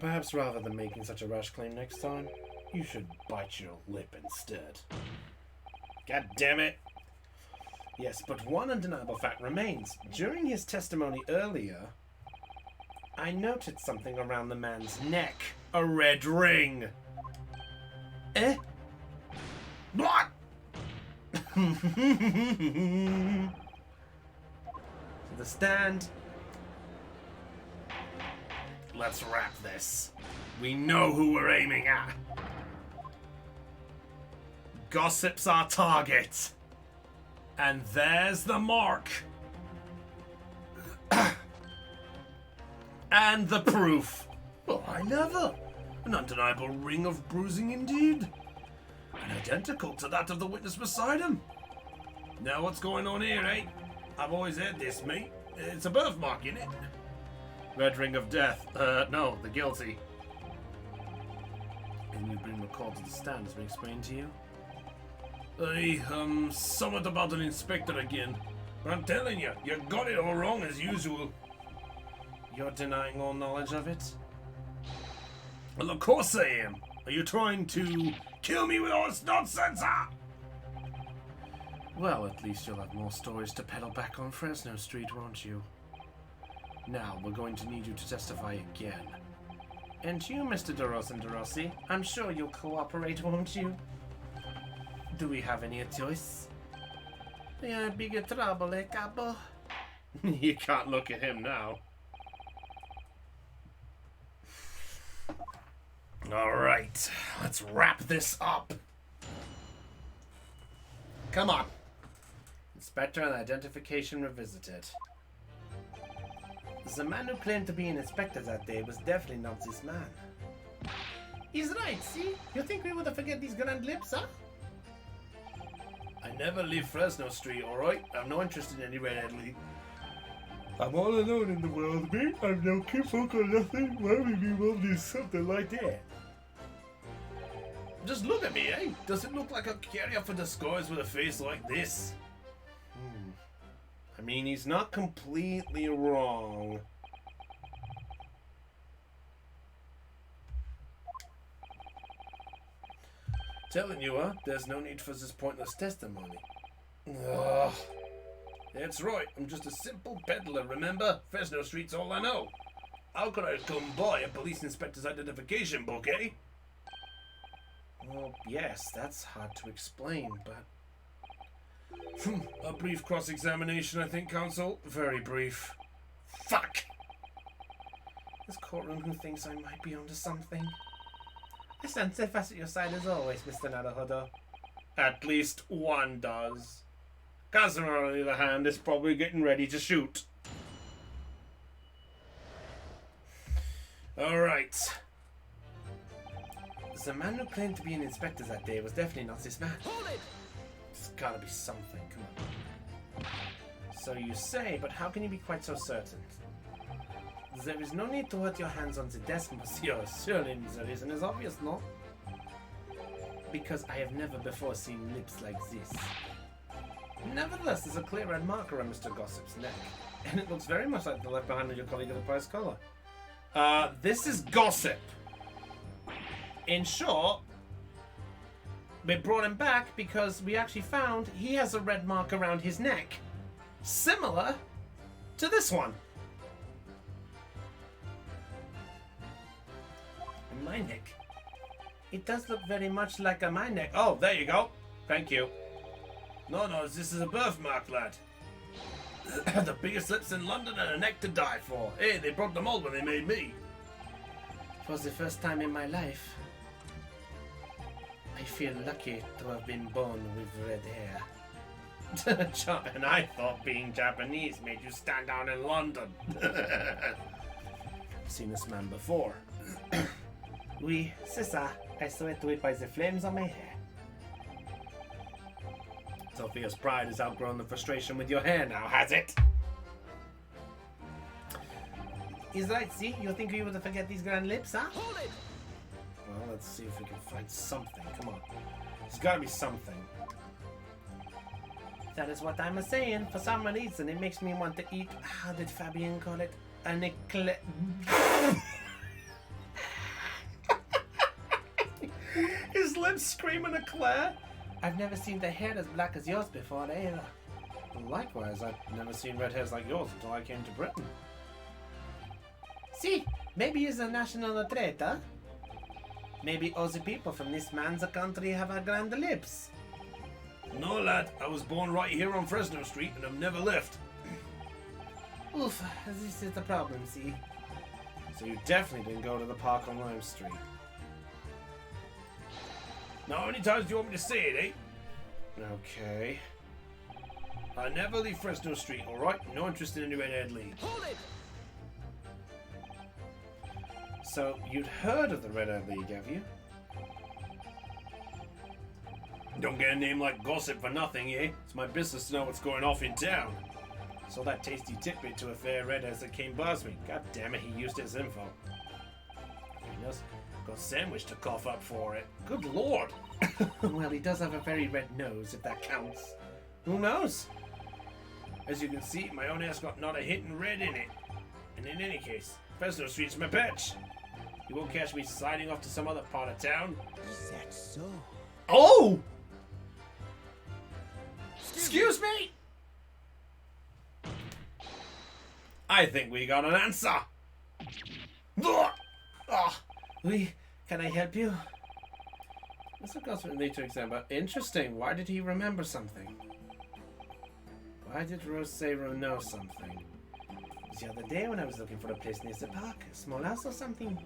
Perhaps rather than making such a rash claim next time, you should bite your lip instead. God damn it! Yes, but one undeniable fact remains. During his testimony earlier, I noted something around the man's neck. A red ring! Eh? What? The stand. Let's wrap this. We know who we're aiming at. Gossip's our target. And there's the mark. And the proof. Well, I never. An undeniable ring of bruising indeed. And identical to that of the witness beside him. Now what's going on here, eh? I've always had this, mate. It's a birthmark, innit? Red Ring of Death. No, the guilty. Can you bring McCall to the stand as we explained to you? Somewhat about an inspector again. But I'm telling you, you got it all wrong as usual. You're denying all knowledge of it? Well, of course I am. Are you trying to kill me with all this nonsense, huh? Well, at least you'll have more stories to peddle back on Fresno Street, won't you? Now, we're going to need you to testify again. And you, Mr. DeRossi, I'm sure you'll cooperate, won't you? Do we have any choice? Yeah, big trouble, eh, capo? You can't look at him now. Alright, let's wrap this up. Come on. Inspector and identification revisited. The man who claimed to be an inspector that day was definitely not this man. He's right, see? You think we would have forget these grand lips, huh? I never leave Fresno Street, alright? I have no interest in any Redhead League. I'm all alone in the world, mate. I've no kinfolk or nothing. Why would we want to do something like that? Just look at me, eh? Does it look like a carrier for disguise with a face like this? I mean, he's not completely wrong. Telling you, huh? There's no need for this pointless testimony. Ugh. That's right, I'm just a simple peddler, remember? Fresno Street's all I know. How could I come by a police inspector's identification book, eh? Well, yes, that's hard to explain, but... A brief cross-examination, I think, counsel. Very brief. Fuck! This courtroom who thinks I might be onto something. I stand steadfast at your side as always, Mr. Naruhodo. At least one does. Kazuma, on the other hand, is probably getting ready to shoot. Alright. The man who claimed to be an inspector that day was definitely not this man. Hold it! There's gotta be something, come on. So you say, but how can you be quite so certain? There is no need to hurt your hands on the desk, monsieur. Surely the reason is obvious, no? Because I have never before seen lips like this. Nevertheless, there's a clear red marker on Mr. Gossip's neck, and it looks very much like the left behind of your colleague of the prize collar. This is Gossip. In short, we brought him back because we actually found he has a red mark around his neck, similar to this one. My neck. It does look very much like a my neck. Oh, there you go. Thank you. No, this is a birthmark, lad. The biggest lips in London and a neck to die for. Hey, they broke the mold when they made me. It was the first time in my life. I feel lucky to have been born with red hair. And I thought being Japanese made you stand down in London. I've seen this man before. Oui, c'est ça. I swear to it by the flames on my hair. Sophia's pride has outgrown the frustration with your hair now, has it? He's right, see? You think we would forget these grand lips, huh? Hold it! Well, let's see if we can find something. Come on. There's gotta be something. That is what I'm saying. For some reason, it makes me want to eat... How did Fabian call it? An eclair... His lips scream an eclair? I've never seen the hair as black as yours before, either. Likewise, I've never seen red hairs like yours until I came to Britain. See, maybe he's a national traitor. Maybe all the people from this man's country have a grand lips. No, lad. I was born right here on Fresno Street and I've never left. Oof, this is the problem, see? So you definitely didn't go to the park on Lime Street. Now, how many times do you want me to say it, eh? Okay. I never leave Fresno Street, alright? No interest in any Redhead League. Hold it! So, you'd heard of the Redhead League, have you? Don't get a name like Gossip for nothing, eh? It's my business to know what's going off in town. So that tasty tidbit to a fair red as it came past me. God damn it, he used his info. He just got sandwich to cough up for it. Good lord. Well, he does have a very red nose, if that counts. Who knows? As you can see, my own ass got not a hint in red in it. And in any case, Fresno Street's my patch. You won't catch me sliding off to some other part of town. Is that so? Oh! Excuse me! I think we got an answer. Can I help you? Mr. Gosford need to examine, but interesting. Why did he remember something? Why did Rose say Rose know something? It was the other day when I was looking for a place near the park, a small house or something.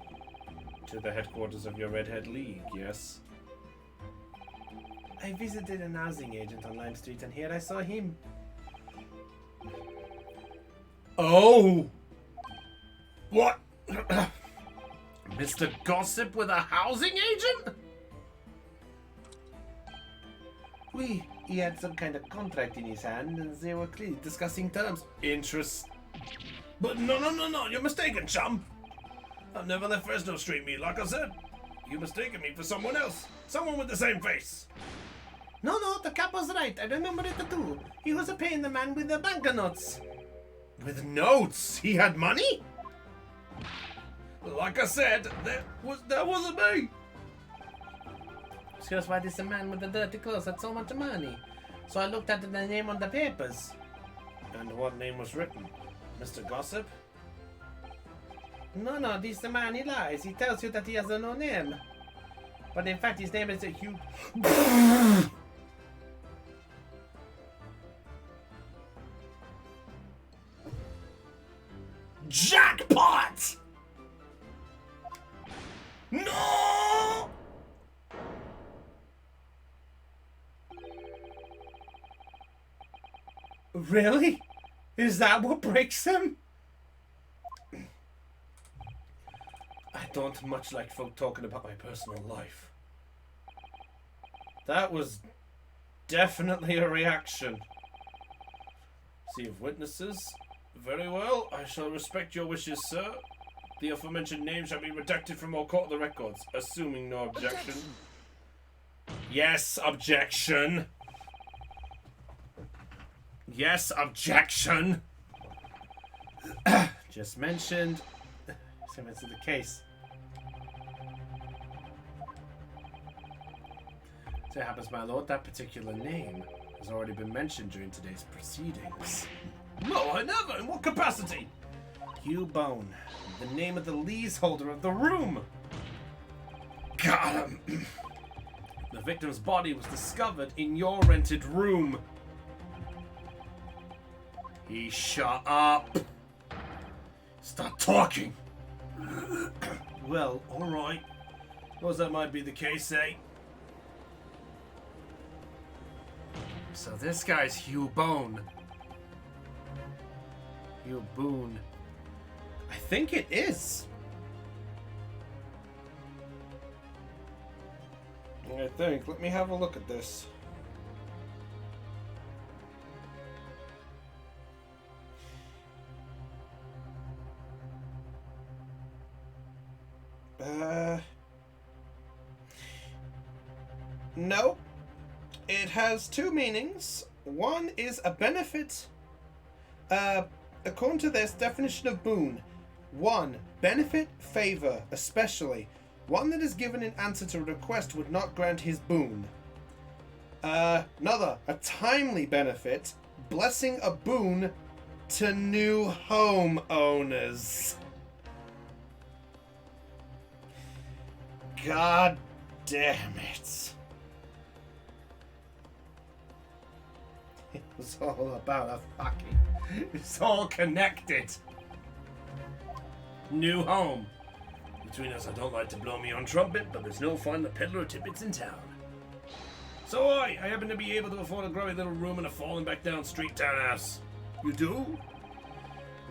To the headquarters of your Redhead League, yes? I visited an housing agent on Lime Street, and here I saw him. Oh! What? Mr. Gossip with a housing agent? He had some kind of contract in his hand, and they were clearly discussing terms. Interest. But no, you're mistaken, chum. I've never left Fresno Street, me, like I said. You mistaken me for someone else. Someone with the same face. No, the cap was right. I remember it too. He was paying the man with the banknotes. With notes? He had money? Like I said, that wasn't me. Just why this man with the dirty clothes had so much money. So I looked at the name on the papers. And what name was written? Mr. Gossip? No, this the man, he lies. He tells you that he has no name. But in fact, his name is Hugh. Jackpot! No! Really? Is that what breaks him? I don't much like folk talking about my personal life. That was definitely a reaction. See if witnesses. Very well, I shall respect your wishes, sir. The aforementioned name shall be redacted from all court of the records, assuming no objection. Yes, objection. Yes, objection. Just mentioned. Similar to the case. So it happens, my lord, that particular name has already been mentioned during today's proceedings. No, I never. In what capacity? Hugh Bone, the name of the leaseholder of the room. Got him. The victim's body was discovered in your rented room. He shut up. Stop talking. Well, alright. Suppose that might be the case, eh? So this guy's Hugh Bone. Hugh Boone. I think it is. I think. Let me have a look at this. No. It has two meanings. One is a benefit. According to this definition of boon, one, benefit, favor, especially. One that is given in answer to a request would not grant his boon. Another, a timely benefit, blessing a boon to new home owners. God damn it. It was all about a fucking... It's all connected. New home. Between us, I don't like to blow me on trumpet, but there's no fun the peddler of tippets in town. So I happen to be able to afford a grubby little room in a falling back down street townhouse. You do?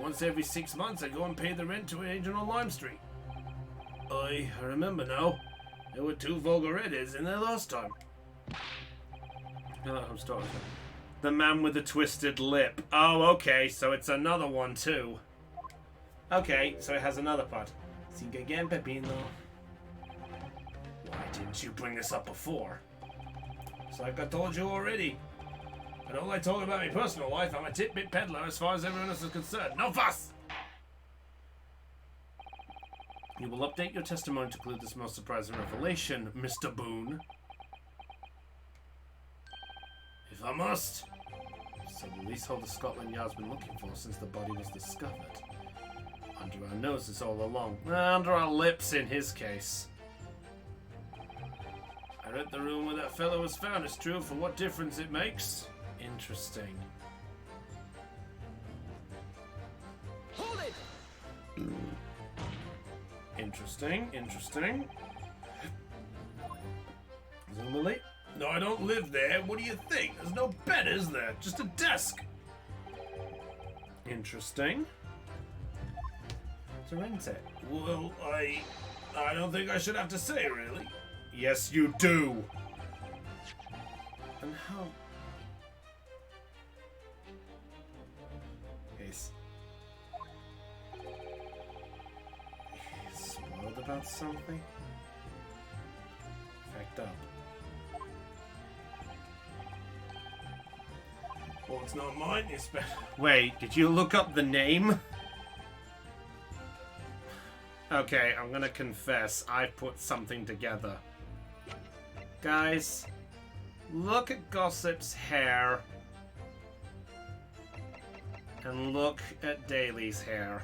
Once every 6 months, I go and pay the rent to an agent on Lime Street. I remember now. There were 2 vulgar redheads in there last time. I'm starting. The man with the twisted lip. Oh, okay, so it's another one too. Okay, so it has another part. Sigue again, Pepino. Why didn't you bring this up before? It's like I told you already. I don't like talking about my personal life. I'm a tidbit peddler as far as everyone else is concerned. No fuss! You will update your testimony to include this most surprising revelation, Mr. Boone. If I must. So the leaseholder Scotland Yard's been looking for since the body was discovered. Under our noses all along. Under our lips in his case. I read the room where that fellow was found. It's true for what difference it makes. Interesting. Hold it! Interesting, interesting. Presumably. No, I don't live there. What do you think? There's no bed, is there? Just a desk. Interesting. To rent it. Well, I don't think I should have to say, really. Yes, you do. And how? He's spoiled about something? Fact up. Well, it's not mine, it's Wait, did you look up the name? Okay, I'm gonna confess, I put something together. Guys, look at Gossip's hair. And look at Daly's hair.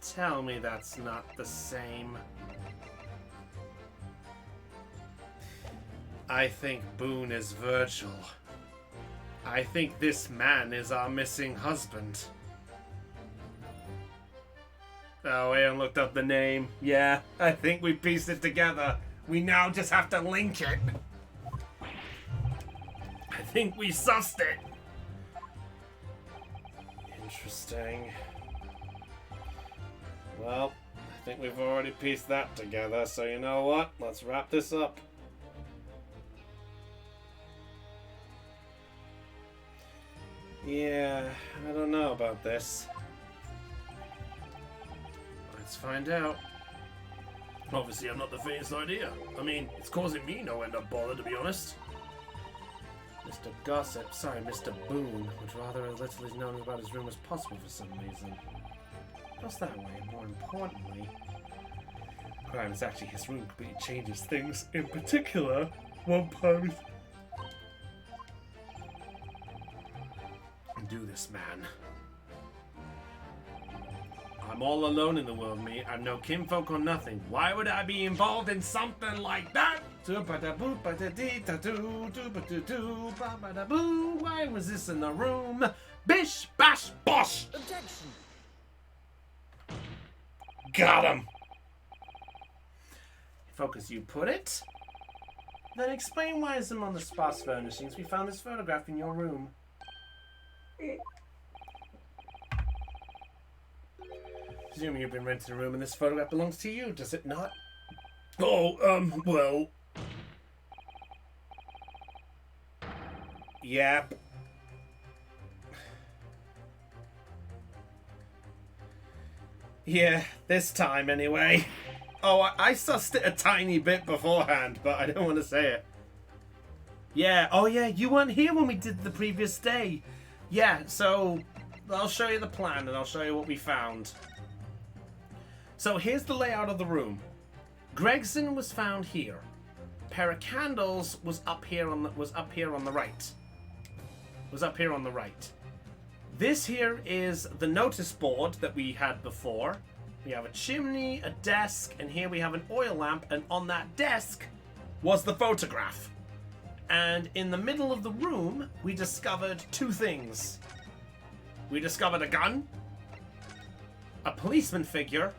Tell me that's not the same. I think Boone is Virgil. I think this man is our missing husband. Oh, I haven't looked up the name. Yeah, I think we pieced it together. We now just have to link it. I think we sussed it. Interesting. Well, I think we've already pieced that together, so you know what? Let's wrap this up. Yeah, I don't know about this. Let's find out. Obviously, I'm not the faintest idea. I mean, it's causing me no end of bother, to be honest. Mr. Gossip, sorry, Mr. Boone, would rather as little is known about his room as possible for some reason. What's that way? More importantly, crime is actually his room completely changes things. In particular, one part is... Do this, man. I'm all alone in the world, me. I've no kinfolk or nothing. Why would I be involved in something like that? Why was this in the room? Bish, bash, bosh! Objection! Got him! Focus, you put it? Then explain why as among the sparse furnishings we found this photograph in your room. Presuming you've been renting a room and this photograph belongs to you, does it not? Oh, well... Yep. Yeah, this time anyway. Oh, I sussed it a tiny bit beforehand, but I don't want to say it. Yeah, oh yeah, you weren't here when we did the previous day. Yeah, so I'll show you the plan and I'll show you what we found. So here's the layout of the room. Gregson was found here. Pair of candles was up here on the right. Was up here on the right. This here is the notice board that we had before. We have a chimney, a desk, and here we have an oil lamp, and on that desk was the photograph. And in the middle of the room, we discovered two things. We discovered a gun, a policeman figure,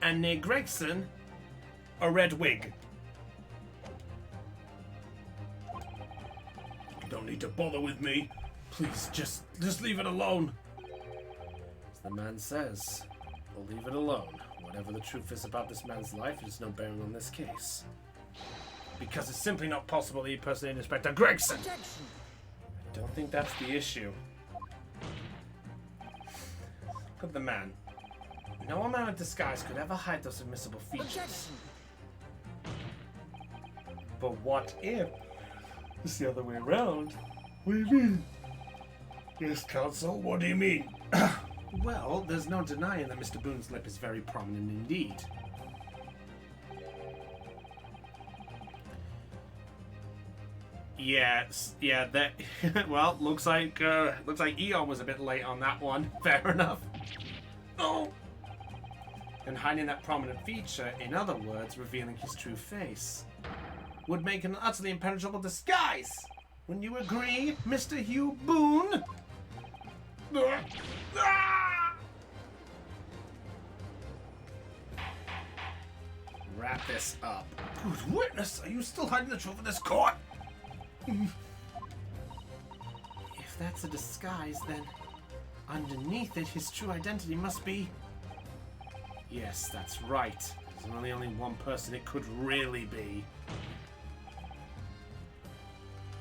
and near Gregson, a red wig. You don't need to bother with me. Please, just leave it alone. As the man says, we'll leave it alone. Whatever the truth is about this man's life, it has no bearing on this case. because it's simply not possible that he impersonated Inspector Gregson. Objection! I don't think that's the issue. Look at the man. No amount of disguise could ever hide those admissible features. Objection! But what if It's the other way around. What do you mean? Yes, counsel, what do you mean? Well, there's no denying that Mr. Boone's lip is very prominent indeed. Yes, yeah, that. Well, looks like Eon was a bit late on that one. Fair enough. Oh. And hiding that prominent feature, in other words, revealing his true face, would make an utterly impenetrable disguise. Wouldn't you agree, Mr. Hugh Boone? Wrap this up. Good witness, are you still hiding the truth in this court? If that's a disguise, then underneath it, his true identity must be... Yes, that's right. There's only one person it could really be.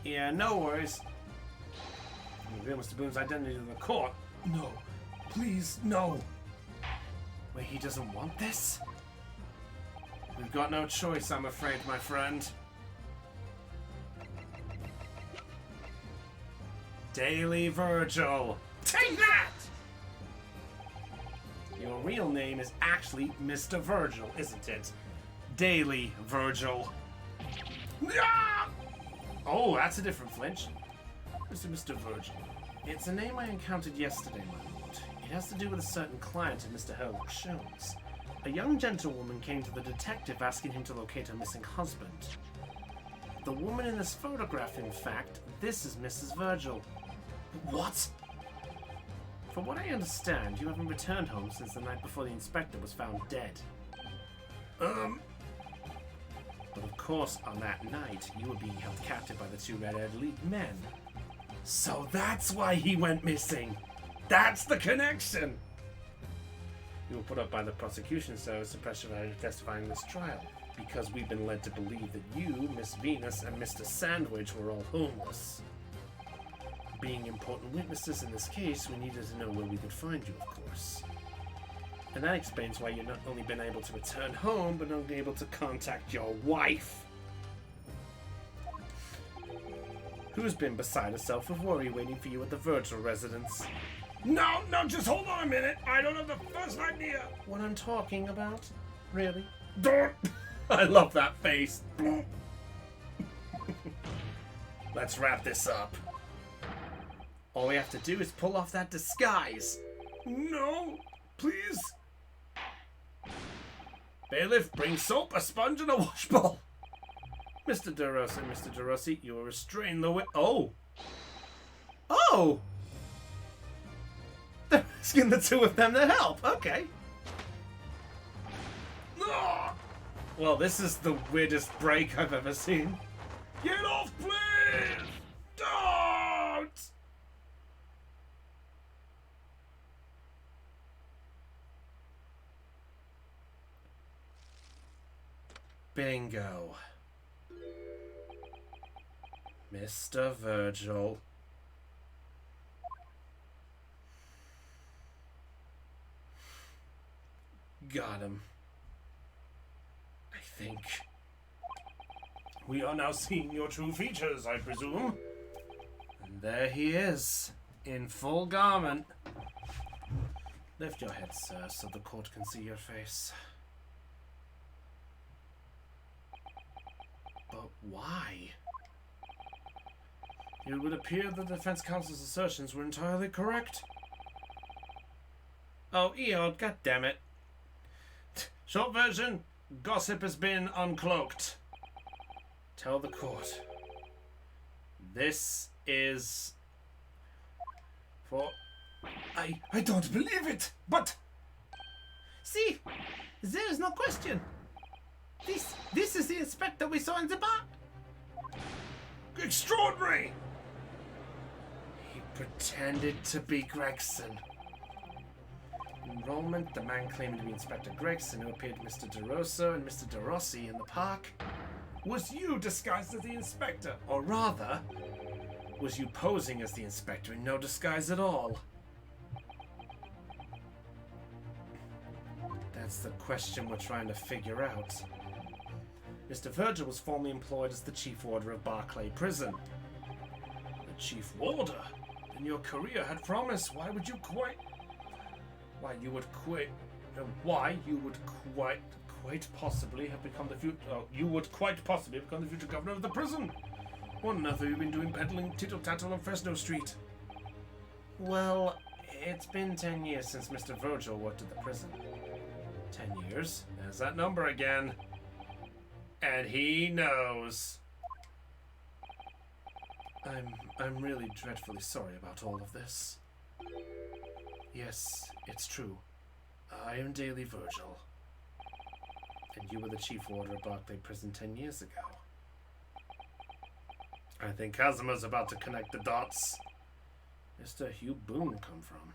Yeah, no worries. Reveal Mr. Boone's identity to the court. No. Please, no. Wait, he doesn't want this? We've got no choice, I'm afraid, my friend. Daily Virgil. Take that! Your real name is actually Mr. Virgil, isn't it? Daily Virgil. Ah! Oh, that's a different flinch. Mr. Virgil. It's a name I encountered yesterday, my lord. It has to do with a certain client of Mr. Herlock Sholmes. A young gentlewoman came to the detective asking him to locate her missing husband. The woman in this photograph, in fact, this is Mrs. Virgil. What? From what I understand, you haven't returned home since the night before the inspector was found dead. But of course, on that night, you were being held captive by the two Redhead League men. So that's why he went missing! That's the connection! You were put up by the prosecution service to pressure to testify in this trial, because we've been led to believe that you, Miss Venus, and Mr. Sandwich were all homeless. Being important witnesses in this case, we needed to know where we could find you, of course. And that explains why you've not only been able to return home, but not been able to contact your wife. Who's been beside herself with worry waiting for you at the Virgil residence. No, just hold on a minute. I don't have the first idea. What I'm talking about? Really? Don't. I love that face. Let's wrap this up. All we have to do is pull off that disguise. No, please. Bailiff, bring soap, a sponge, and a washbowl. Mr. DeRosa and Mr. DeRossi, you will restrain the Oh! Oh! They're asking the two of them to help. Okay. Ah! Well, this is the weirdest break I've ever seen. Get off, please! Don't! Bingo. Mr. Virgil. Got him. I think. We are now seeing your true features, I presume. And there he is, in full garment. Lift your head, sir, so the court can see your face. But why? It would appear the defense counsel's assertions were entirely correct. Oh, Eod, goddammit. Short version, gossip has been uncloaked. Tell the court. This is... for... I don't believe it, but... See, there is no question. This is the inspector we saw in the bar. Extraordinary! He pretended to be Gregson. Enrollment, the man claiming to be Inspector Gregson, who appeared Mr. DeRosa and Mr. DeRossi in the park. was you disguised as the inspector? Or rather, was you posing as the inspector in no disguise at all? That's the question we're trying to figure out. Mr. Virgil was formerly employed as the chief warder of Barclay Prison. The chief warder? Then your career had promise. Why you would quite possibly have become the future. You would quite possibly become the future governor of the prison. What on earth have you been doing peddling tittle-tattle on Fresno Street? Well, it's been 10 years since Mr. Virgil worked at the prison. 10 years? There's that number again. And he knows. I'm really dreadfully sorry about all of this. Yes, it's true. I am Daily Virgil. And you were the chief warder of Barclay Prison 10 years ago. I think Casimir's about to connect the dots. Mr. Hugh Boone come from?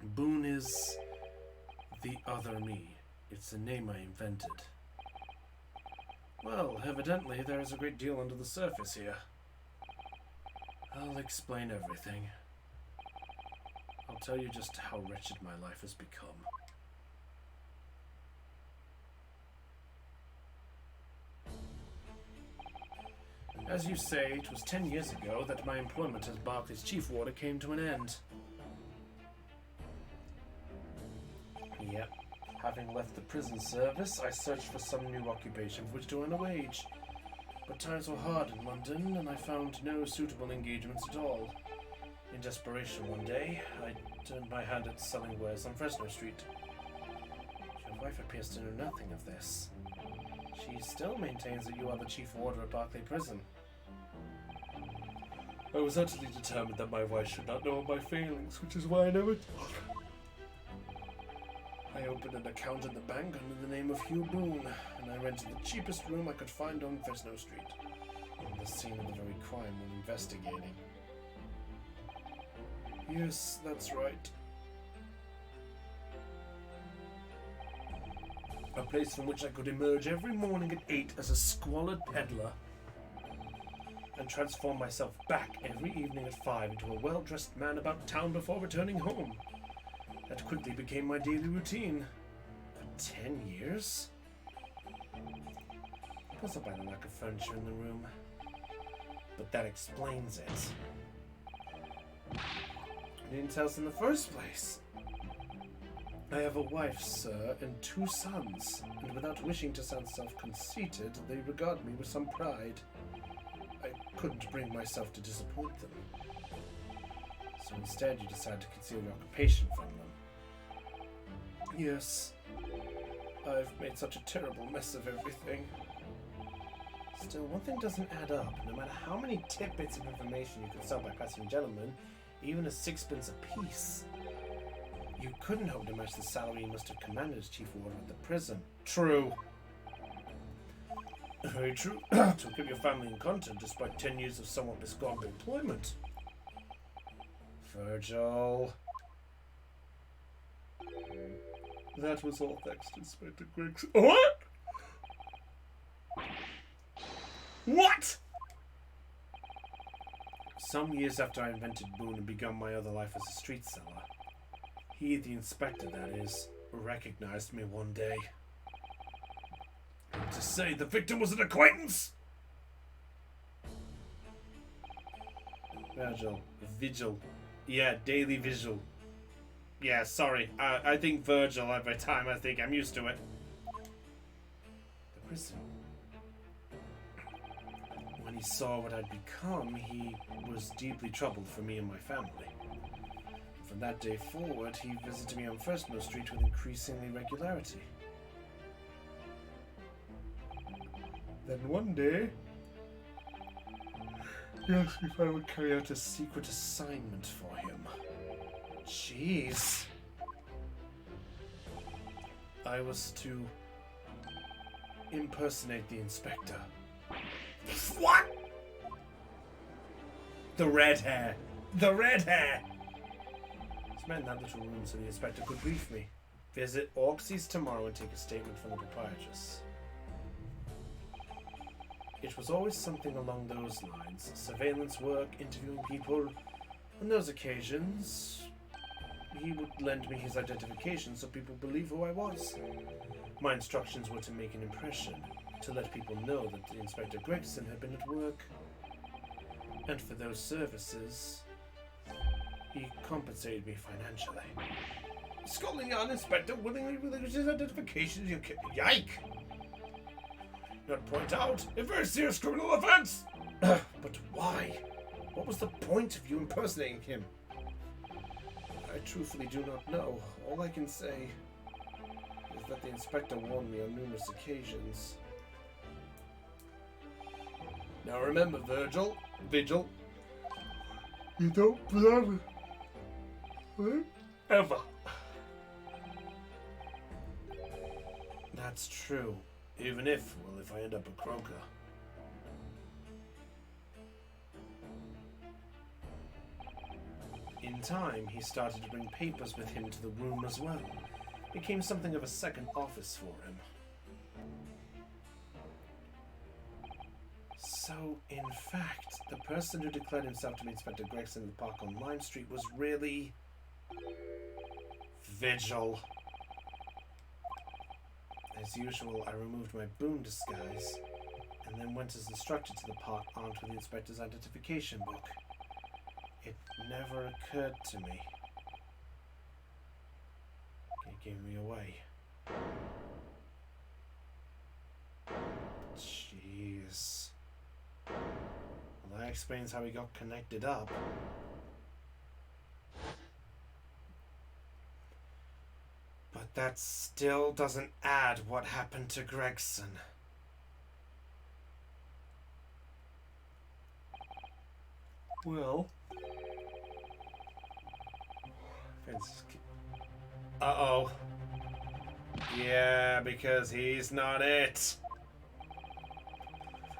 Boone is the other me. It's a name I invented. Well, evidently there is a great deal under the surface here. I'll explain everything. I'll tell you just how wretched my life has become. As you say, it was 10 years ago that my employment as Barclay's chief warder came to an end. Yep. Having left the prison service, I searched for some new occupation for which to earn a wage. But times were hard in London, and I found no suitable engagements at all. In desperation one day, I turned my hand at selling wares on Fresno Street. Your wife appears to know nothing of this. She still maintains that you are the chief warder at Barclay Prison. I was utterly determined that my wife should not know of my failings, which is why I never... I opened an account at the bank under the name of Hugh Boone, and I rented the cheapest room I could find on Fresno Street, on the scene of the very crime we're investigating. Yes, that's right. A place from which I could emerge every morning at 8 as a squalid peddler, and transform myself back every evening at 5 into a well-dressed man about town before returning home. That quickly became my daily routine. For 10 years? Puzzled by the lack of furniture in the room. But that explains it. You didn't tell us in the first place. I have a wife, sir, and 2 sons, and without wishing to sound self-conceited, they regard me with some pride. I couldn't bring myself to disappoint them. So instead you decided to conceal your occupation from them. Yes, I've made such a terrible mess of everything. Still, one thing doesn't add up. No matter how many tidbits of information you could sell by passing gentlemen, even a 6pence apiece, you couldn't hope to match the salary you must have commanded as chief warder at the prison. True. Very true. To keep your family in content despite 10 years of somewhat misguided employment. Virgil. That was all thanks to Inspector Gregson. What? What? Some years after I invented Boone and begun my other life as a street seller, he, the inspector that is, recognized me one day. And to say the victim was an acquaintance? Vigil. Yeah, Daily Vigil. Yeah, sorry. I think Virgil every time. I think I'm used to it. The prison. When he saw what I'd become, he was deeply troubled for me and my family. From that day forward, he visited me on Fresno Street with increasingly regularity. Then one day, he asked me if I would carry out a secret Assignment for him. Jeez. I was to impersonate the inspector. What? The red hair. The red hair! This meant that little room so the inspector could brief me. Visit Auxie's tomorrow and take a statement from the proprietress. It was always something along those lines. Surveillance work, interviewing people. On those occasions, he would lend me his identification so people believe who I was. My instructions were to make an impression, to let people know that Inspector Gregson had been at work. And for those services, he compensated me financially. Scotland Yard Inspector willingly relinquished his identification. Yike! Not point out a very serious criminal offense! But why? What was the point of you impersonating him? I truthfully do not know. All I can say is that the inspector warned me on numerous occasions. Now remember, Vigil, you don't plan it. Ever. That's true. Even if I end up a croaker. In time, he started to bring papers with him to the room as well. Became something of a second office for him. So, in fact, the person who declared himself to be Inspector Gregson in the park on Lime Street was really... Vigil. As usual, I removed my boom disguise, and then went as instructed to the park armed with the inspector's identification book. It never occurred to me. It gave me away. Jeez. Well, that explains how he got connected up. But that still doesn't add what happened to Gregson. Well... Uh-oh. Yeah, because he's not it.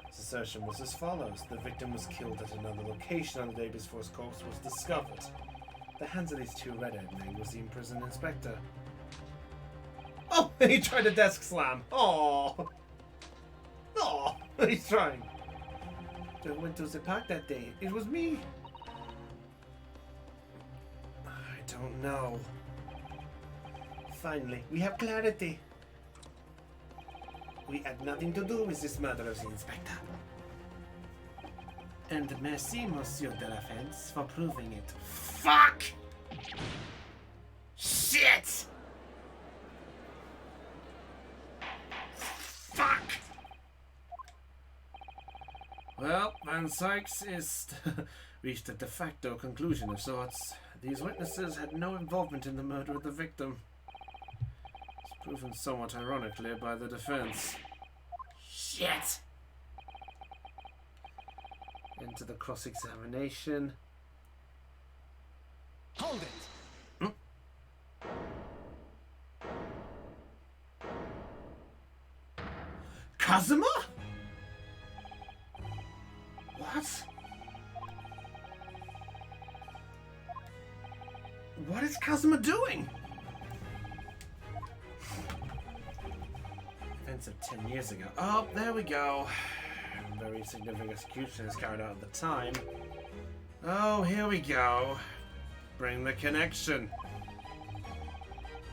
His assertion was as follows. The victim was killed at another location on the day before his corpse was discovered. The hands of these two Redhead men was the imprisoned inspector. Oh, he tried a desk slam. Oh, he's trying. Who went to the park that day? It was me. I don't know. Finally, we have clarity. We had nothing to do with this murder of the inspector. And merci, Monsieur de la Fence, for proving it. Fuck! Shit! Fuck! Well, Van Sykes is reached a de facto conclusion of sorts. These witnesses had no involvement in the murder of the victim. It's proven somewhat ironically by the defense. Shit! Into the cross-examination. Hold it! Kazuma? What? What is Kazuma doing? Events of 10 years ago. Oh, there we go. Very significant execution is carried out at the time. Oh, here we go. Bring the connection.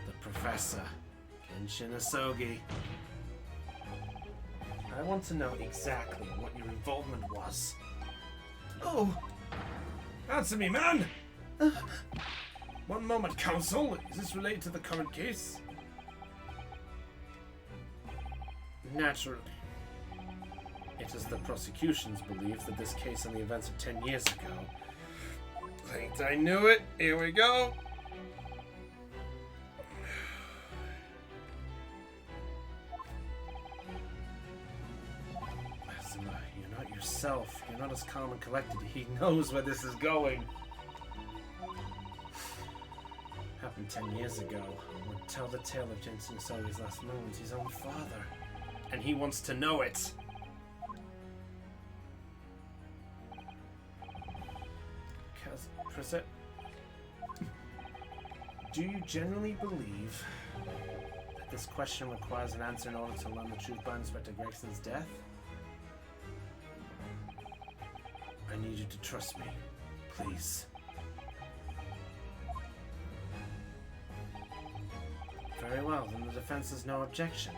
The Professor, Kenshin Asogi. I want to know exactly what your involvement was. Oh! Answer me, man! One moment, Counsel. Is this related to the current case? Naturally. It is the prosecution's belief that this case and the events of 10 years ago. Think I knew it. Here we go. Asuma, you're not yourself. You're not as calm and collected. He knows where this is going. Happened 10 years ago. Would tell the tale of Jensen Asogi's last moments, his own father. And he wants to know it. Do you generally believe that this question requires an answer in order to learn the truth behind Inspector Gregson's death? need you to trust me. Please. Very well, then the defense has no objection.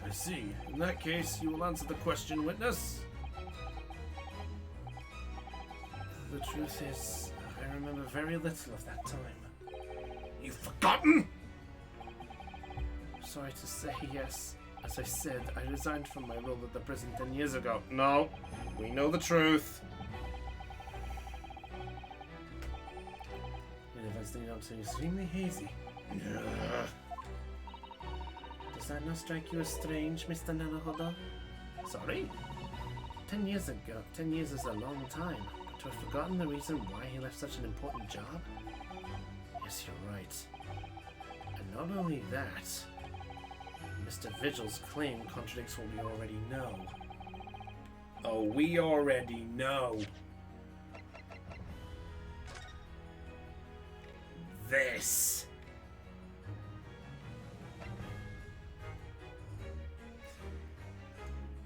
I see. In that case, you will answer the question, witness. The truth is, I remember very little of that time. You've forgotten? Sorry to say, yes. As I said, I resigned from my role at the prison 10 years ago. No, we know the truth. The events leading up to extremely hazy. Does that not strike you as strange, Mr. Nanahodo? Sorry? 10 years ago. 10 years is a long time. But to have forgotten the reason why he left such an important job? Yes, you're right. And not only that, Mr. Vigil's claim contradicts what we already know. Oh, we already know. This.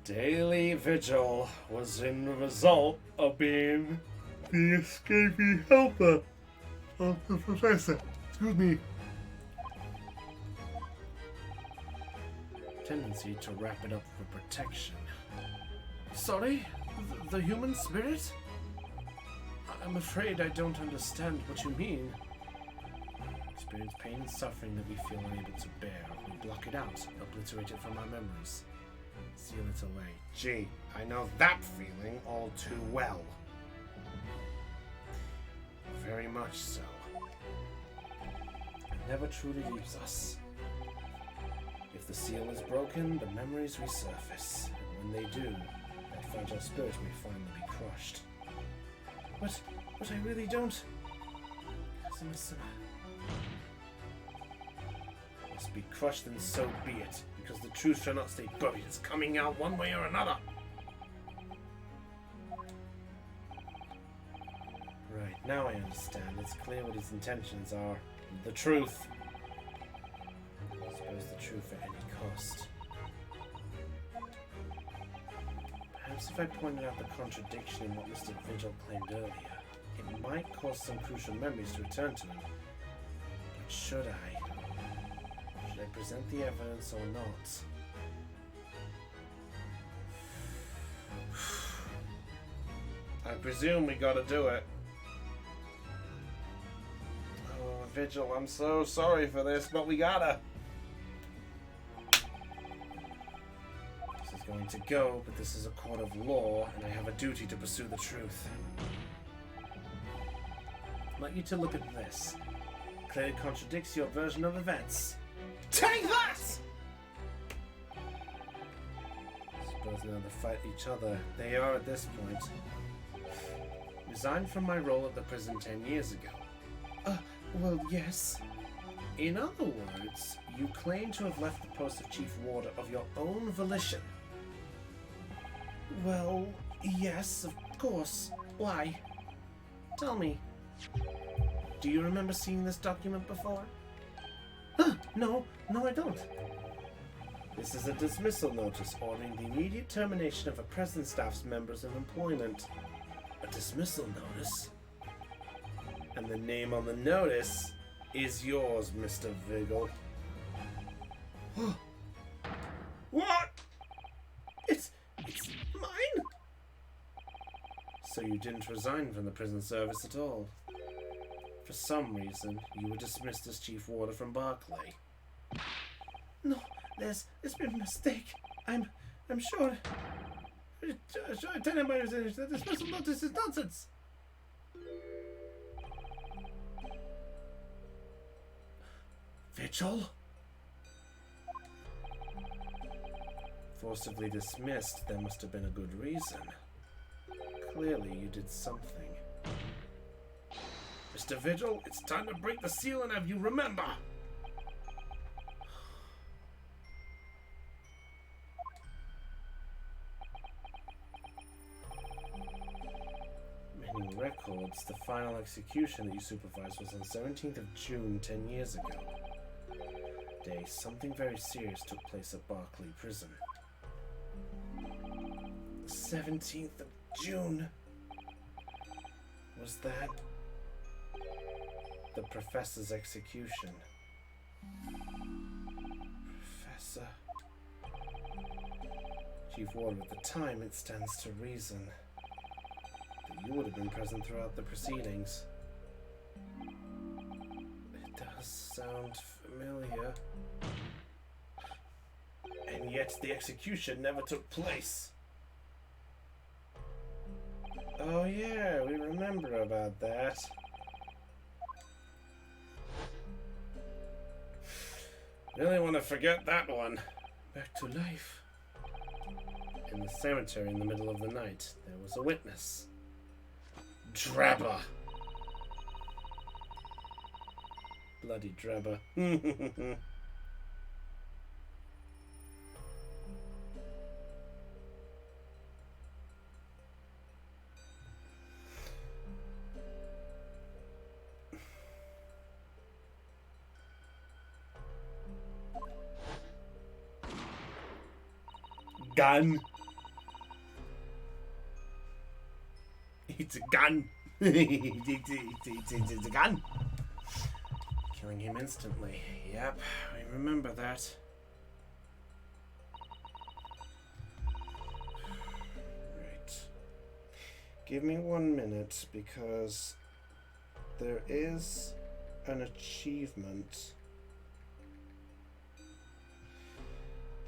Daily Vigil was in the result of being the escapee helper of the professor. Excuse me. Tendency to wrap it up for protection. Sorry? The human spirit? I'm afraid I don't understand what you mean. Experience pain and suffering that we feel unable to bear. We block it out, obliterate it from our memories. Seal it away. Gee, I know that feeling all too well. Very much so. It never truly leaves us. If the seal is broken, the memories resurface. And when they do, that fragile spirit may finally be crushed. But I really don't. Must be crushed, and so be it. Because the truth shall not stay buried. It's coming out one way or another. Right, now I understand. It's clear what his intentions are. The truth. I suppose the truth at any cost. Perhaps if I pointed out the contradiction in what Mr. Vigil claimed earlier, it might cause some crucial memories to return to him. But should I? Should I present the evidence or not? I presume we gotta do it. Oh, Vigil, I'm so sorry for this, but we gotta. This is going to go, but this is a court of law, and I have a duty to pursue the truth. I'd like you to look at this. Clearly contradicts your version of events. Take that! Suppose now they fight each other. They are at this point. Resigned from my role at the prison 10 years ago. Well, yes. In other words, you claim to have left the post of Chief Warder of your own volition. Well, yes, of course. Why? Tell me. Do you remember seeing this document before? No, I don't. This is a dismissal notice ordering the immediate termination of a prison staff's members of employment. A dismissal notice? And the name on the notice is yours, Mr. Vigil. What? It's mine? So you didn't resign from the prison service at all? For some reason, you were dismissed as Chief Warder from Barclay. No, it's been a mistake. I'm sure. I tell him the dismissal notice is nonsense. Vigil? Forcibly dismissed, there must have been a good reason. Clearly, you did something. Mr. Vigil, it's time to break the seal and have you remember! Many records, the final execution that you supervised was on the 17th of June 10 years ago. Day, something very serious took place at Barclay Prison. 17th of June? Was that the professor's execution? Professor. Chief Ward, at the time, it stands to reason that you would have been present throughout the proceedings. It does sound familiar. And yet the execution never took place. Oh yeah, we remember about that. Really want to forget that one. Back to life. In the cemetery in the middle of the night, there was a witness. Drabber. Bloody Drabber. Gun. It's a gun. It's a gun. Killing him instantly. Yep, I remember that. Right. Give me 1 minute because there is an achievement.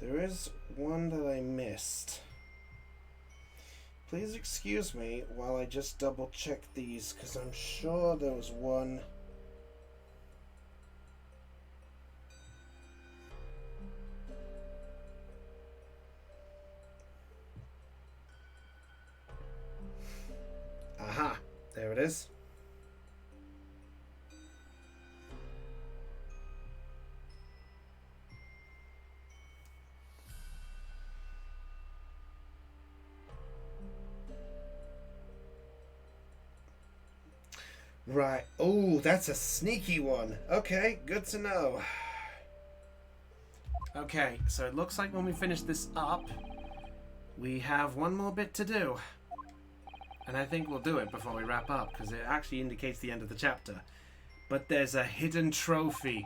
There is one that I missed. Please excuse me while I just double check these, because I'm sure there was one. Aha, there it is. Right. Oh, that's a sneaky one. Okay, good to know. Okay, so it looks like when we finish this up, we have one more bit to do. And I think we'll do it before we wrap up, because it actually indicates the end of the chapter. But there's a hidden trophy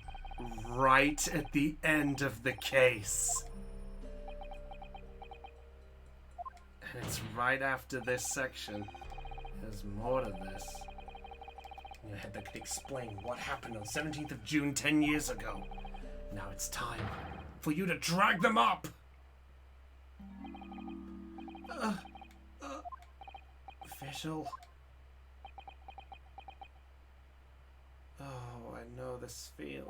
right at the end of the case. And it's right after this section. There's more to this. You had to explain what happened on 17th of June 10 years ago. Now it's time for you to drag them up! Official. Oh, I know this feeling.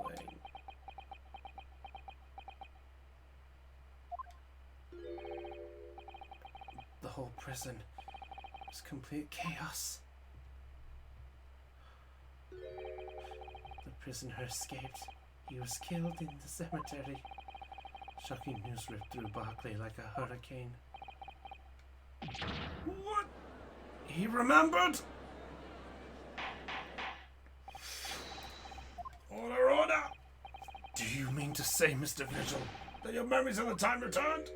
The whole prison was complete chaos. The prisoner escaped. He was killed in the cemetery. Shocking news ripped through Barclay like a hurricane. What? He remembered? Order, order! Do you mean to say, Mr. Vigil, that your memories of the time returned?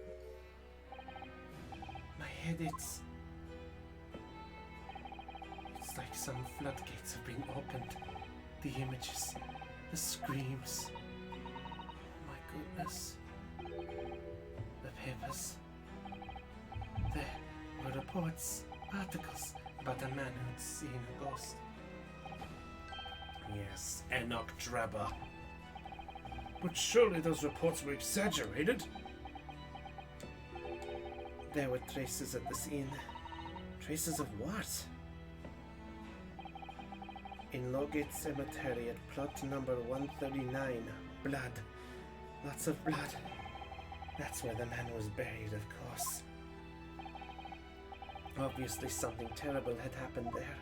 My head, it's like some floodgates have been opened. The images, the screams. Oh my goodness. The papers. There were reports, articles about a man who'd seen a ghost. Yes, Enoch Drabber. But surely those reports were exaggerated. There were traces at the scene. Traces of what? In Lowgate Cemetery at plot number 139. Blood. Lots of blood. That's where the man was buried, of course. Obviously something terrible had happened there.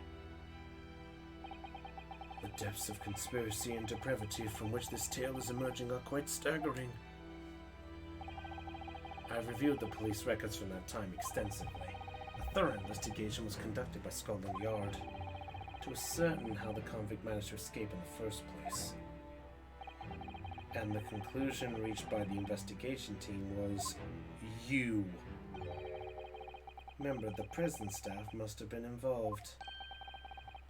The depths of conspiracy and depravity from which this tale is emerging are quite staggering. I've reviewed the police records from that time extensively. A thorough investigation was conducted by Scotland Yard to ascertain how the convict managed to escape in the first place. And the conclusion reached by the investigation team was you. Remember, the prison staff must have been involved.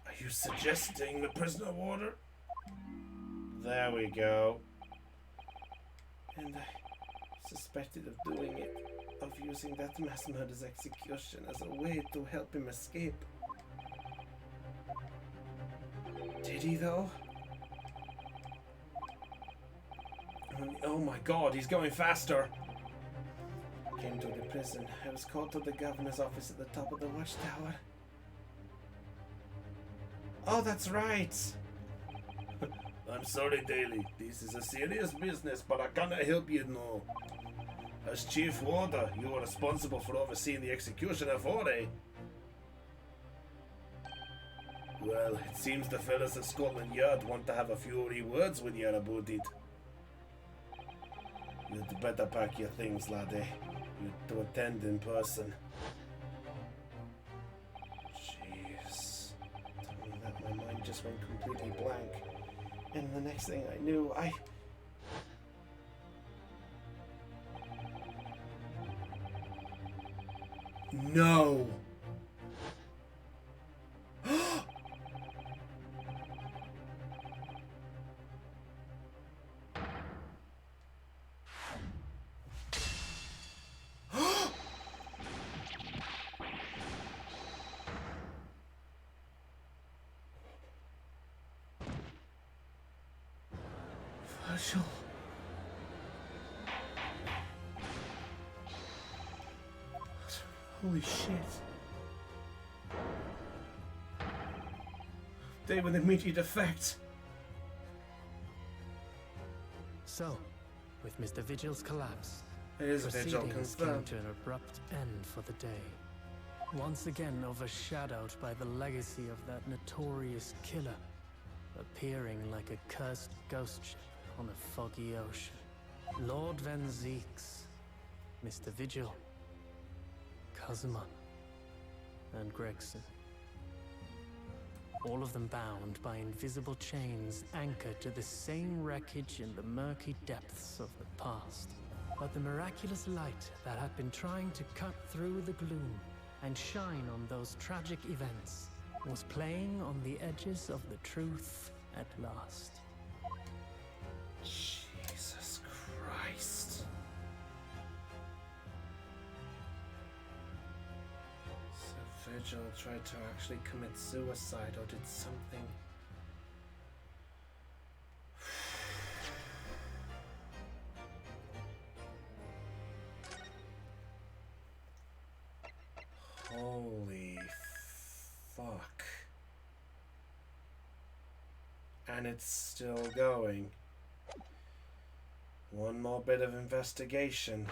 I Are you suggesting the prisoner of order? There we go. And I suspected of doing it, of using that mass murder's execution as a way to help him escape. Did he though? Oh my god, he's going faster! Came to the prison. I was called to the governor's office at the top of the watchtower. Oh, that's right! I'm sorry, Daly. This is a serious business, but I cannot help you now. As chief warder, you are responsible for overseeing the execution of Ore. Well, it seems the fellas at Scotland Yard want to have a few words with you about it. You'd better pack your things, laddie. You'd to attend in person. Jeez. Tell me that my mind just went completely blank. And the next thing I knew, No! Virgil. Holy shit. They with immediate effect. So, with Mr. Vigil's collapse, It is a Vigil proceedings came confirmed. to an abrupt end for the day. Once again overshadowed by the legacy of that notorious killer, appearing like a cursed ghost ship on a foggy ocean. Lord Van Zeeks, Mr. Vigil, Kazuma, and Gregson. All of them bound by invisible chains anchored to the same wreckage in the murky depths of the past. But the miraculous light that had been trying to cut through the gloom and shine on those tragic events was playing on the edges of the truth at last. Jesus Christ. So Vigil tried to actually commit suicide or did something. Holy fuck. And it's still going. One more bit of investigation.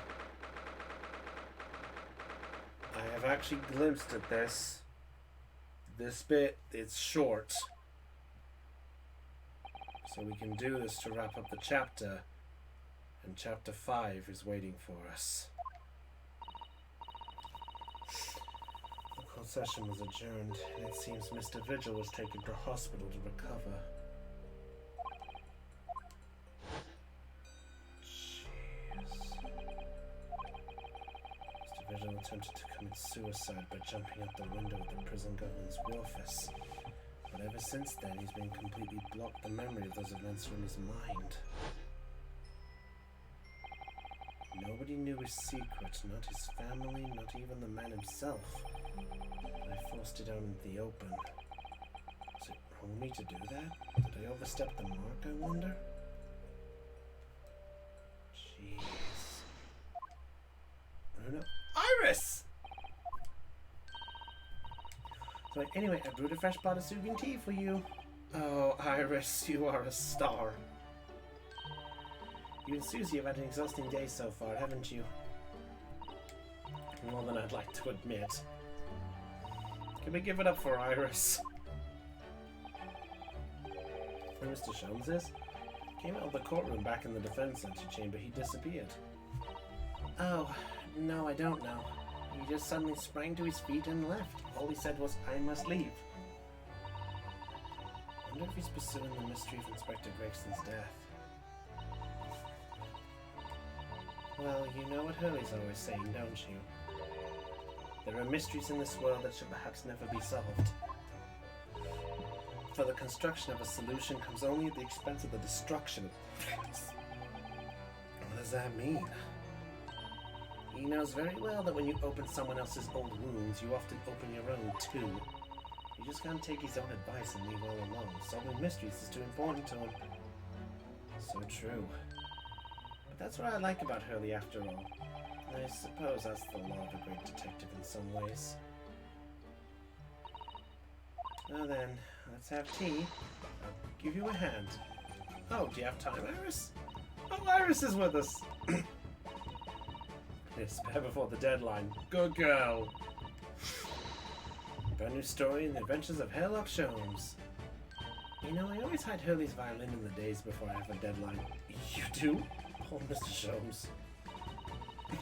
I have actually glimpsed at this. This bit, it's short. So we can do this to wrap up the chapter. And chapter 5 is waiting for us. The court session was adjourned, and it seems Mr. Vigil was taken to hospital to recover. Vigil attempted to commit suicide by jumping out the window of the prison governor's office. But ever since then, he's been completely blocked the memory of those events from his mind. Nobody knew his secret, not his family, not even the man himself. But I forced it out into the open. Was it wrong of me to do that? Did I overstep the mark, I wonder? Jeez. Bruno? Iris! So anyway, I brewed a fresh pot of soothing tea for you. Oh, Iris, you are a star. You and Susie have had an exhausting day so far, haven't you? More than I'd like to admit. Can we give it up for Iris? Where Mr. Sholmes is? Came out of the courtroom back in the defense antechamber. He disappeared. Oh, no, I don't know. He just suddenly sprang to his feet and left. All he said was, "I must leave." I wonder if he's pursuing the mystery of Inspector Gregson's death. Well, you know what Hurley's always saying, don't you? There are mysteries in this world that should perhaps never be solved. for the construction of a solution comes only at the expense of the destruction of things. What does that mean? He knows very well that when you open someone else's old wounds, you often open your own too. You just can't take his own advice and leave all alone. Solving mysteries is too important to him. So true. But that's what I like about Hurley after all. I suppose that's the law of a great detective in some ways. Well then, let's have tea. I'll give you a hand. Oh, do you have time, Iris? Oh, Iris is with us! It's spare before the deadline. Good girl! Brand new story in the adventures of Sherlock Holmes. You know, I always hide Hurley's violin in the days before I have a deadline. You do? Poor Mr. Holmes.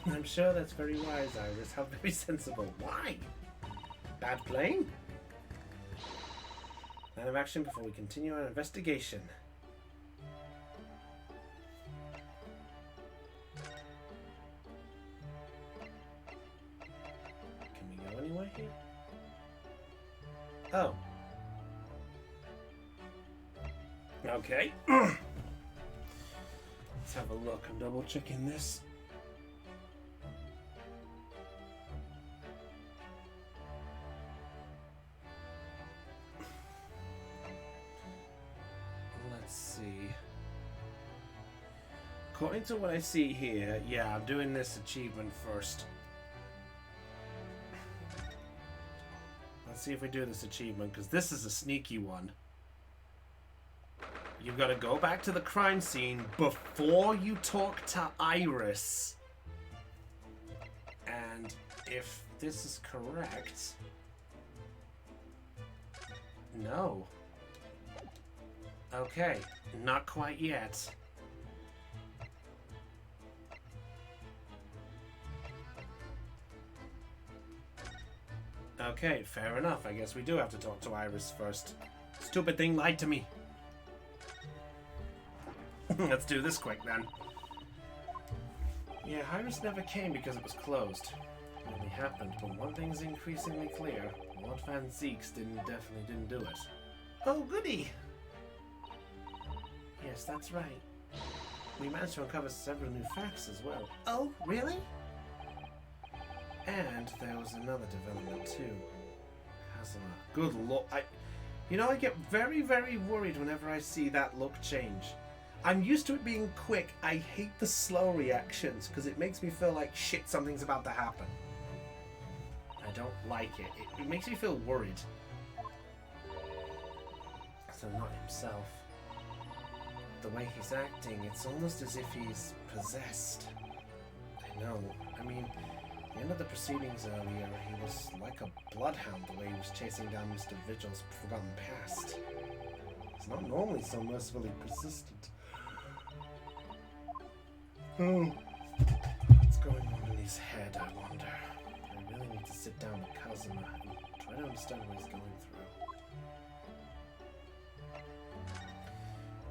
I'm sure that's very wise, Iris. How very sensible. Why? Bad playing? Line of action before we continue our investigation. Can we go anywhere here? Oh. Okay. Let's have a look. I'm double checking this. Let's see. According to what I see here, yeah, I'm doing this achievement first. Let's see if we do this achievement, because this is a sneaky one. You've got to go back to the crime scene before you talk to Iris. And if this is correct... No. Okay, not quite yet. Okay, fair enough. I guess we do have to talk to Iris first. Stupid thing lied to me. Let's do this quick then. Yeah, Iris never came because it was closed. It only happened, but one thing's increasingly clear. Lord Van Zeeks definitely didn't do it. Oh, goody! Yes, that's right. We managed to uncover several new facts as well. Oh, really? And there was another development too. Kazuma. Good lord. You know, I get very, very worried whenever I see that look change. I'm used to it being quick. I hate the slow reactions because it makes me feel like shit, something's about to happen. I don't like it. It makes me feel worried. So not himself. The way he's acting, it's almost as if he's possessed. I know. I mean, at the end of the proceedings earlier, he was like a bloodhound the way he was chasing down Mr. Vigil's forgotten past. He's not normally so mercifully persistent. Oh. What's going on in his head, I wonder? I really need to sit down with Kazuma and try to understand what he's going through.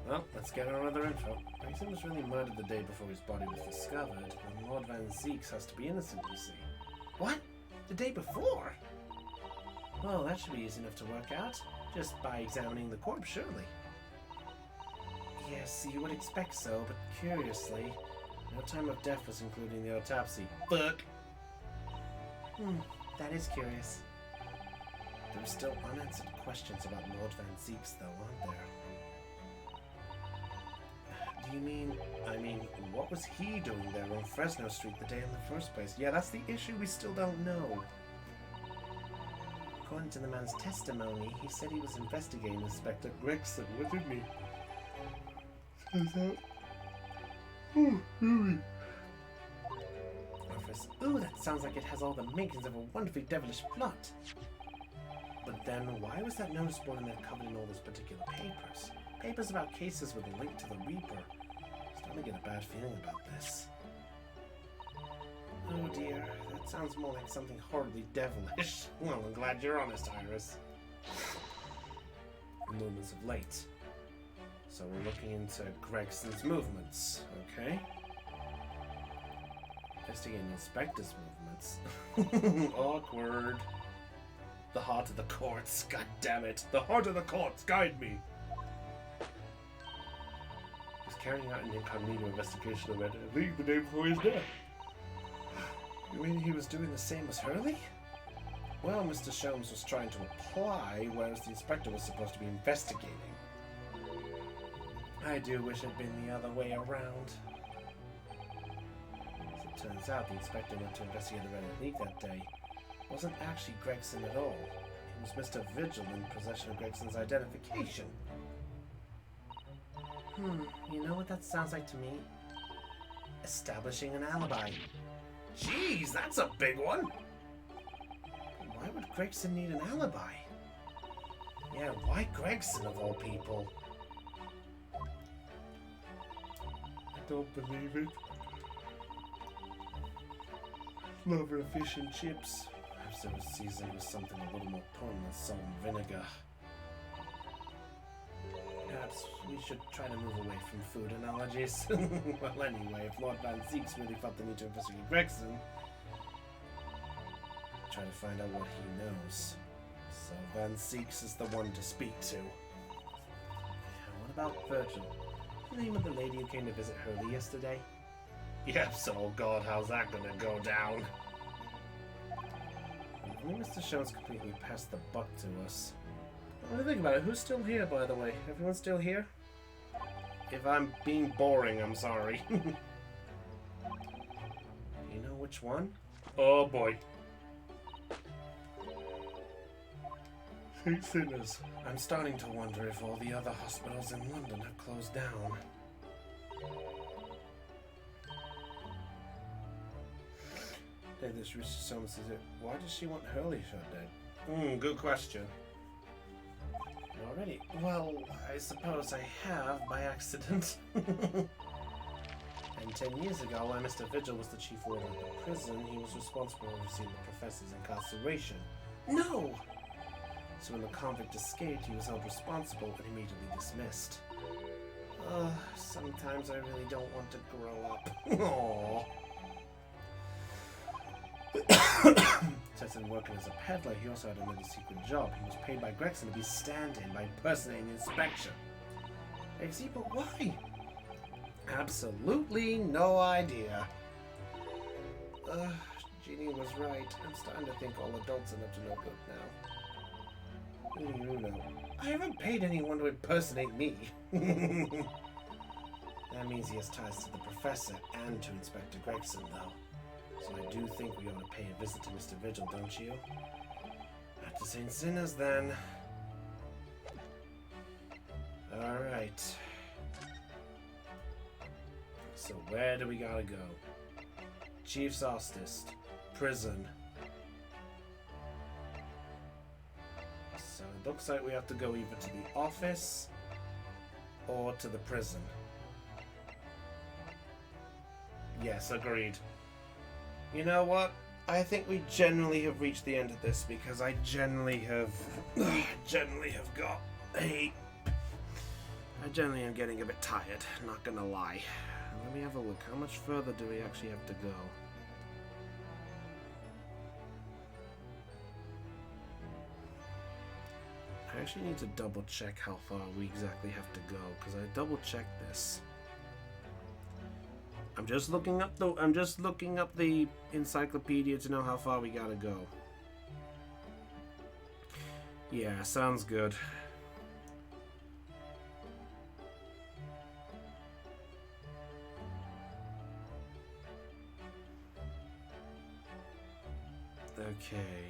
Well, let's get our other info. Maxim was really murdered the day before his body was discovered, and Lord Van Zeeks has to be innocent, you see. What? The day before? Well, that should be easy enough to work out, just by examining the corpse, surely. Yes, you would expect so, but curiously, no time of death was included in the autopsy. Fuck! That is curious. There are still unanswered questions about Lord Van Zeeks, though, aren't there? Do you mean, what was he doing there on Fresno Street the day in the first place? Yeah, that's the issue we still don't know. According to the man's testimony, he said he was investigating Inspector Gregson. What did he? Says that. Oh, really? Ooh, that sounds like it has all the makings of a wonderfully devilish plot. But then, why was that notice board in there covered in all those particular papers? Papers about cases with a link to the Reaper. I'm starting to get a bad feeling about this. Oh dear, that sounds more like something horribly devilish. Well, I'm glad you're honest, Iris. Movements of late. So we're looking into Gregson's movements, okay? Investigating Inspector's movements. Awkward. The heart of the courts. God damn it. The heart of the courts, guide me. He's carrying out an incognito investigation of Redhead League the day before his death. You mean he was doing the same as Hurley? Well, Mr. Sholmes was trying to apply, whereas the inspector was supposed to be investigating. I do wish it had been the other way around. As it turns out, the inspector went to investigate the Redhead League that day. It wasn't actually Gregson at all. It was Mr. Vigil in possession of Gregson's identification. You know what that sounds like to me? Establishing an alibi. Jeez, that's a big one! Why would Gregson need an alibi? Yeah, why Gregson of all people? I don't believe it. Lover of fish and chips. Perhaps it was seasoned with something a little more potent than salt and vinegar. Perhaps we should try to move away from food analogies. Well, anyway, if Lord Van Zeeks really felt the need to investigate Gregson, try to find out what he knows. So Van Zeeks is the one to speak to. What about Virgil? The name of the lady who came to visit Hurley yesterday? Yes, oh god, how's that gonna go down? I think Mr. Shell's completely passed the buck to us. What do you think about it? Who's still here, by the way? Everyone still here? If I'm being boring, I'm sorry. You know which one? Oh boy. St. Sinners. I'm starting to wonder if all the other hospitals in London have closed down. Hey, this Richard Soames is it. Why does she want Hurley shot dead? Good question. Already? Well, I suppose I have by accident. And 10 years ago, when Mr. Vigil was the chief warden of the prison, he was responsible for overseeing the professor's incarceration. No! So when the convict escaped, he was held responsible and immediately dismissed. Sometimes I really don't want to grow up. Aww. Since in working as a peddler, he also had another secret job. He was paid by Gregson to be stand-in by impersonating the inspector. XZ, but why? Absolutely no idea. Jeannie was right. I'm starting to think all adults are up to no good now. You know, I haven't paid anyone to impersonate me. That means he has ties to the professor and to Inspector Gregson, though. So I do think we ought to pay a visit to Mr. Vigil, don't you? Back to St. Sinners, then. Alright. So where do we gotta go? Chief's Ostist. Prison. So it looks like we have to go either to the office or to the prison. Yes, agreed. You know what? I think we generally have reached the end of this because I generally have got a... I generally am getting a bit tired, not gonna lie. Let me have a look. How much further do we actually have to go? I actually need to double check how far we exactly have to go because I double checked this. I'm just looking up the encyclopedia to know how far we gotta go. Yeah, sounds good. Okay.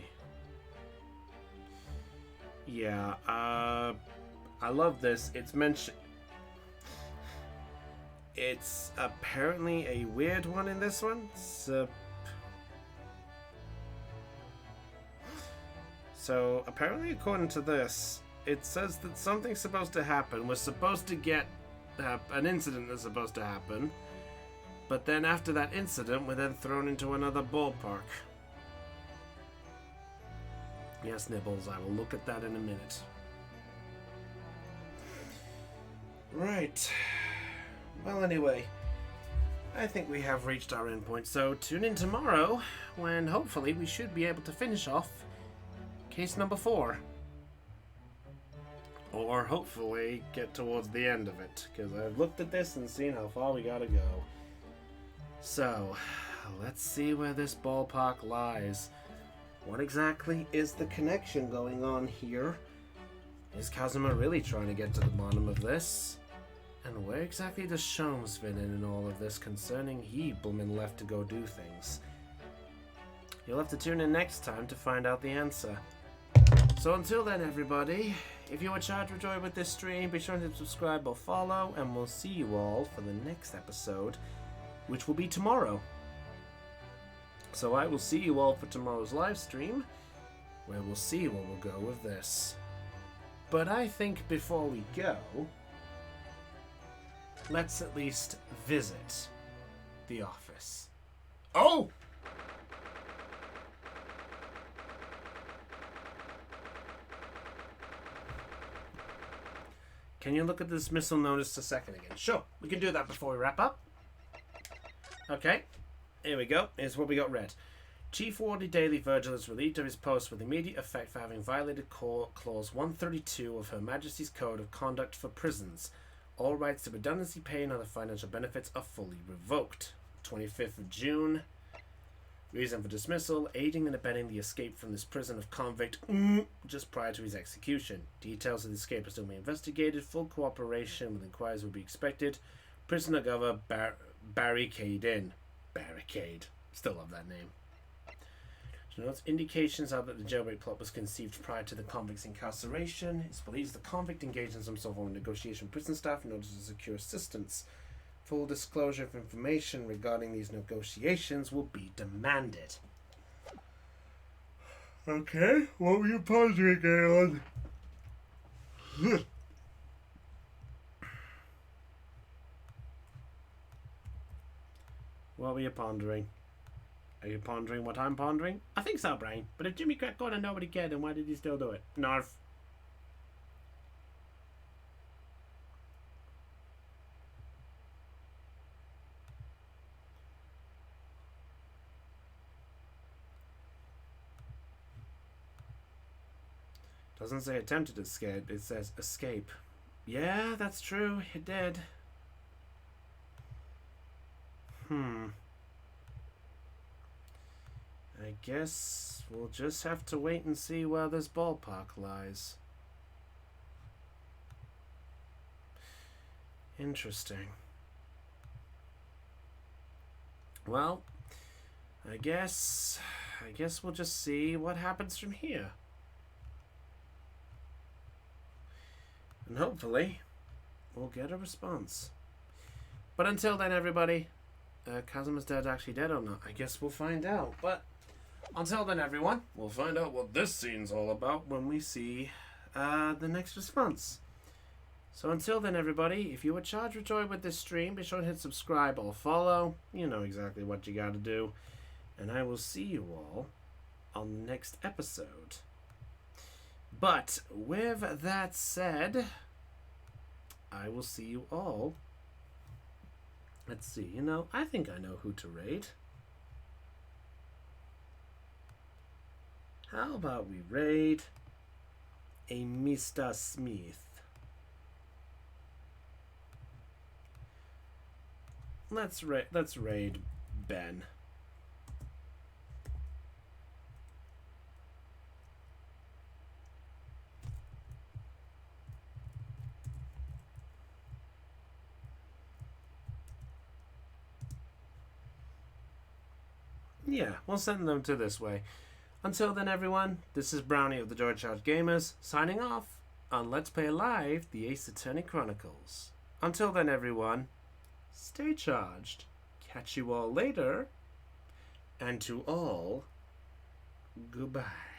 Yeah, I love this. It's mentioned. It's apparently a weird one in this one. So apparently, according to this, it says that something's supposed to happen. We're supposed to get an incident that's supposed to happen, but then after that incident, we're then thrown into another ballpark. Yes, Nibbles, I will look at that in a minute. Right. Well, anyway, I think we have reached our endpoint, so tune in tomorrow when hopefully we should be able to finish off case number 4. Or hopefully get towards the end of it, because I've looked at this and seen how far we gotta go. So, let's see where this ballpark lies. What exactly is the connection going on here? Is Kazuma really trying to get to the bottom of this? And where exactly does Sholmes fit in all of this concerning he bloomin' left to go do things? You'll have to tune in next time to find out the answer. So until then, everybody, if you were charged with joy with this stream, be sure to subscribe or follow, and we'll see you all for the next episode, which will be tomorrow. So I will see you all for tomorrow's live stream, where we'll see where we'll go with this. But I think before we go, let's at least visit the office. Oh! Can you look at the dismissal notice a second again? Sure, we can do that before we wrap up. Okay, here we go. Here's what we got read. Chief Wardy Daily Virgil is relieved of his post with immediate effect for having violated Clause 132 of Her Majesty's Code of Conduct for Prisons. All rights to redundancy pay and other financial benefits are fully revoked. 25th of June. Reason for dismissal: aiding and abetting the escape from this prison of convict just prior to his execution. Details of the escape are still being investigated. Full cooperation with inquiries will be expected. Prisoner Governor Barricade in. Barricade. Still love that name. So notes indications are that the jailbreak plot was conceived prior to the convict's incarceration. It's believed the convict engages himself on negotiation with prison staff in order to secure assistance. Full disclosure of information regarding these negotiations will be demanded. Okay, what were you pondering, Galen? What were you pondering? Are you pondering what I'm pondering? I think so, Brain. But if Jimmy cracked on and nobody cared, then why did he still do it? Narf. Doesn't say attempted escape, it says escape. Yeah, that's true, it did. I guess we'll just have to wait and see where this ballpark lies. Interesting. Well, I guess we'll just see what happens from here. And hopefully, we'll get a response. But until then, everybody, Kazuma's dead actually dead or not? I guess we'll find out. But until then, everyone, we'll find out what this scene's all about when we see the next response. So until then, everybody, if you were charged with joy with this stream, be sure to hit subscribe or follow. You know exactly what you gotta do. And I will see you all on the next episode. But with that said, I will see you all. Let's see, I think I know who to raid. How about we raid a Mr. Smith? Let's raid Ben. Yeah, we'll send them to this way. Until then, everyone, this is Brownie of the Joy Charge Gamers, signing off on Let's Play Live, the Ace Attorney Chronicles. Until then, everyone, stay charged. Catch you all later. And to all, goodbye.